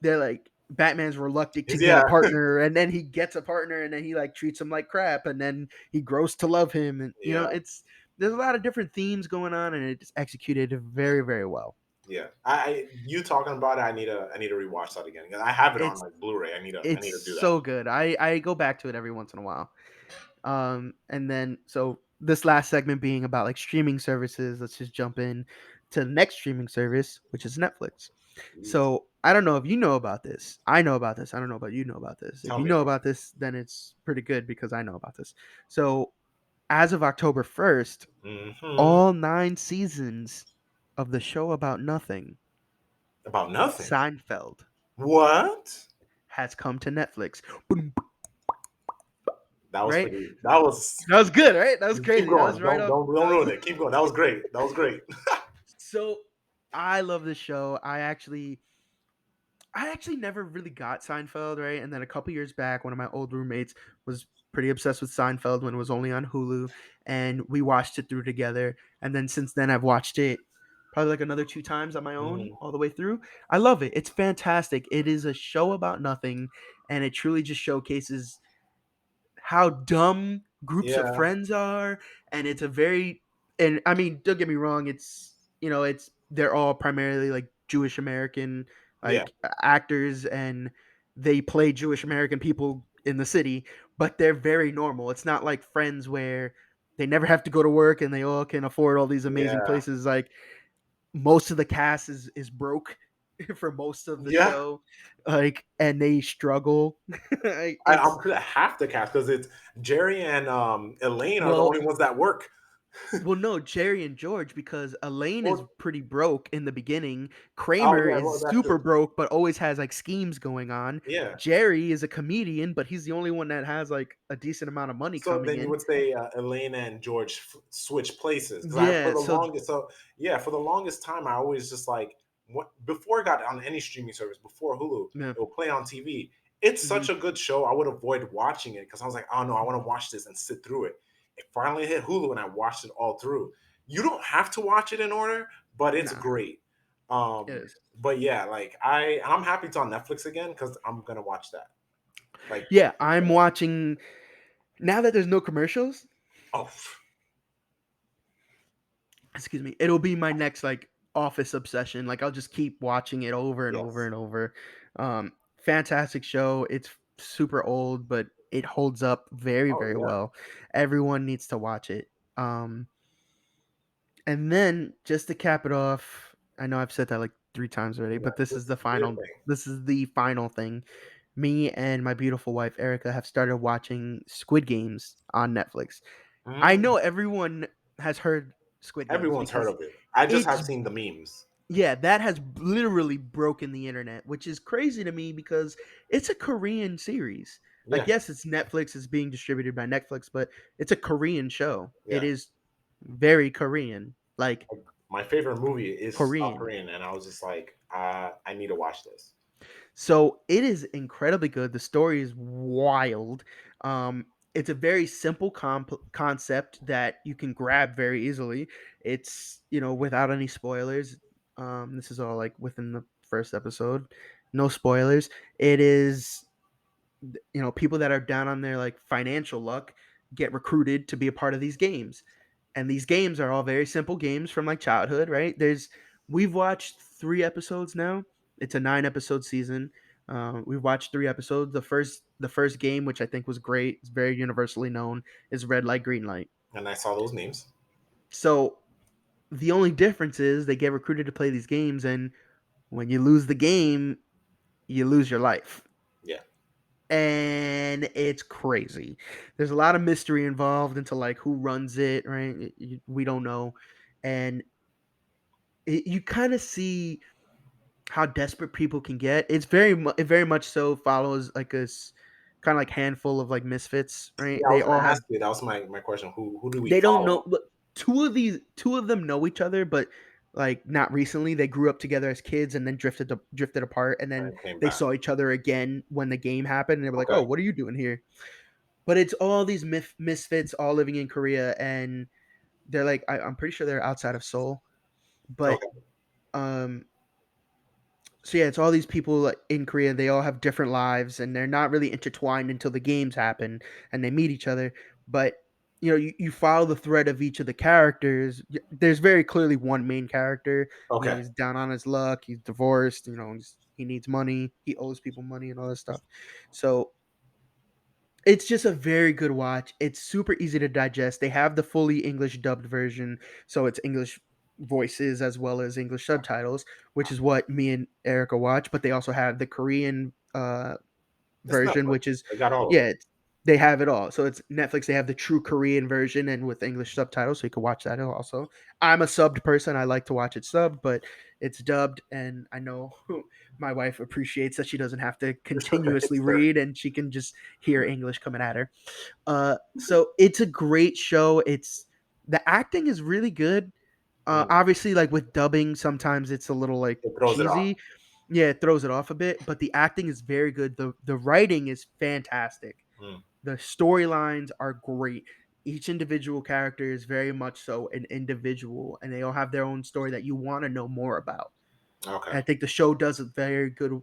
they're like Batman's reluctant to He's get yeah, a partner, and then he gets a partner, and then he like treats him like crap, and then he grows to love him, and yeah, it's there's a lot of different themes going on, and it's executed very very well. yeah. You talking about it, I need to rewatch that again. 'Cause I have it on It's like Blu-ray. I need it's to do that. so good. I go back to it every once in a while. And then so this last segment being about like streaming services, let's just jump in to the next streaming service, which is Netflix. Jeez. So I don't know if you know about this. I know about this. I don't know about you know about this. If Tell you me know about about this, then it's pretty good because I know about this. So as of October 1st, it. Hmm. all 9 seasons of the show about nothing, About nothing. Seinfeld, What? has come to Netflix. Boom, That was right? pretty. That was. That was good, right? That was Keep crazy. That going. was right Don't up. don't That don't was ruin it. Keep going. That was great. That was great. so I love this show. I actually never really got Seinfeld, right? And then a couple years back, one of my old roommates was pretty obsessed with Seinfeld when it was only on Hulu, and we watched it through together. And then since then, I've watched it probably like another 2 times on my own Mhm. all the way through. I love it. It's fantastic. It is a show about nothing, and it truly just showcases how dumb groups of Yeah. friends are, and it's a very and I mean don't get me wrong, it's they're all primarily like Jewish American Yeah. like actors, and they play Jewish American people in the city, but they're very normal. It's not like Friends where they never have to go to work and they all can afford all these amazing Yeah. places. Like most of the cast is broke for most of the Yeah. show, like, and they struggle. I'm It's gonna have to cast because it's Jerry and Elaine are the well only ones that work. Well, no, Jerry and George, because Elaine is Well, pretty broke in the beginning. oh Kramer yeah, well is that's super true. broke, but always has like schemes going on. Yeah. Jerry is a comedian, but he's the only one that has like a decent amount of money So coming then you in. would say Elena and George switch places because I for Yeah, the so longest so yeah for the longest time I always just like what before it got on any streaming service before Hulu yeah, it would play on TV. It's mhm, such a good show. I would avoid watching it because I was like, oh no, I want to watch this and sit through it. It finally hit Hulu and I watched it all through. You don't have to watch it in order, but it's nah, great. it Um, is. but yeah, like I'm happy it's on Netflix again because I'm gonna watch that. Like Yeah, I'm watching now that there's no commercials. oh Excuse me. It'll be my next like. office obsession. Like I'll just keep watching it over and over Yes. and over. Fantastic show. It's super old, but it holds up very, Oh very yeah. well. Everyone needs to watch it. And then just to cap it off, I know I've said that like 3 times already, Yeah. but this is This the is your final. thing. This is the final thing. Me and my beautiful wife Erica have started watching Squid Games on Netflix. I Mm, know everyone has heard Squid Games everyone's heard because of it. I just it's have seen the memes. yeah, that has literally broken the internet, which is crazy to me because it's a Korean series. Like, Yeah. yes, it's Netflix, it's being distributed by Netflix, but it's a Korean show. It Yeah. is very Korean, like My favorite movie is South Korean. Korean, and I was just like, I need to watch this. So it is incredibly good. The story is wild. It's a very simple concept that you can grab very easily. It's without any spoilers. This is all like within the first episode. No spoilers. It is people that are down on their like financial luck get recruited to be a part of these games, and these games are all very simple games from like childhood, right? We've watched 3 episodes now. It's a 9 episode season. We've watched 3 episodes. The first game, which I think was great, is very universally known, is red light, green light. And I saw those names. So the only difference is they get recruited to play these games, and when you lose the game, you lose your life. Yeah. And it's crazy. There's a lot of mystery involved into like who runs it, right? We don't know, and you kind of see how desperate people can get. It very much so follows like a kind of like handful of like misfits, right? Yeah, I was gonna ask you. That was my question. Who do we They don't know. follow? Look, two of them know each other, but like not recently. They grew up together as kids and then drifted apart, and then And came they back. saw each other again when the game happened, and they were like, Okay. "Oh, what are you doing here?" But it's all these misfits all living in Korea, and they're like, I'm pretty sure they're outside of Seoul, but Okay. um, so yeah, it's all these people like, in Korea. They all have different lives, and they're not really intertwined until the games happen and they meet each other. But you follow the thread of each of the characters. There's very clearly one main character. Okay. He's down on his luck. He's divorced. He needs money. He owes people money and all this stuff. So it's just a very good watch. It's super easy to digest. They have the fully English dubbed version, so it's English voices as well as English subtitles, which is what me and Erica watch. But they also have the Korean It's version, Netflix. which is They got all of yeah, it. they have it all. So it's Netflix. They have the true Korean version and with English subtitles, so you can watch that also. I'm a subbed person. I like to watch it subbed, but it's dubbed, and I know my wife appreciates that she doesn't have to continuously It's there. read and she can just hear English coming at her. So it's a great show. The acting is really good. Mm. Obviously, like with dubbing, sometimes it's a little like It throws it off. cheesy. Yeah, it throws it off a bit, but the acting is very good. The writing is fantastic. Mm. The storylines are great. Each individual character is very much so an individual, and they all have their own story that you want to know more about. Okay. And I think the show does a very good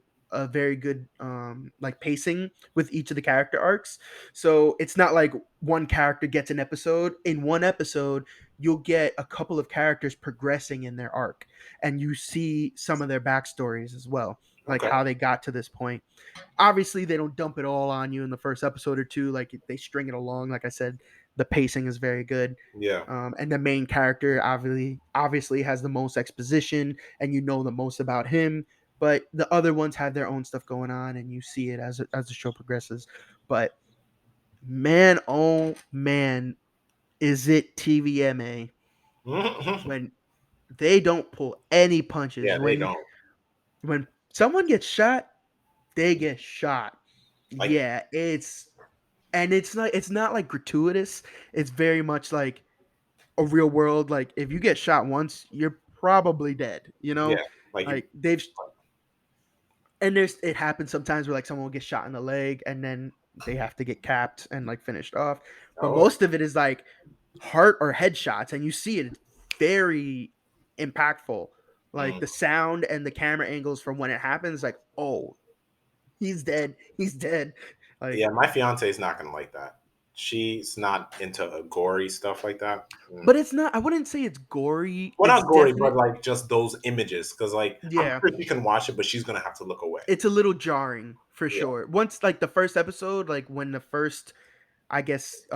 like pacing with each of the character arcs. So it's not like one character gets an episode. In one episode, you'll get a couple of characters progressing in their arc, and you see some of their backstories as well, like Okay. how they got to this point. Obviously they don't dump it all on you in the first episode or two. Like they string it along. Like I said, the pacing is very good. Yeah. And the main character obviously has the most exposition, and you know the most about him. But the other ones have their own stuff going on, and you see it as the show progresses. But man, oh man, is it TVMA when they don't pull any Yeah, punches. they When don't. when someone gets shot, they get shot. Like, Yeah, it's not like gratuitous. It's very much like a real world. Like if you get shot once, you're probably dead. yeah, like you. Like they've and there's it happens sometimes where like someone will get shot in the leg and then they have to get capped and like finished off. But Oh, most of it is like heart or head shots, and you see it. It's very impactful. Like mm. the sound and the camera angles from when it happens, like, oh, he's dead. He's dead. Like Yeah. My fiance is not gonna like that. She's not into gory stuff like that. Mm. But it's not. I wouldn't say it's gory. Well, It's not gory, but definite. like just those images, because like I'm Yeah, sure she can watch it, but she's gonna have to look away. it's a little jarring for Yeah. sure. Once like the first episode, like when the first, I guess,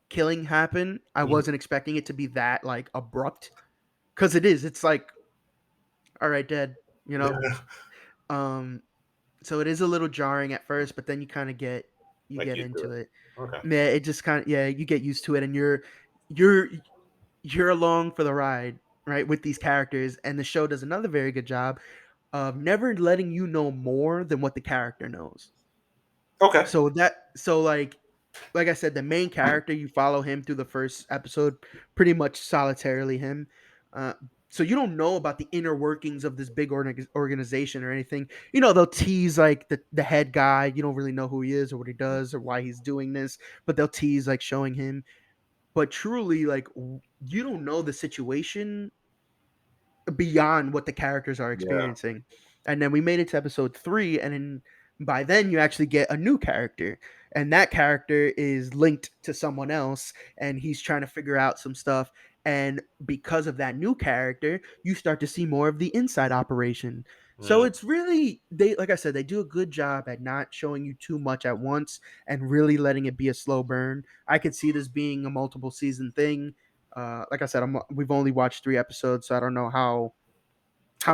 killing happened, I Mhm. wasn't expecting it to be that like abrupt because it is. It's like, all right, dead. You know. Um. So it is a little jarring at first, but then you Like get you do into it. it. Okay. Yeah, it just kind of, yeah, you get used to it, and you're you're along for the ride, right, with these characters. And the show does another very good job of never letting you know more than what the character knows. Okay. So like I said, the main character, you follow him through the first episode, pretty much solitarily him. Uh, so you don't know about the inner workings of this big organization or anything. You know, they'll tease like the head guy. You don't really know who he is or what he does or why he's doing this, but they'll tease like showing him. But truly, like you don't know the situation beyond what the characters are Yeah. experiencing. And then we made it to episode 3, and then by then you actually get a new character, and that character is linked to someone else, and he's trying to figure out some stuff. And because of that new character, you start to see more of the inside operation. So Mm, it's really, they, like I said, they do a good job at not showing you too much at once and really letting it be a slow burn. I could see this being a multiple season thing. Like I said, we've only watched 3 episodes, so I don't know how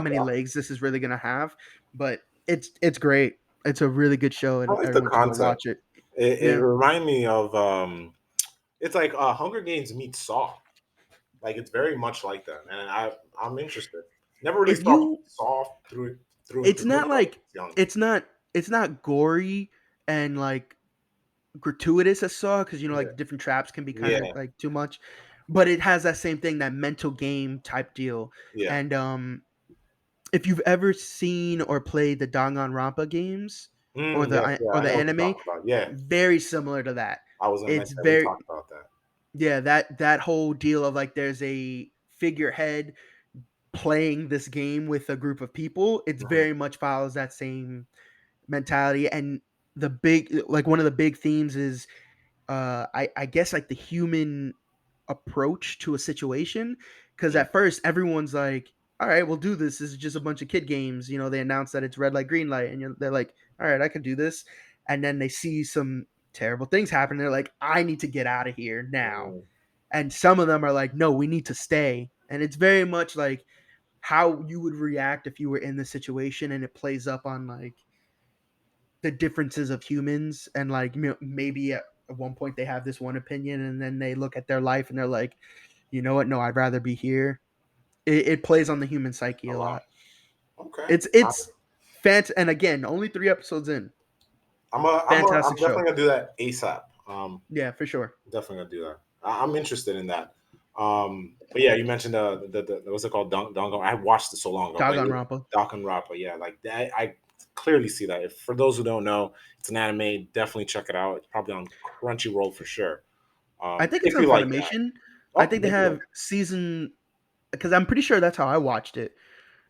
many okay. legs this is really gonna have, but it's great. It's a really good show, I and like the everyone should go concept. watch it. It Yeah. reminded me of it's like Hunger Games meets Saw. Like it's very much like that, and I'm interested. Never really If saw you, Saw through and it's through not when I like was young. it's not it's not gory and like gratuitous as Saw, because like different traps can be kind of Yeah, like too much, but it has that same thing, that mental game type deal. yeah. And if you've ever seen or played the Danganronpa games Yes, yeah. or I the know what you're anime, talking about. Yeah, very similar to that. I was gonna It's mention that we very, talked about that. yeah, that whole deal of like there's a figurehead playing this game with a group of people. It's Mhm. very much follows that same mentality. And the big, like one of the big themes is I guess like the human approach to a situation. Because Mm, at first everyone's like, all right, we'll do this. This is just a bunch of kid games. They announce that it's red light, green light, and they're like, all right, I can do this. And then they see some terrible things happen. They're like, I need to get out of here now. mm, And some of them are like, no, we need to stay. And it's very much like how you would react if you were in the situation, and it plays up on like the differences of humans. And like maybe at one point they have this one opinion, and then they look at their life and they're like, you know what, no, I'd rather be here. It plays on the human psyche oh a wow. lot. Okay. It's and again, only 3 episodes in. I'm Fantastic definitely show. gonna do that ASAP. Yeah, for sure. Definitely gonna do that. I'm interested in that. But yeah, you mentioned the what's it called? Dongo. I watched it so long ago, but yeah, Danganronpa. Danganronpa. Yeah, like I clearly see that. If, for those who don't know, it's an anime. Definitely check it out. It's probably on Crunchyroll for sure. I think it's If on you like that. Funimation. I Oh, think they maybe have season, because I'm pretty sure that's how I watched it.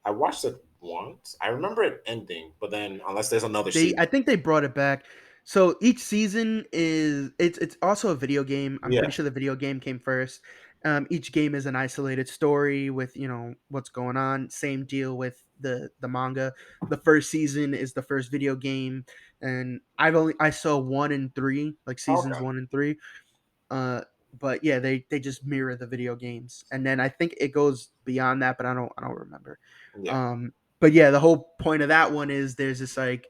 I watched it once. I remember it ending, but then unless there's another They season, I think they brought it back. So each season is, it's also a video game. I'm yeah, pretty sure the video game came first. Each game is an isolated story with what's going on. Same deal with the manga. The first season is the first video game, and I saw 1 and 3, like seasons okay, 1 and 3. Uh, but yeah, they just mirror the video games, and then I think it goes beyond that, but I don't remember. yeah, Um, but yeah, the whole point of that one is there's this like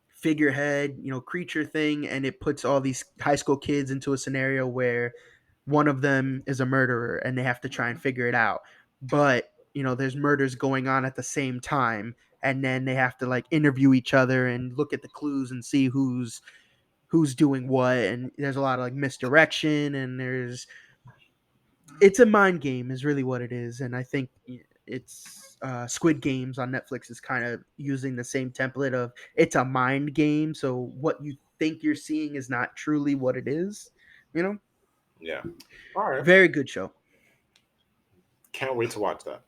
figurehead, creature thing, and it puts all these high school kids into a scenario where one of them is a murderer and they have to try and figure it out. But, there's murders going on at the same time, and then they have to like interview each other and look at the clues and see who's doing what. And there's a lot of like misdirection, and it's a mind game is really what it is. And I think it's Squid Games on Netflix is kind of using the same template of, it's a mind game, so what you think you're seeing is not truly what it is. you know yeah. All right, Very good show. can't wait to watch that.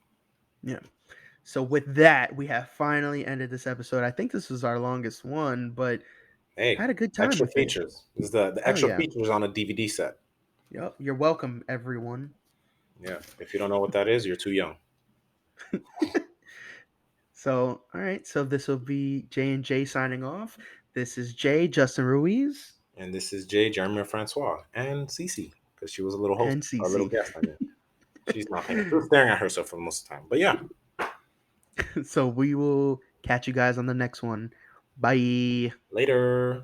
Yeah. So with that, we have finally ended this episode. I think this was our longest one, but Hey, Had a good time extra with it. features. This is the Oh extra yeah. features on a DVD set. Yep. You're welcome, everyone. Yeah. If you don't know what that is, you're too young. So, all right. So this will be J and J signing off. This is Jay, Justin Ruiz, And this is Jay, Jeremy Francois, and Cece, because she was a little host, and a little Cece. guest. I mean, she's not paying. She was staring at herself for most of the time. But yeah, So we will catch you guys on the next one. Bye. later.